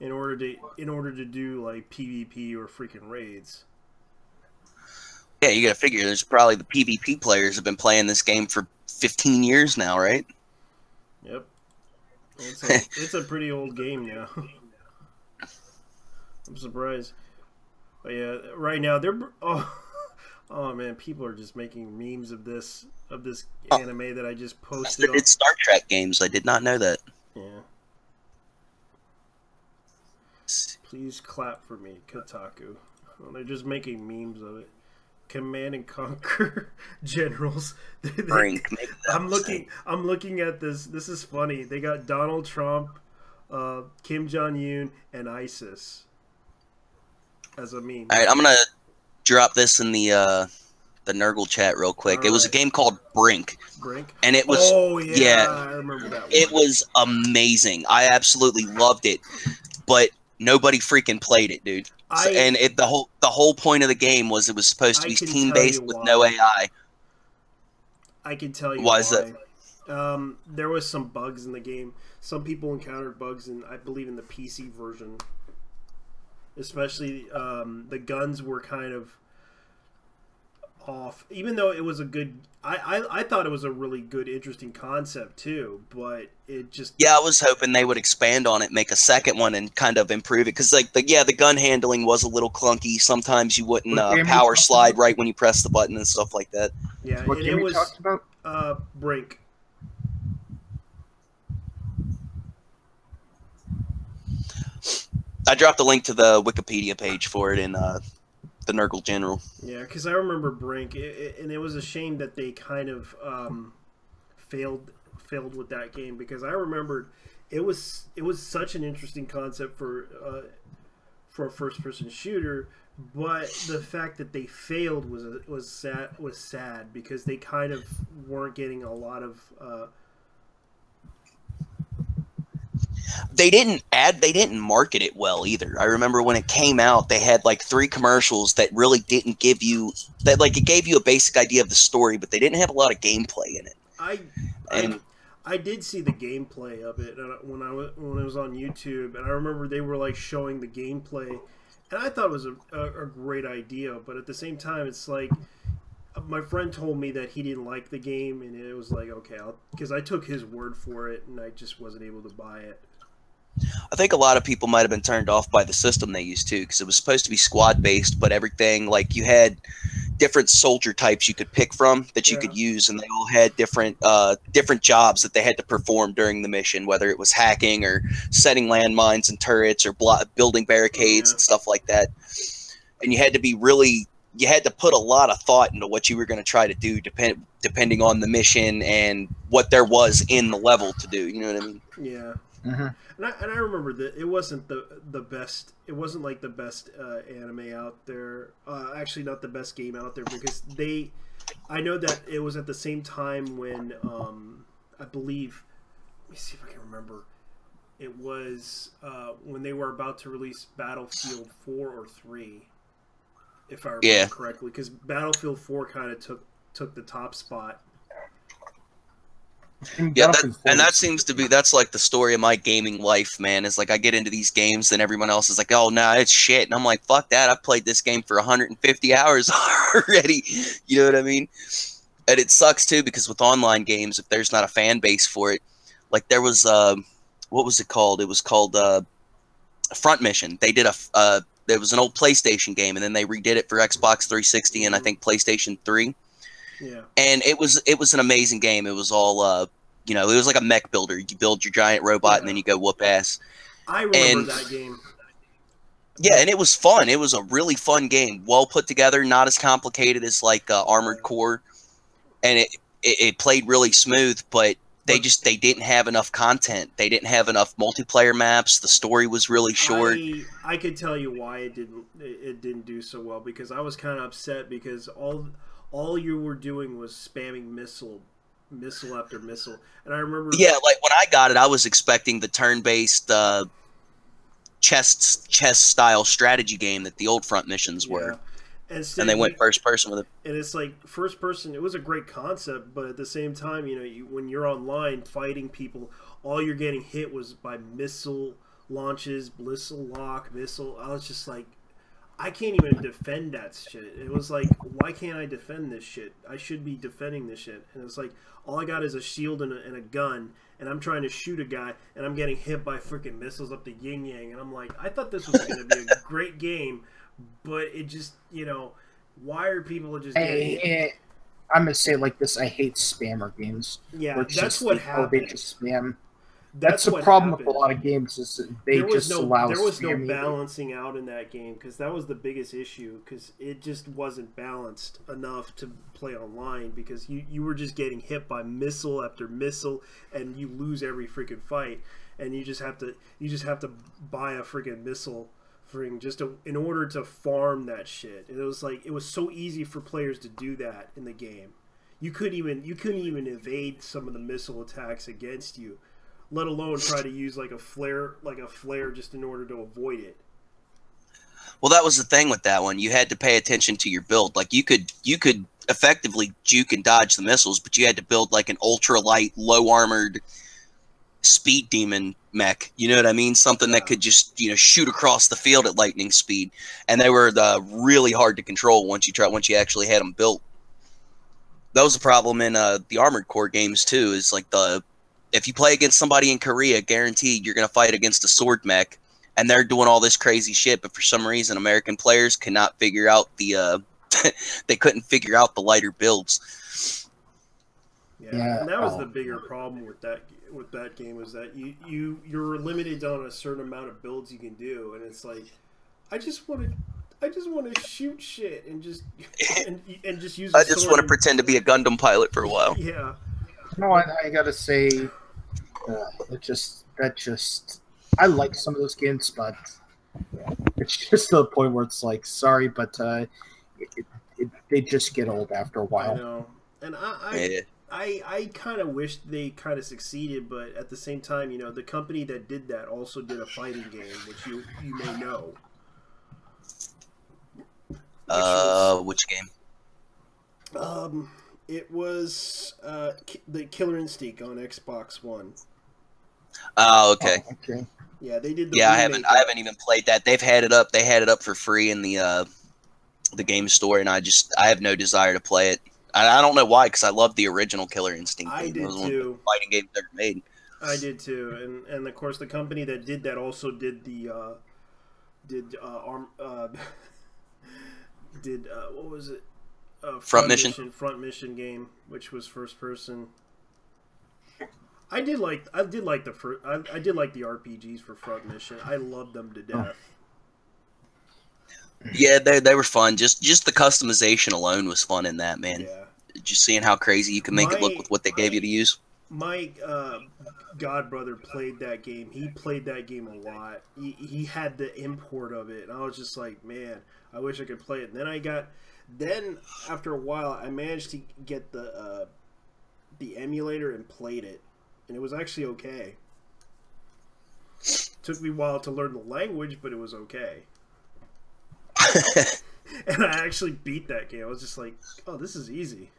In order to do like PvP or freaking raids. Yeah, you got to figure there's probably the PvP players have been playing this game for 15 years now, right? Yep. It's a pretty old game now. I'm surprised. But yeah, right now they're oh man, people are just making memes of this anime that I just posted. It's Star Trek games. I did not know that. Yeah. Please clap for me, Kotaku. Well, they're just making memes of it. Command and Conquer generals. I'm looking at this. This is funny. They got Donald Trump, Kim Jong-un, and ISIS as a meme. All right, I'm gonna drop this in the Nurgle chat real quick. It was a game called Brink. Brink? And it was I remember that one. It was amazing. I absolutely loved it. But nobody freaking played it, dude. The whole point of the game was it was supposed to be team-based with no AI. I can tell you why. Is that? There was some bugs in the game. Some people encountered bugs I believe in the PC version. Especially the guns were kind of off. Even though it was a good... I thought it was a really good, interesting concept too, but it just... Yeah, I was hoping they would expand on it, make a second one, and kind of improve it. Because, like, the gun handling was a little clunky. Sometimes you wouldn't power slide right when you press the button and stuff like that. Yeah, what game we talked about? Brink. I dropped a link to the Wikipedia page for it in the Nurgle General. Yeah, because I remember Brink, and it was a shame that they kind of failed with that game, because I remembered it was such an interesting concept for a first-person shooter, but the fact that they failed was sad because they kind of weren't getting a lot of. They didn't market it well either. I remember when it came out, they had like 3 commercials that really didn't give you that, like, it gave you a basic idea of the story, but they didn't have a lot of gameplay in it. I did see the gameplay of it when it was on YouTube, and I remember they were like showing the gameplay, and I thought it was a great idea, but at the same time, it's like my friend told me that he didn't like the game, and it was like, okay, because I took his word for it, and I just wasn't able to buy it. I think a lot of people might have been turned off by the system they used too, because it was supposed to be squad based, but everything, like, you had different soldier types you could pick from that you could use, and they all had different jobs that they had to perform during the mission, whether it was hacking or setting landmines and turrets or building barricades and stuff like that. And you had to put a lot of thought into what you were going to try to do, depending on the mission and what there was in the level to do. You know what I mean? Yeah. And I remember that it wasn't the best. It wasn't like the best anime out there. Actually, not the best game out there, because I know that it was at the same time when I believe. Let me see if I can remember. It was when they were about to release Battlefield 4 or 3, if I remember correctly, because Battlefield 4 kind of took the top spot. Yeah, that seems to be, that's like the story of my gaming life, man. Is like I get into these games and everyone else is like, oh, nah, it's shit. And I'm like, fuck that. I've played this game for 150 hours already. You know what I mean? And it sucks too, because with online games, if there's not a fan base for it, like there was, what was it called? It was called Front Mission. They did it was an old PlayStation game, and then they redid it for Xbox 360 and I think PlayStation 3. Yeah. And it was an amazing game. It was all it was like a mech builder. You build your giant robot and then you go whoop ass. I remember that game. Yeah, and it was fun. It was a really fun game. Well put together, not as complicated as like Armored Core. And it played really smooth, but they didn't have enough content. They didn't have enough multiplayer maps. The story was really short. I could tell you why it didn't do so well, because I was kind of upset because all you were doing was spamming missile after missile. And I remember... Yeah, like when I got it, I was expecting the turn-based chess-style strategy game that the old Front Missions were. And they went first-person with it. And it's like, first-person, it was a great concept, but at the same time, when you're online fighting people, all you're getting hit was by missile launches, missile lock, missile... I was just like, I can't even defend that shit. It was like, why can't I defend this shit? I should be defending this shit. And it's like, all I got is a shield and a gun, and I'm trying to shoot a guy, and I'm getting hit by freaking missiles up the yin-yang. And I'm like, I thought this was going to be a great game, but it just, why are people just getting... I'm going to say it like this, I hate spammer games. Yeah, that's what happened. They just spam. That's the problem with a lot of games, is they just allow there was no balancing out in that game, because that was the biggest issue, because it just wasn't balanced enough to play online, because you were just getting hit by missile after missile, and you lose every freaking fight, and you just have to buy a freaking missile in order to farm that shit. And it was like, it was so easy for players to do that in the game. You couldn't even evade some of the missile attacks against you, let alone try to use like a flare just in order to avoid it. Well, that was the thing with that one. You had to pay attention to your build. Like you could effectively juke and dodge the missiles, but you had to build like an ultralight, low armored speed demon mech. You know what I mean? Something that could just shoot across the field at lightning speed. And they were really hard to control once you actually had them built. That was a problem in the Armored Core games too. Is like if you play against somebody in Korea, guaranteed you're going to fight against a sword mech, and they're doing all this crazy shit, but for some reason American players cannot figure out they couldn't figure out the lighter builds. Yeah, and that was the bigger problem with that game, was that you're limited on a certain amount of builds you can do, and it's like, I just want to shoot shit and just use. I just want to pretend to be a Gundam pilot for a while. Yeah. No, I gotta say, I like some of those games, but it's just to the point where it's like, sorry, but they just get old after a while. I know, and I kind of wish they kind of succeeded, but at the same time, the company that did that also did a fighting game, which you may know. Which game? It was the Killer Instinct on Xbox One. Oh, okay. Oh, okay. Yeah, they did. I haven't even played that. They've had it up. They had it up for free in the game store, and I have no desire to play it. I don't know why, because I love the original Killer Instinct. I did It was one of the too. best fighting games ever made. I did too, and of course the company that did that also did the what was it? Front Mission. Front Mission game, which was first person. I did like the RPGs for Front Mission. I loved them to death. Yeah, they were fun. Just the customization alone was fun in that, man. Yeah. Just seeing how crazy you can make it look with what they gave you to use. My godbrother played that game. He played that game a lot. He had the import of it, and I was just like, man, I wish I could play it. And then after a while, I managed to get the emulator and played it, and it was actually okay. Took me a while to learn the language, but it was okay. And I actually beat that game. I was just like, oh, this is easy.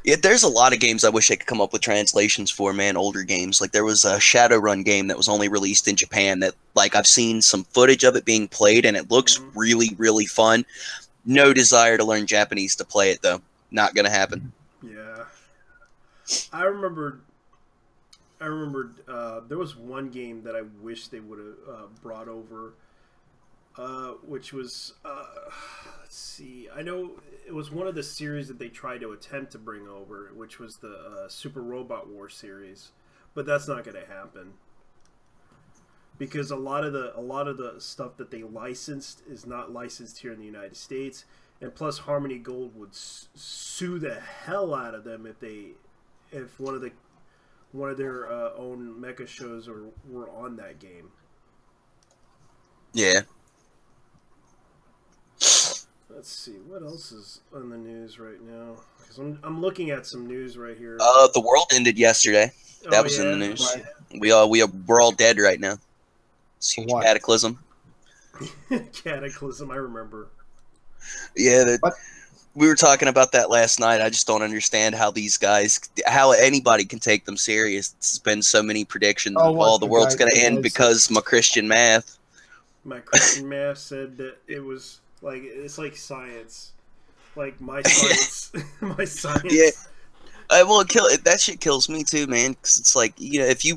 Yeah, there's a lot of games I wish I could come up with translations for, man, older games. Like, there was a Shadowrun game that was only released in Japan that, like, I've seen some footage of it being played, and it looks really, really fun. No desire to learn Japanese to play it, though. Not gonna happen. Yeah. I remembered there was one game that I wish they would have brought over, which was, let's see, I know it was one of the series that they tried to attempt to bring over, which was the Super Robot War series, but that's not going to happen because a lot of the stuff that they licensed is not licensed here in the United States, and plus Harmony Gold would sue the hell out of them if one of their own mecha shows were on that game. Yeah. Let's see, what else is on the news right now? Because I'm looking at some news right here. The world ended yesterday. That was in the news. Right. We're all dead right now. It's a huge cataclysm. Cataclysm, I remember. Yeah, we were talking about that last night. I just don't understand how anybody can take them serious. It's been so many predictions. The world's going to end because my Christian math. My Christian math said that it was like, it's like science. Like my science. My science. Yeah. That shit kills me too, man. Because it's like, if you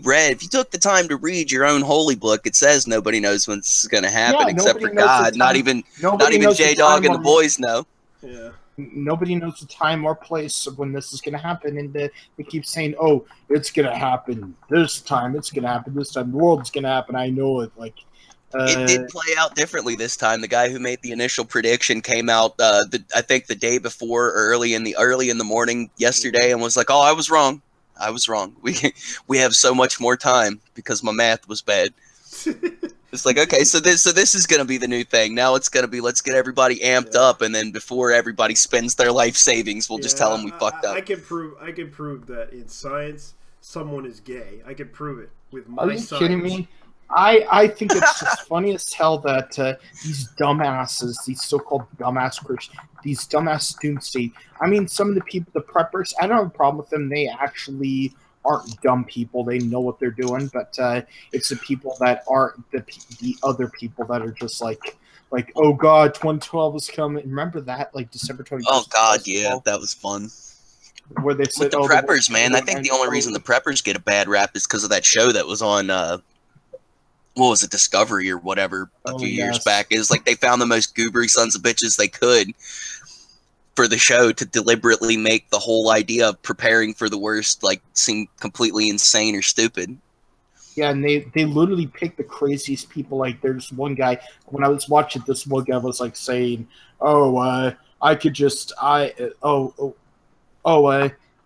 took the time to read your own holy book, it says nobody knows when this is going to happen except for God. Not even J-Dog and the boys know. Yeah. Nobody knows the time or place of when this is going to happen, and they keep saying, "Oh, it's going to happen this time. It's going to happen this time. The world's going to happen." I know it. Like, it did play out differently this time. The guy who made the initial prediction came out, I think the day before, or early in the morning yesterday, and was like, "Oh, I was wrong. I was wrong. We have so much more time because my math was bad." It's like, okay, so this is gonna be the new thing. Now it's gonna be, let's get everybody amped up, and then before everybody spends their life savings, we'll just tell them we fucked up. I can prove that in science someone is gay. I can prove it with my science. Are you kidding me? I think it's just funny as hell that these dumbasses, these so-called dumbass Christians, these dumbass doomsday. I mean, some of the people, the preppers, I don't have a problem with them. They actually aren't dumb people. They know what they're doing, but it's the people that are the other people that are just like, oh God, 2012 is coming. Remember that, like December 21st. Oh God, yeah, that was fun. Where they said, with the preppers, man. I think the only reason the preppers get a bad rap is because of that show that was on. What was it, Discovery or whatever, a few years back. Is like they found the most goobery sons of bitches they could for the show to deliberately make the whole idea of preparing for the worst like seem completely insane or stupid. Yeah, and they literally picked the craziest people. Like, there's one guy, when I was watching this, one guy was like saying,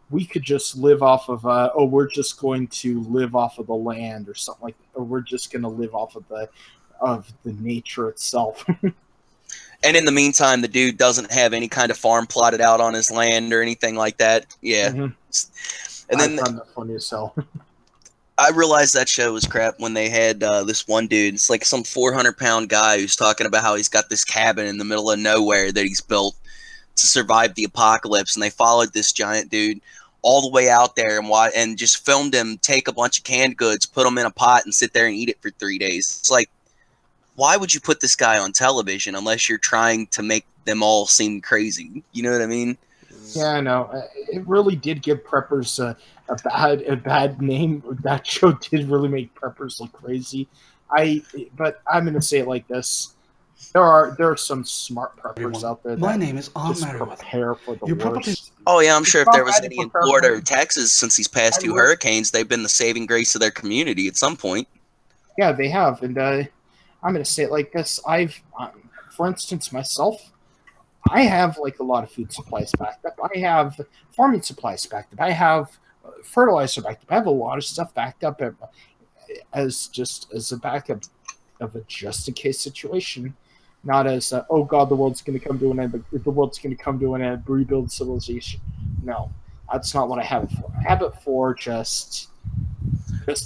we could just live off of, we're just going to live off of the land or something like that, or we're just going to live off of the nature itself. And in the meantime, the dude doesn't have any kind of farm plotted out on his land or anything like that. Yeah. Mm-hmm. And then I found that funny as hell. I realized that show was crap when they had this one dude. It's like some 400-pound guy who's talking about how he's got this cabin in the middle of nowhere that he's built to survive the apocalypse. And they followed this giant dude all the way out there and just filmed him take a bunch of canned goods, put them in a pot, and sit there and eat it for 3 days. It's like, why would you put this guy on television unless you're trying to make them all seem crazy? You know what I mean? Yeah, I know. It really did give preppers a bad name. That show did really make preppers look crazy. But I'm gonna say it like this: there are some smart preppers out there. My that name is just Merriweather. prepare for the You probably worst. Oh yeah, I'm sure if not there was bad to any in prepare Florida for- or Texas since these past I two would- hurricanes, they've been the saving grace of their community at some point. Yeah, they have, and I'm gonna say it like this: for instance, myself. I have like a lot of food supplies backed up. I have farming supplies backed up. I have fertilizer backed up. I have a lot of stuff backed up as a backup of a just in case situation, not as oh god, the world's going to come to an end. The world's going to come to an end. Rebuild civilization. No, that's not what I have it for. I have it for just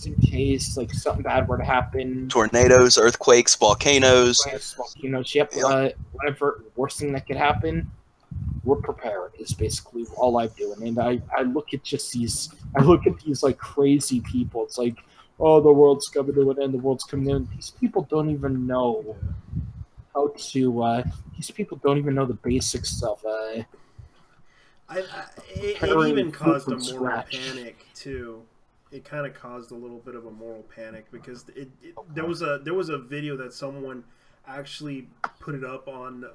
in case like something bad were to happen. Tornadoes, earthquakes, volcanoes. Volcanoes. Yep. Whatever worst thing that could happen, we're prepared. Is basically all I'm doing. And I look at these like crazy people. It's like, oh, the world's coming to an end. The world's coming in. These people don't even know how to. These people don't even know the basic stuff. It even caused a moral panic too. It kind of caused a little bit of a moral panic because there was a video that someone actually put it up on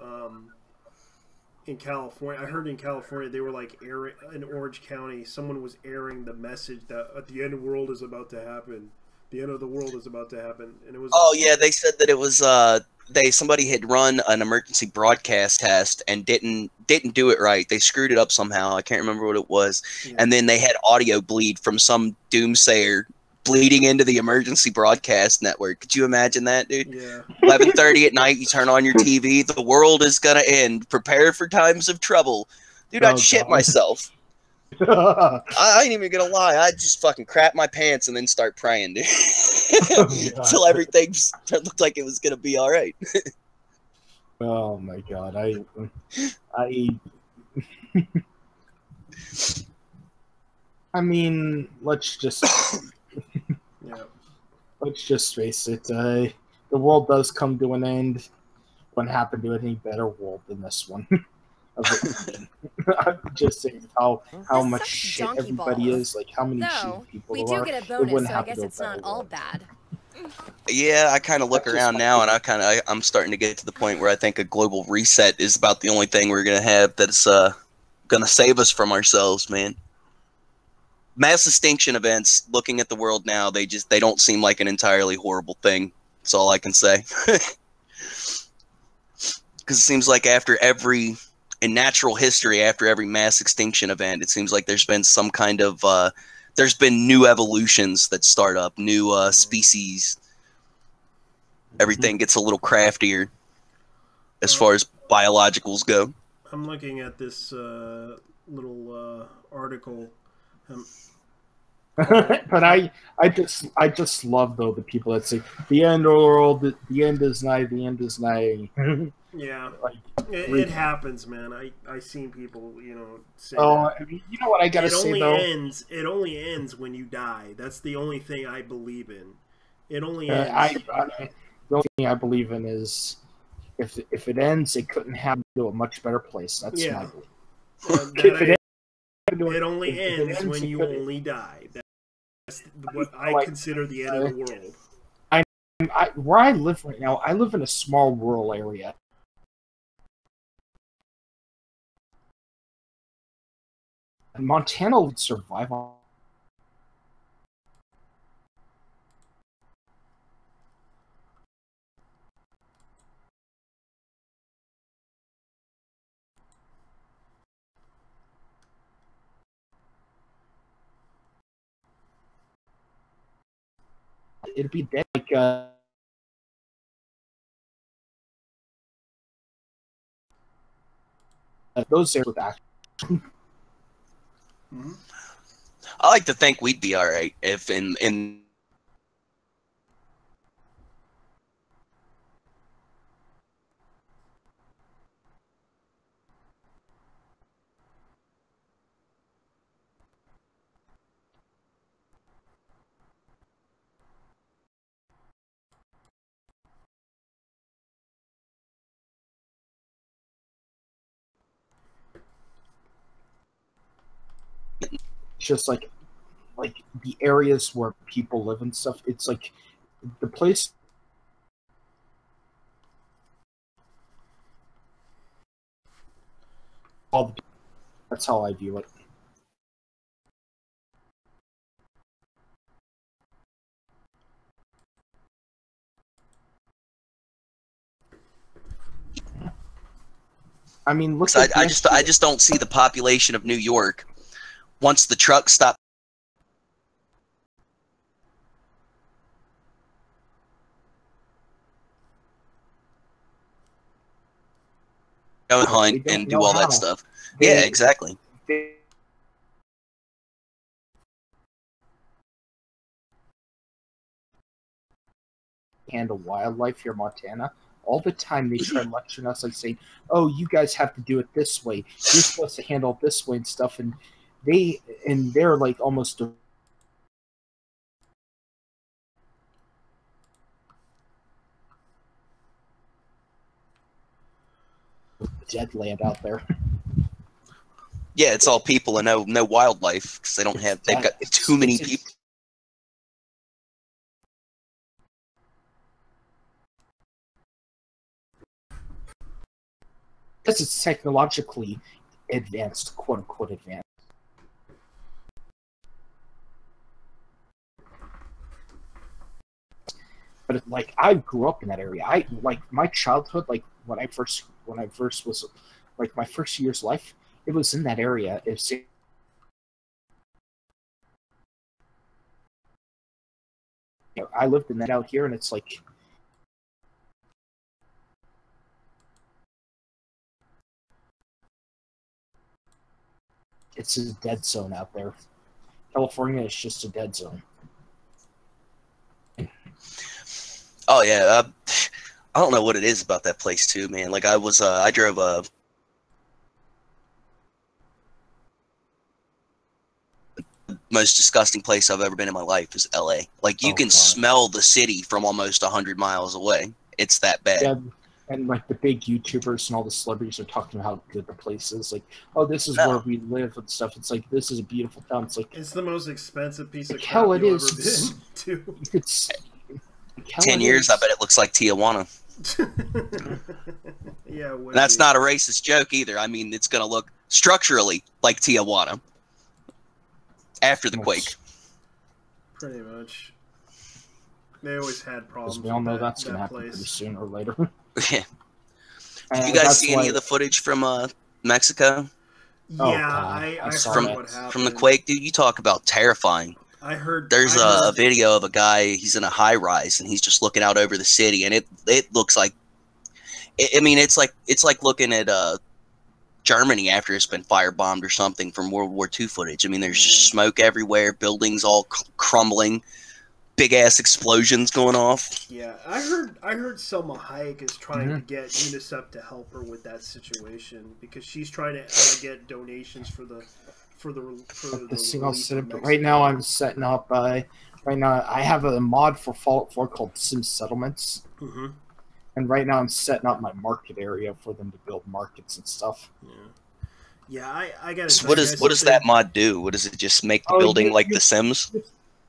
in California. I heard in California they were like airing in Orange County. Someone was airing the message that at the end of the world is about to happen. The end of the world is about to happen, and it was. Oh yeah, they said that it was somebody had run an emergency broadcast test and didn't do it right. They screwed it up somehow. I can't remember what it was. Yeah. And then they had audio bleed from some doomsayer bleeding into the emergency broadcast network. Could you imagine that, dude? Yeah. 11:30 at night, you turn on your TV, the world is gonna end. Prepare for times of trouble. Dude, I'd shit myself. I ain't even gonna lie. I just fucking crap my pants and then start praying, dude. Until everything looked like it was gonna be all right. Oh my god, I mean, let's just face it. The world does come to an end. Wouldn't happen to any better world than this one. I'm just saying how much shit everybody is, like how many shitty people we there do are. get a bonus, so I guess it's not all bad. Yeah, I kind of look around now, and I'm starting to get to the point where I think a global reset is about the only thing we're gonna have that's gonna save us from ourselves, man. Mass extinction events, looking at the world now, they don't seem like an entirely horrible thing. That's all I can say. Because it seems like in natural history, after every mass extinction event, it seems like there's been some kind of there's been new evolutions that start up, new species. Everything gets a little craftier as far as biologicals go. I'm looking at this little article. But I just love though the people that say the end of the world, the end is nigh, the end is nigh. Yeah, like, it happens, man. I seen people, say that. I mean, you know what I gotta say though? It only ends when you die. That's the only thing I believe in. It only ends. The only thing I believe in is if it ends, it couldn't happen to a much better place. That's my belief. It only ends when you only die. That's what I consider the end of the world. Where I live right now, I live in a small rural area. And Montana would survive on. It'd be dead like those areas with action. I like to think we'd be all right if in just like the areas where people live and stuff. It's like the place. That's how I view it. I mean, look. I just don't see the population of New York once the trucks stop go and hunt and do all that stuff. Yeah, exactly. Handle wildlife here in Montana. All the time they try lecturing us, like saying, "Oh, you guys have to do it this way. You're supposed to handle it this way and stuff." And they're like almost dead land out there. Yeah, it's all people and no wildlife because they don't have. They've got too many people. Because it's technologically advanced, quote unquote advanced. But like I grew up in that area. I like my childhood, like when I first was like my first year's life, it was in that area. It's I lived in that out here, and it's like it's a dead zone out there. California is just a dead zone. Oh yeah, I don't know what it is about that place too, man. Like I drove most disgusting place I've ever been in my life is LA. Like you can smell the city from almost 100 miles away. It's that bad. Yeah, and like the big YouTubers and all the celebrities are talking about how good the place is. Like, oh, this is where we live and stuff. It's like this is a beautiful town. It's like it's the most expensive piece of hell crap it you've is. ever been to. It's 10 years, I bet it looks like Tijuana. Yeah, and that's not a racist joke either. I mean, it's going to look structurally like Tijuana after the quake. Pretty much. They always had problems. We all know that's going to happen pretty soon or later. Yeah. Did you guys see any of the footage from Mexico? Yeah, I saw what happened. From the quake, dude. You talk about terrifying. I heard there's a video of a guy. He's in a high rise and he's just looking out over the city, and it looks like. I mean, it's like looking at Germany after it's been firebombed or something from World War II footage. I mean, there's just smoke everywhere, buildings all crumbling, big ass explosions going off. Yeah, I heard Selma Hayek is trying to get UNICEF to help her with that situation because she's trying to get donations for the single city. But right now, I'm setting up. Right now, I have a mod for Fallout 4 called Sim Settlements. Mm-hmm. And right now I'm setting up my market area for them to build markets and stuff. Yeah, I got. So what does that mod do? What does it just make the building like The Sims?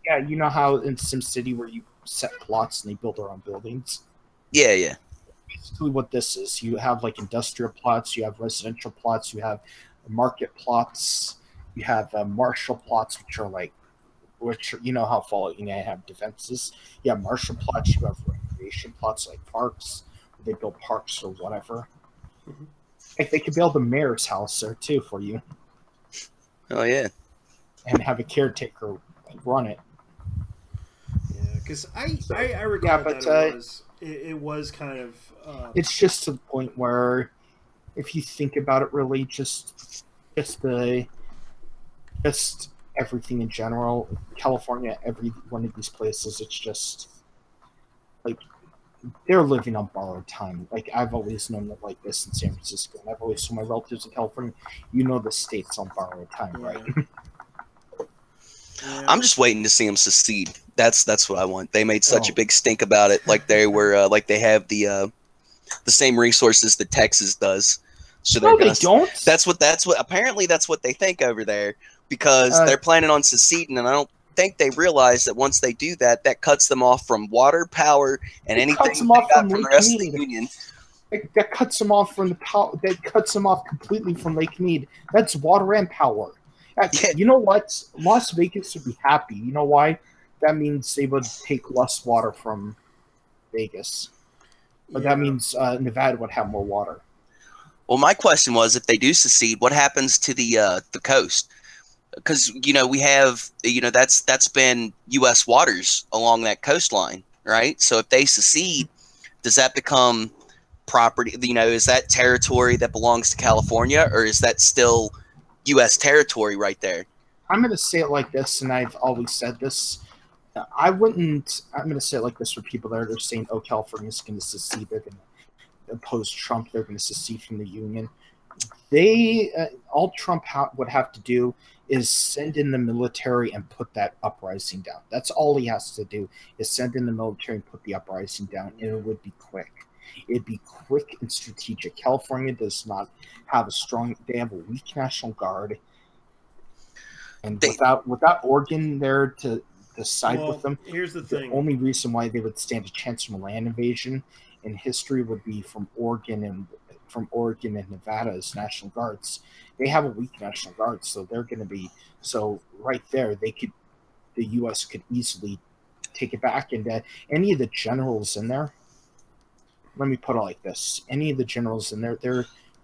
Yeah, you know how in SimCity where you set plots and they build their own buildings? Yeah. Basically what this is. You have like industrial plots, you have residential plots, you have market plots, you have martial plots, which you know how Fallout, you have defenses. You have martial plots, you have recreation plots like parks. They build parks or whatever. Mm-hmm. Like they could build a mayor's house there too for you. Oh yeah. And have a caretaker run it. Yeah, because I regret that it was kind of. It's just to the point where, if you think about it, really, just everything in general, California, every one of these places, it's just like they're living on borrowed time. Like I've always known it like this in San Francisco, and I've always told my relatives in California, the state's on borrowed time, right? Yeah. I'm just waiting to see them succeed. That's what I want. They made such a big stink about it, like they were like they have the same resources that Texas does. So they don't. That's what apparently that's what they think over there. because they're planning on seceding, and I don't think they realize that once they do that, that cuts them off from water, power, and anything they got from the rest of the Union. That cuts them off from the power. That cuts them off completely from Lake Mead. That's water and power. You know what? Las Vegas would be happy. You know why? That means they would take less water from Vegas. But that means Nevada would have more water. Well, my question was, if they do secede, what happens to the coast? Because we have that's been U.S. waters along that coastline, right? So if they secede, does that become property? Is that territory that belongs to California, or is that still U.S. territory right there? I'm going to say it like this, and I've always said this. I'm going to say it like this for people that are saying, "Oh, California's going to secede. They're going to oppose Trump. They're going to secede from the Union." All Trump would have to do is send in the military and put that uprising down. That's all he has to do, is send in the military and put the uprising down, and it would be quick. It'd be quick and strategic. California does not have they have a weak National Guard, and without Oregon there to side with them, here's the thing. The only reason why they would stand a chance from a land invasion in history would be from Oregon and Nevada as National Guards. They have a weak National Guard, so they're going to be right there. The U.S. could easily take it back, and any of the generals in there. Let me put it like this: any of the generals in there,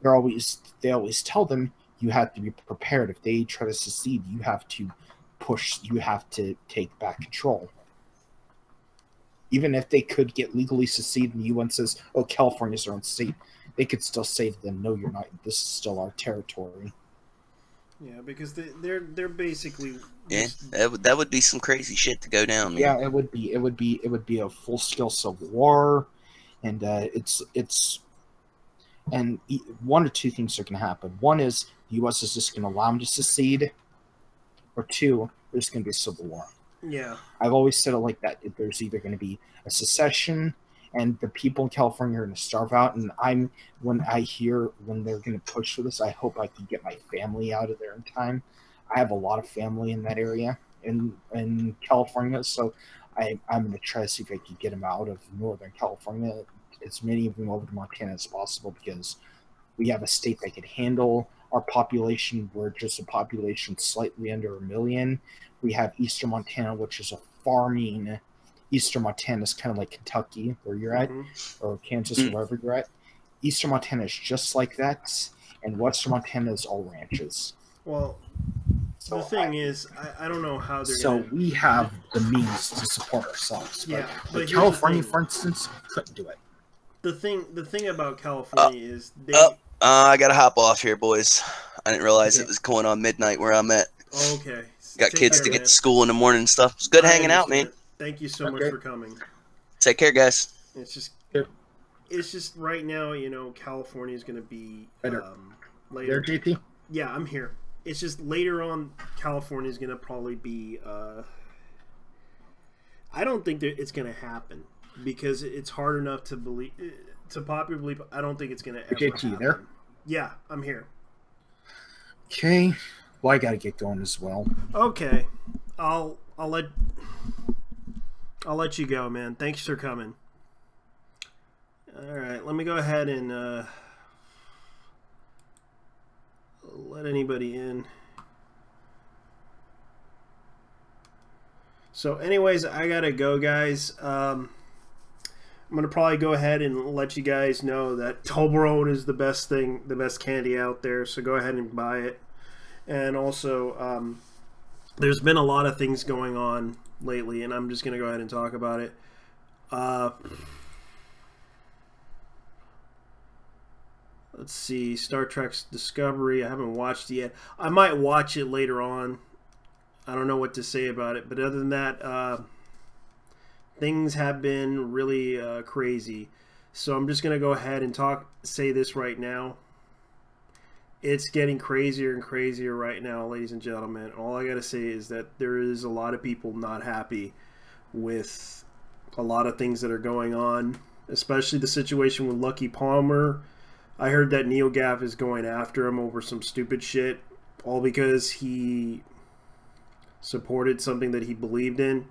they always tell them you have to be prepared. If they try to secede, you have to push. You have to take back control. Even if they could get legally secede, and the UN says, "Oh, California's their own state," they could still say to them, "No, you're not. This is still our territory." Yeah, because they're basically that would be some crazy shit to go down. Man. Yeah, it would be a full scale civil war, and one or two things are going to happen. One is the U.S. is just going to allow them to secede, or two, there's going to be a civil war. Yeah, I've always said it like that. There's either going to be a secession, and the people in California are going to starve out. And when they're going to push for this, I hope I can get my family out of there in time. I have a lot of family in that area in California, so I'm going to try to see if I can get them out of Northern California, as many of them over to Montana as possible, because we have a state that can handle our population. We're just a population slightly under 1 million. We have Eastern Montana, which is a farming. Eastern Montana is kind of like Kentucky, where you're at, or Kansas, or wherever you're at. Eastern Montana is just like that, and Western Montana is all ranches. Well, the thing is, I don't know how they're. So we have the means to support ourselves. But California, for instance, couldn't do it. The thing about California is I gotta hop off here, boys. I didn't realize it was going on midnight where I'm at. Okay. Got kids to get to school in the morning and stuff. It's good hanging out, man. Thank you so much for coming. Take care, guys. It's just right now, California is going to be later. There, JP? Yeah, I'm here. It's just later on, California is going to probably be. I don't think that it's going to happen because it's hard enough to believe, to popular belief. I don't think it's going to ever JP, happen. There? Yeah, I'm here. Okay. Well, I got to get going as well. Okay, I'll let you go, man. Thanks for coming. All right, let me go ahead and let anybody in. So, anyways, I gotta go, guys. I'm gonna probably go ahead and let you guys know that Toblerone is the best thing, the best candy out there. So go ahead and buy it. And also, there's been a lot of things going on lately, and I'm just going to go ahead and talk about it. Let's see, Star Trek's Discovery. I haven't watched it yet. I might watch it later on. I don't know what to say about it, but other than that, things have been really crazy. So I'm just going to go ahead and say this right now. It's getting crazier and crazier right now, ladies and gentlemen. All I got to say is that there is a lot of people not happy with a lot of things that are going on, especially the situation with Lucky Palmer. I heard that NeoGAF is going after him over some stupid shit, all because he supported something that he believed in,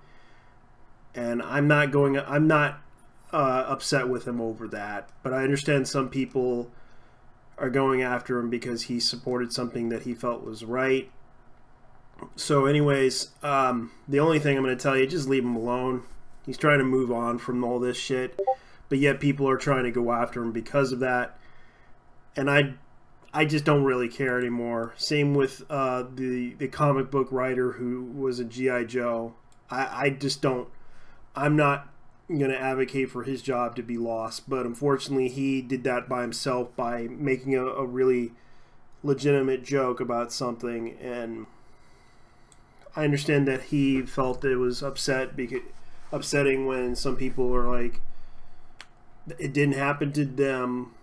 and I'm not upset with him over that. But I understand some people are going after him because he supported something that he felt was right. So anyways, the only thing I'm going to tell you, just leave him alone. He's trying to move on from all this shit, but yet people are trying to go after him because of that. And I just don't really care anymore. Same with the comic book writer who was a G.I. Joe. I just don't. I'm not going to advocate for his job to be lost, but unfortunately he did that by himself by making a really legitimate joke about something, and I understand that he felt it was upsetting when some people are like, it didn't happen to them,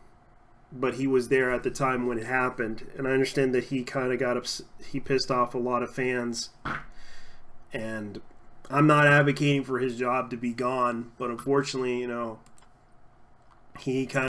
but he was there at the time when it happened. And I understand that he kind of he pissed off a lot of fans, and I'm not advocating for his job to be gone, but unfortunately, you know, he kind